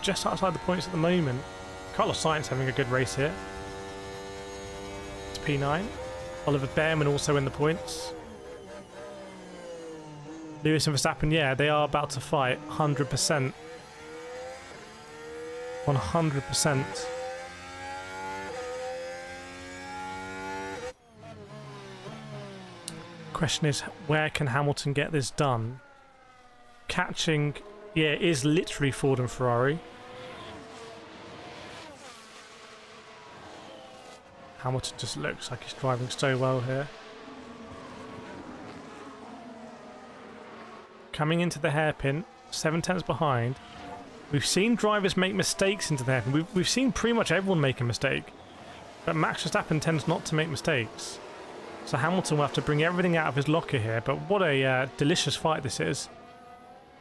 Just outside the points at the moment. Carlos Sainz having a good race here. It's P9. Oliver Behrman also in the points. Lewis and Verstappen, yeah, they are about to fight 100%. 100%. Question is, where can Hamilton get this done? Catching, yeah, it is literally Ford and Ferrari. Hamilton just looks like he's driving so well here. Coming into the hairpin, 7/10 behind. We've seen drivers make mistakes into the hairpin. We've seen pretty much everyone make a mistake. But Max Verstappen tends not to make mistakes. So Hamilton will have to bring everything out of his locker here. But what a delicious fight this is.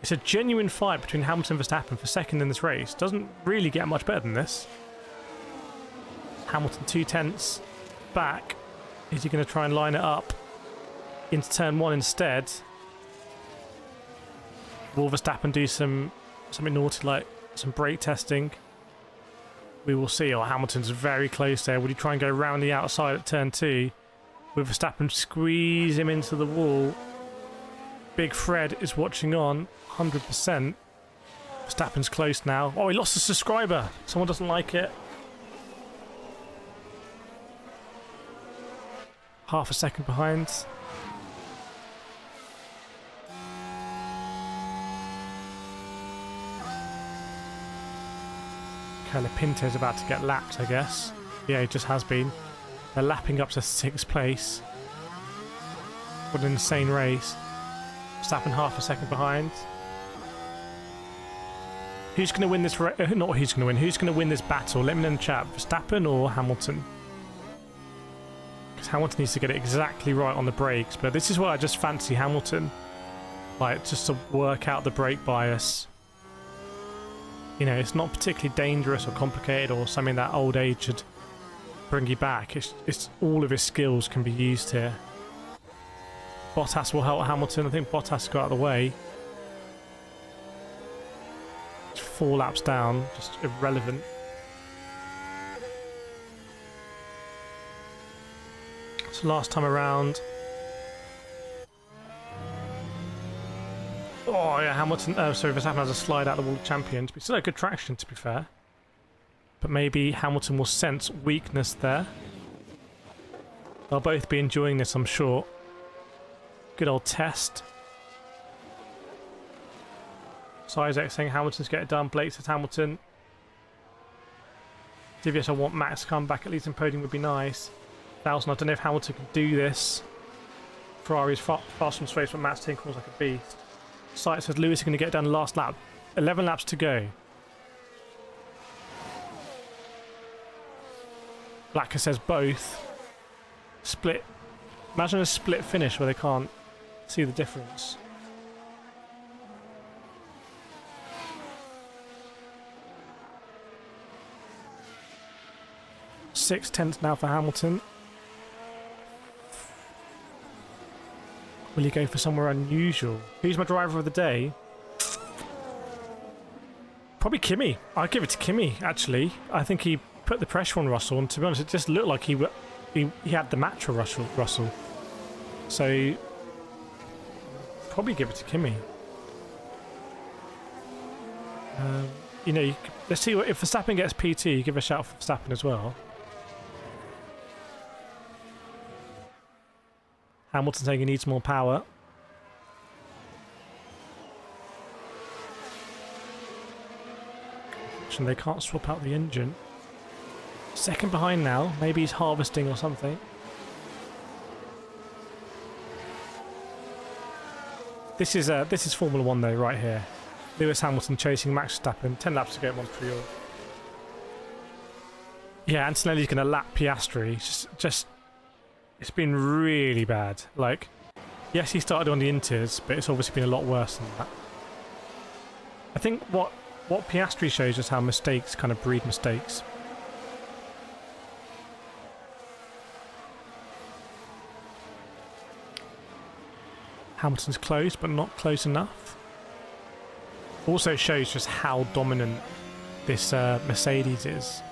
It's a genuine fight between Hamilton and Verstappen for second in this race. Doesn't really get much better than this. Hamilton 2/10 back. Is he going to try and line it up into turn 1 instead? Will Verstappen do something naughty like some brake testing? We will see. Oh, Hamilton's very close there. Would he try and go round the outside at turn 2? Will Verstappen squeeze him into the wall? Big Fred is watching on, 100%. Verstappen's close now. Oh, he lost a subscriber. Someone doesn't like it. Half a second behind. Pinto's about to get lapped, I guess. Yeah, he just has been. They're lapping up to 6th place. What an insane race. Verstappen half a second behind. Who's going to win this race? Not who's going to win. Who's going to win this battle? Let me know in the chat. Verstappen or Hamilton? Because Hamilton needs to get it exactly right on the brakes. But this is where I just fancy Hamilton. Like, just to work out the brake bias. You know, it's not particularly dangerous or complicated or something that old age should bring you back. It's all of his skills can be used here. Bottas will help Hamilton. I think Bottas got out of the way. It's 4 laps down, just irrelevant. So last time around. Oh yeah, Hamilton. Sorry, Verstappen has a slide out of the World Champions, but still a good traction to be fair. But maybe Hamilton will sense weakness there. They'll both be enjoying this, I'm sure. Good old test. So Isaac saying Hamilton's get it done. Blake says Hamilton. Divius, I want Max to come back at least in podium would be nice. 1,000, I don't know if Hamilton can do this. Ferrari's fast from space, but Max tinkles like a beast. Sight says Lewis is going to get done last lap. 11 laps to go. Blacker says both. Split. Imagine a split finish where they can't see the difference. Six tenths now for Hamilton. Will he go for somewhere unusual? Who's my driver of the day? Probably Kimi. I'll give it to Kimi, actually. I think he put the pressure on Russell, and to be honest, it just looked like he had the match for Russell. So, probably give it to Kimi. You know, let's see if Verstappen gets P2, you give a shout for Verstappen as well. Hamilton saying he needs more power. And they can't swap out the engine. Second behind now. Maybe he's harvesting or something. This is Formula 1 though, right here. Lewis Hamilton chasing Max Verstappen. 10 laps to go at Montreal. Yeah, Antonelli's going to lap Piastri. It's It's been really bad. Like, yes, he started on the inters, but it's obviously been a lot worse than that. I think what Piastri shows us how mistakes kind of breed mistakes. Hamilton's close, but not close enough. Also shows just how dominant this Mercedes is.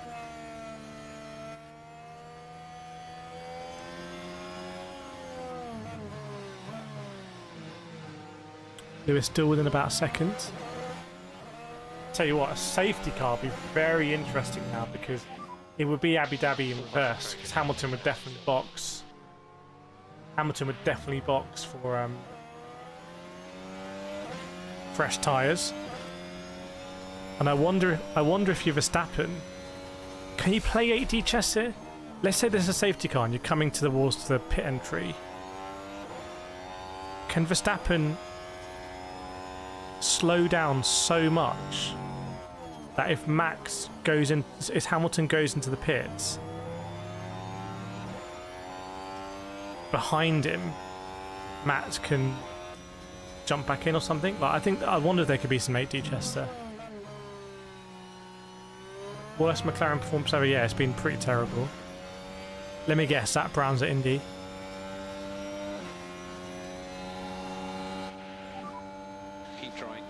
Lewis still within about a second. Tell you what, a safety car would be very interesting now, because it would be Abu Dhabi in reverse, because Hamilton would definitely box. Hamilton would definitely box for fresh tyres. And I wonder if you're Verstappen, can you play 8D chess here? Let's say there's a safety car and you're coming towards the pit entry. Can Verstappen slow down so much that if Hamilton goes into the pits, behind him, Max can jump back in or something? Like, I wonder if there could be some 8D chess there. Worst McLaren performance ever? Yeah, it's been pretty terrible. Let me guess, Zach Brown's at Indy. Keep trying.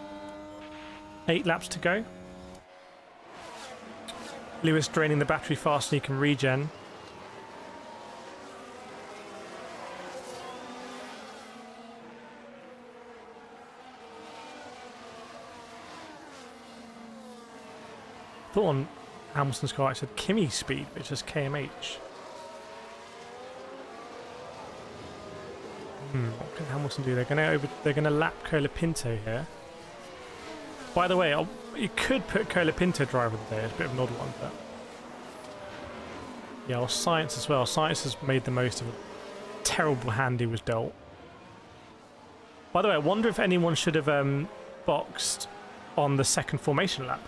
8 laps to go. Lewis draining the battery fast so he can regen. Thought on Hamilton's car it said Kimi speed, but it's just KMH. What can Hamilton do? They're gonna lap Colapinto here. By the way, you could put Colapinto driver of the day. It's a bit of an odd one, but yeah, or Sainz as well. Sainz has made the most of a terrible hand he was dealt. By the way, I wonder if anyone should have boxed on the second formation lap.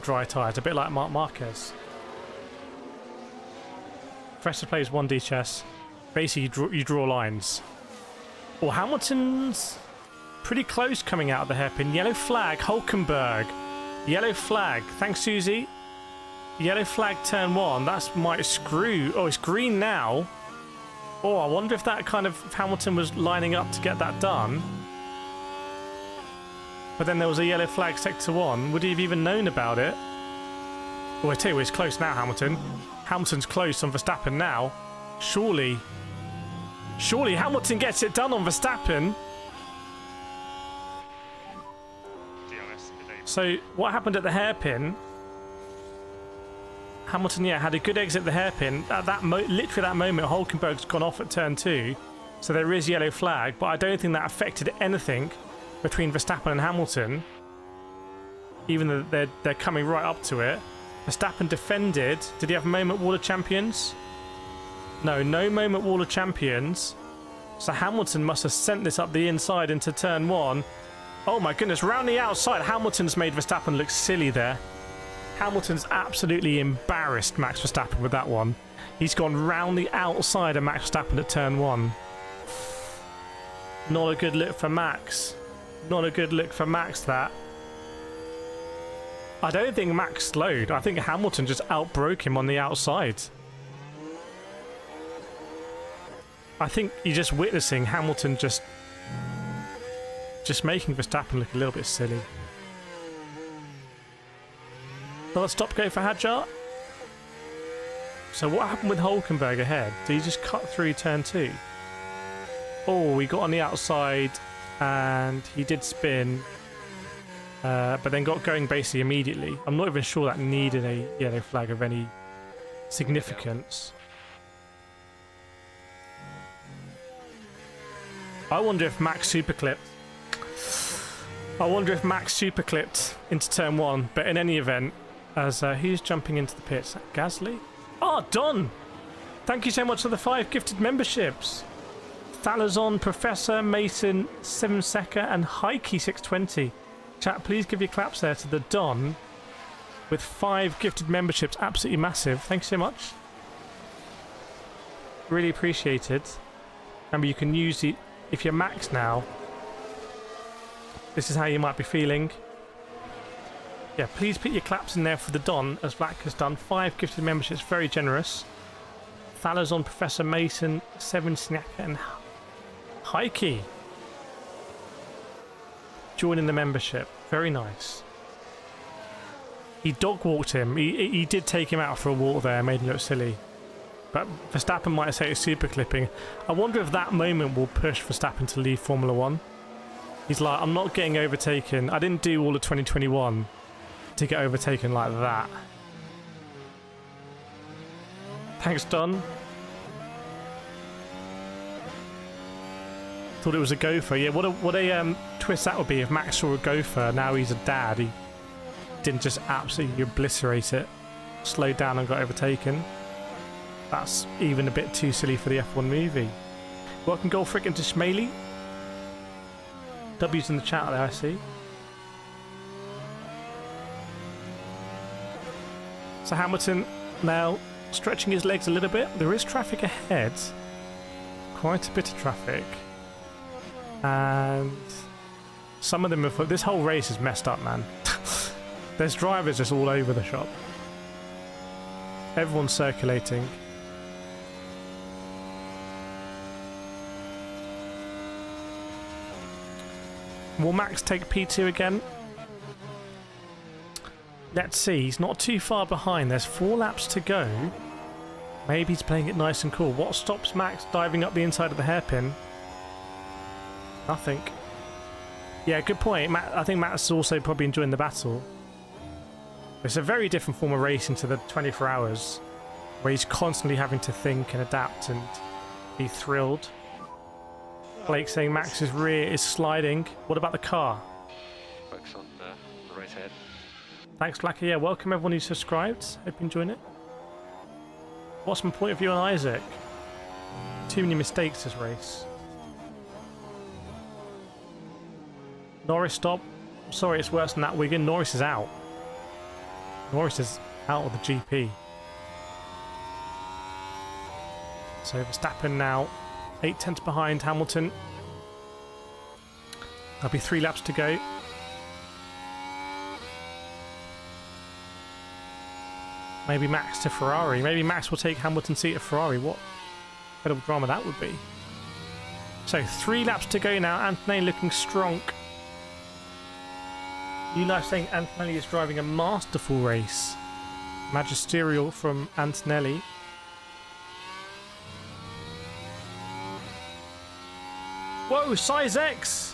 Dry tyres, a bit like Marc Marquez. Fresher plays 1D chess. Basically, you draw lines. Well, Hamilton's pretty close coming out of the hairpin. Yellow flag, Hulkenberg. Yellow flag. Thanks, Susie. Yellow flag, turn 1. That's might screw. Oh, it's green now. Oh, I wonder if that kind of if Hamilton was lining up to get that done. But then there was a yellow flag sector 1. Would he have even known about it? Oh, I tell you what, it's close now, Hamilton. Hamilton's close on Verstappen now. Surely Hamilton gets it done on Verstappen. So what happened at the hairpin? Hamilton, yeah, had a good exit at the hairpin. At that literally that moment, Hulkenberg's gone off at turn 2. So there is yellow flag, but I don't think that affected anything between Verstappen and Hamilton, even though they're coming right up to it. Verstappen defended. Did he have moment Wall of Champions? No moment Wall of Champions. So Hamilton must have sent this up the inside into turn 1. Oh my goodness, round the outside. Hamilton's made Verstappen look silly there. Hamilton's absolutely embarrassed Max Verstappen with that one. He's gone round the outside of Max Verstappen at turn 1. Not a good look for Max. Not a good look for Max, that. I don't think Max slowed. I think Hamilton just outbroke him on the outside. I think you're just witnessing Hamilton just making Verstappen look a little bit silly. Another stop go for Hadjar. So what happened with Hulkenberg ahead? Did he just cut through turn 2? Oh, he got on the outside and he did spin, but then got going basically immediately. I'm not even sure that needed a yellow flag of any significance. I wonder if Max superclipped. Into turn 1, but in any event, as who's jumping into the pits? Gasly? Oh, Don! Thank you so much for the 5 gifted memberships. Thalazon, Professor, Mason, 7 Seca, and Heike620. Chat, please give your claps there to the Don with 5 gifted memberships. Absolutely massive. Thank you so much. Really appreciated. Remember, you can use the... If you're Max now, this is how you might be feeling. Yeah, please put your claps in there for the Don, as Black has done. 5 gifted memberships, very generous. Thalazon, Professor Mason, 7 Snacker, and Heike joining the membership. Very nice. He dog walked him. He did take him out for a walk there, made him look silly. But Verstappen might say it's super clipping. I wonder if that moment will push Verstappen to leave Formula 1. He's like, I'm not getting overtaken. I didn't do all of 2021 to get overtaken like that. Thanks, Don. Thought it was a gopher. Yeah, what a twist that would be if Max saw a gopher. Now he's a dad. He didn't just absolutely obliterate it, slowed down and got overtaken. That's even a bit too silly for the F1 movie. Welcome, Goldfrick and Dishmaili. W's in the chat there, I see. So Hamilton now stretching his legs a little bit. There is traffic ahead. Quite a bit of traffic. And some of them have... This whole race is messed up, man. There's drivers just all over the shop. Everyone's circulating. Will Max take P2 again? Let's see. He's not too far behind. There's 4 laps to go. Maybe he's playing it nice and cool. What stops Max diving up the inside of the hairpin? Nothing. Yeah, good point. I think Max is also probably enjoying the battle. It's a very different form of racing to the 24 hours, where he's constantly having to think and adapt and be thrilled. Blake saying Max's rear is sliding. What about the car? Focus on the race ahead. Thanks, Blacker. Yeah, welcome everyone who's subscribed. Hope you're enjoying it. What's my point of view on Isaac? Too many mistakes this race. Norris stop. Sorry, it's worse than that, Wigan. Norris is out. Norris is out of the GP. So Verstappen now 8 tenths behind Hamilton. There'll be 3 laps to go. Maybe Max to Ferrari. Maybe Max will take Hamilton's seat at Ferrari. What incredible drama that would be. So 3 laps to go now. Antonelli looking strong. New Life saying Antonelli is driving a masterful race. Magisterial from Antonelli. Whoa, Size X!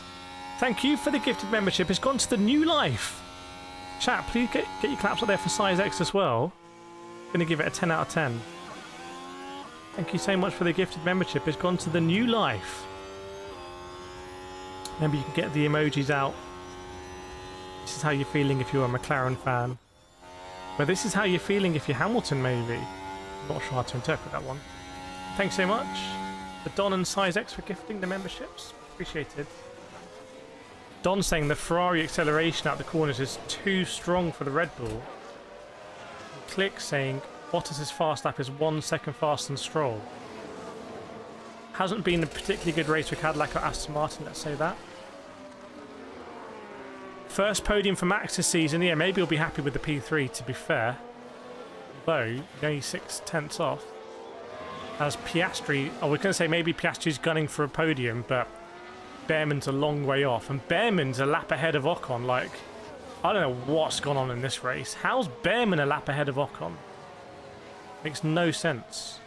Thank you for the gifted membership. It's gone to the New Life. Chat, please get your claps up there for Size X as well. Gonna give it a 10 out of 10. Thank you so much for the gifted membership. It's gone to the New Life. Maybe you can get the emojis out. This is how you're feeling if you're a McLaren fan. But this is how you're feeling if you're Hamilton, maybe. I'm not sure how to interpret that one. Thanks so much for Don and Size X for gifting the memberships. Appreciated. Don saying the Ferrari acceleration out the corners is too strong for the Red Bull. Click saying Bottas' fast lap is 1 second faster than Stroll. Hasn't been a particularly good race with Cadillac or Aston Martin, let's say that. First podium for Max this season. Yeah, maybe he'll be happy with the P3, to be fair. Though, only 6 tenths off. As Piastri... I was going to say maybe Piastri's gunning for a podium, but Behrman's a long way off. And Behrman's a lap ahead of Ocon. Like, I don't know what's gone on in this race. How's Behrman a lap ahead of Ocon? Makes no sense.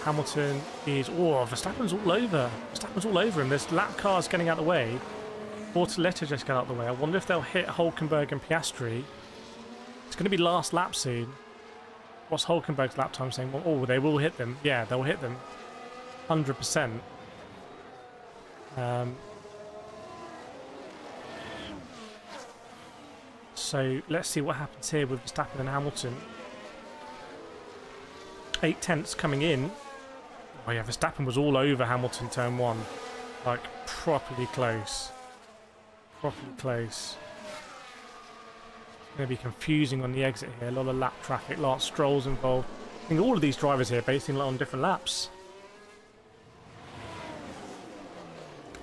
Hamilton is... Oh, Verstappen's all over. Verstappen's all over him. There's lap cars getting out of the way. Bortoletti just got out of the way. I wonder if they'll hit Hülkenberg and Piastri. It's going to be last lap soon. What's Hülkenberg's lap time saying? Well, oh, they will hit them. Yeah, they'll hit them. 100%. So let's see what happens here with Verstappen and Hamilton. 8 tenths coming in. Oh yeah, Verstappen was all over Hamilton turn 1. Like, properly close. Properly close. going to be confusing on the exit here. A lot of lap traffic, Lance Stroll's involved. I think all of these drivers here basing on different laps.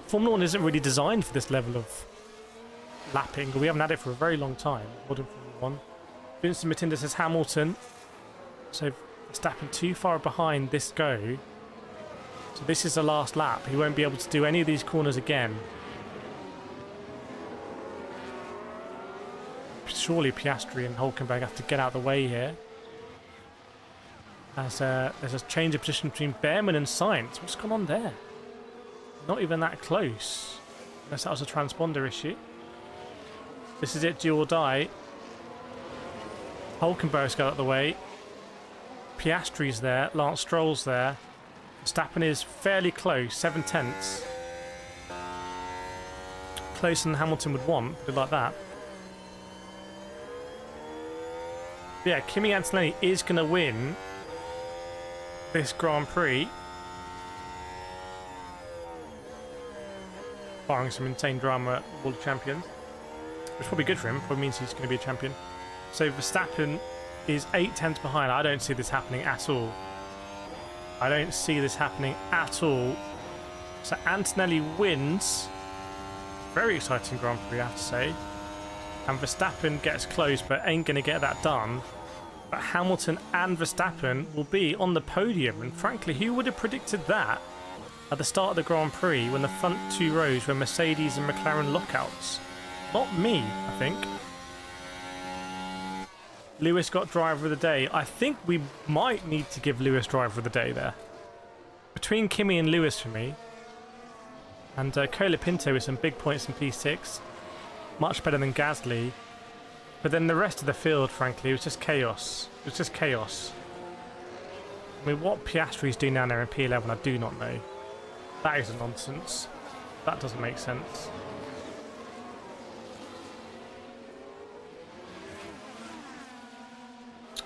Formula 1 isn't really designed for this level of lapping. We haven't had it for a very long time, modern Formula 1. Vincent Matinda says Hamilton. So Verstappen too far behind this go. So this is the last lap. He won't be able to do any of these corners again. Surely Piastri and Hülkenberg have to get out of the way here. As there's a change of position between Behrman and Sainz. What's gone on there? Not even that close. Unless that was a transponder issue. This is it, do or die. Hülkenberg's got out of the way. Piastri's there. Lance Stroll's there. Verstappen is fairly close, 7/10. Closer than Hamilton would want, put it like that. But yeah, Kimi Antonelli is going to win this Grand Prix. Barring some insane drama at World Champions. Which is probably good for him, probably means he's going to be a champion. So Verstappen is 8/10 behind. I don't see this happening at all. I don't see this happening at all. So Antonelli wins. Very exciting Grand Prix, I have to say. And Verstappen gets close, but ain't going to get that done. But Hamilton and Verstappen will be on the podium. And frankly, who would have predicted that at the start of the Grand Prix when the front two rows were Mercedes and McLaren lockouts? Not me, I think. Lewis got driver of the day. I think we might need to give Lewis driver of the day there. Between Kimi and Lewis for me. And Colapinto with some big points in P6. Much better than Gasly. But then the rest of the field, frankly, it was just chaos. It was just chaos. I mean, what Piastri's doing down there in P11, I do not know. That is a nonsense. That doesn't make sense.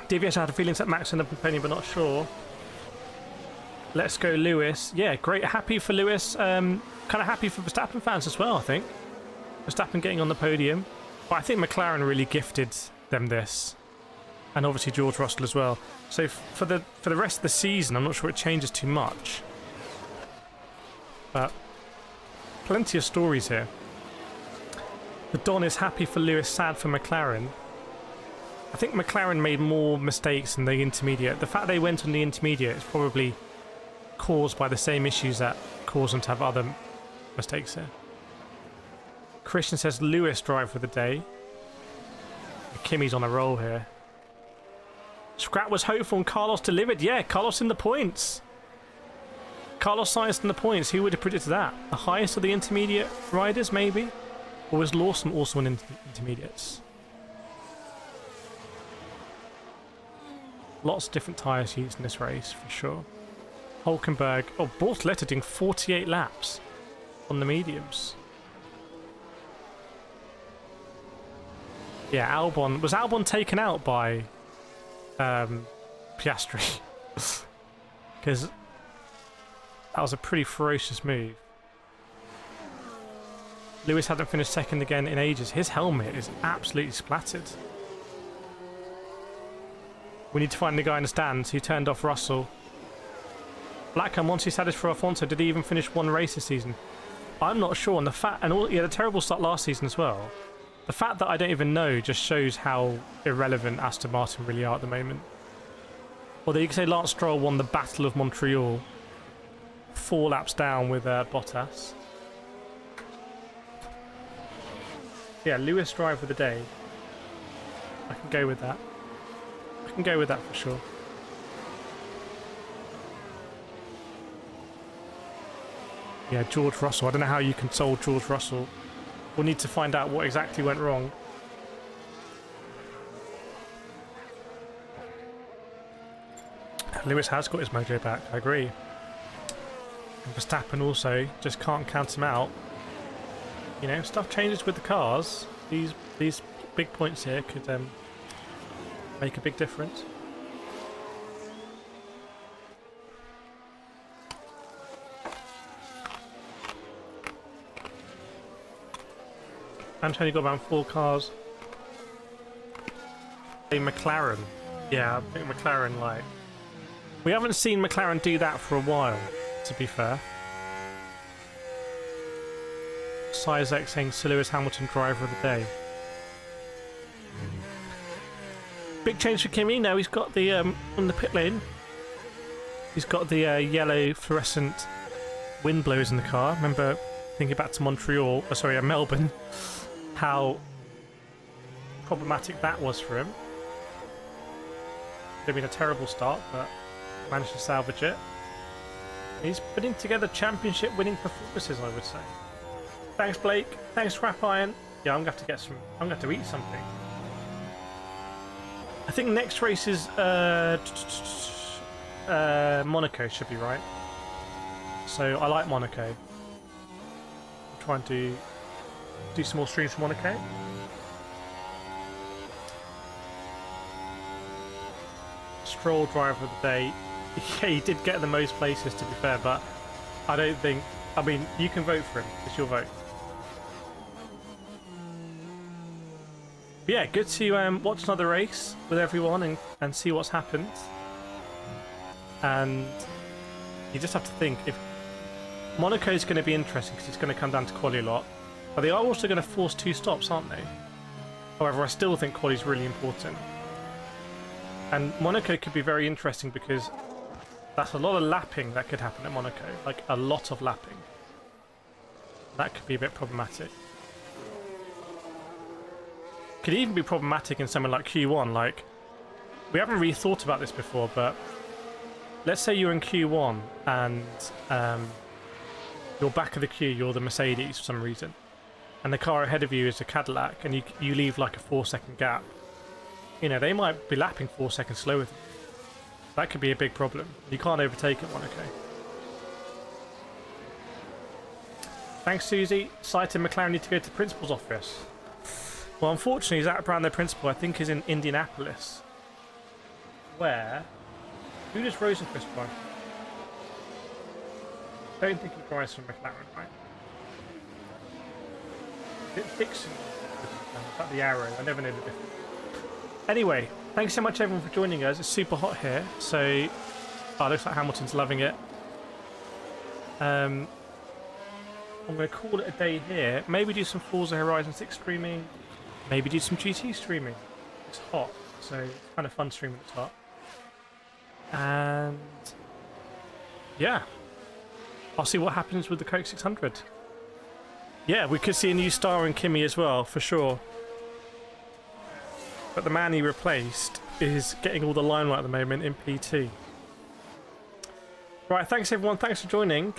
DVS had feelings that Max ended up podium, but not sure. Let's go Lewis. Yeah, great. Happy for Lewis. Kind of happy for Verstappen fans as well, I think. Verstappen getting on the podium. But I think McLaren really gifted them this. And obviously George Russell as well. So for the rest of the season, I'm not sure it changes too much. But plenty of stories here. The Don is happy for Lewis, sad for McLaren. I think McLaren made more mistakes in the intermediate. The fact they went on the intermediate is probably caused by the same issues that caused them to have other mistakes here. Christian says Lewis drive for the day. Kimi's on a roll here. Scrap was hopeful and Carlos delivered. Yeah, Carlos in the points. Carlos Sainz in the points. Who would have predicted that? The highest of the intermediate riders, maybe? Or was Lawson also in intermediates? Lots of different tyres used in this race, for sure. Hülkenberg. Oh, Bortoletti doing 48 laps on the mediums. Yeah, Albon. Was Albon taken out by Piastri? Because that was a pretty ferocious move. Lewis hadn't finished second again in ages. His helmet is absolutely splattered. We need to find the guy in the stands who turned off Russell. Blackham, once he satisfied for Alfonso, did he even finish one race this season? I'm not sure. And he had a terrible start last season as well. The fact that I don't even know just shows how irrelevant Aston Martin really are at the moment. Although you could say Lance Stroll won the Battle of Montreal 4 laps down with Bottas. Yeah, Lewis drive of the day. I can go with that. I can go with that for sure. Yeah, George Russell. I don't know how you console George Russell. We'll need to find out what exactly went wrong. Lewis has got his mojo back, I agree. And Verstappen also just can't count him out. You know, stuff changes with the cars. These big points here could make a big difference. Antonio got around 4 cars. A McLaren. Yeah, I think McLaren, like... We haven't seen McLaren do that for a while, to be fair. Sizek saying Sir Lewis Hamilton driver of the day. Big change for Kimi. No, he's got the, on the pit lane, he's got the yellow fluorescent wind blowers in the car. Remember thinking back to Montreal, Melbourne, how problematic that was for him. Could have been a terrible start, but managed to salvage it. He's putting together championship winning performances, I would say. Thanks, Blake. Thanks, Scrap Iron. Yeah, I'm gonna have to get some. I'm gonna have to eat something. I think next race is Monaco should be right. So I like Monaco. I'm trying to do some more streams for Monaco. Stroll driver of the day. Yeah, he did get the most places, to be fair, but I don't think... I mean, you can vote for him. It's your vote. But yeah, good to watch another race with everyone and see what's happened. And you just have to think, if Monaco's going to be interesting because it's going to come down to quali a lot, but they are also going to force 2 stops, aren't they? However, I still think quali is really important. And Monaco could be very interesting because that's a lot of lapping that could happen at Monaco. Like, a lot of lapping. That could be a bit problematic. Could even be problematic in somewhere like Q1. Like, we haven't really thought about this before, but let's say you're in Q1 and you're back of the queue, you're the Mercedes for some reason, and the car ahead of you is a Cadillac, and you leave like a 4-second gap. You know, they might be lapping 4 seconds slower than you. That could be a big problem. You can't overtake at Monaco. Thanks, Susie. Sight and McLaren need to go to the principal's office. Well, unfortunately, Zach Brown, their principal, I think is in Indianapolis. Where? Who does Rosenquist drive? I don't think he drives from McLaren, right? Is it Dixon? Is that the arrow? I never know the difference. Anyway, thanks so much everyone for joining us. It's super hot here, so looks like Hamilton's loving it. I'm going to call it a day here. Maybe do some Forza Horizon 6 streaming. Maybe do some GT streaming. It's hot, so it's kind of fun streaming it's hot. And yeah, I'll see what happens with the Coke 600. Yeah, we could see a new star in Kimi as well, for sure. But the man he replaced is getting all the limelight at the moment in PT. Right, thanks everyone. Thanks for joining.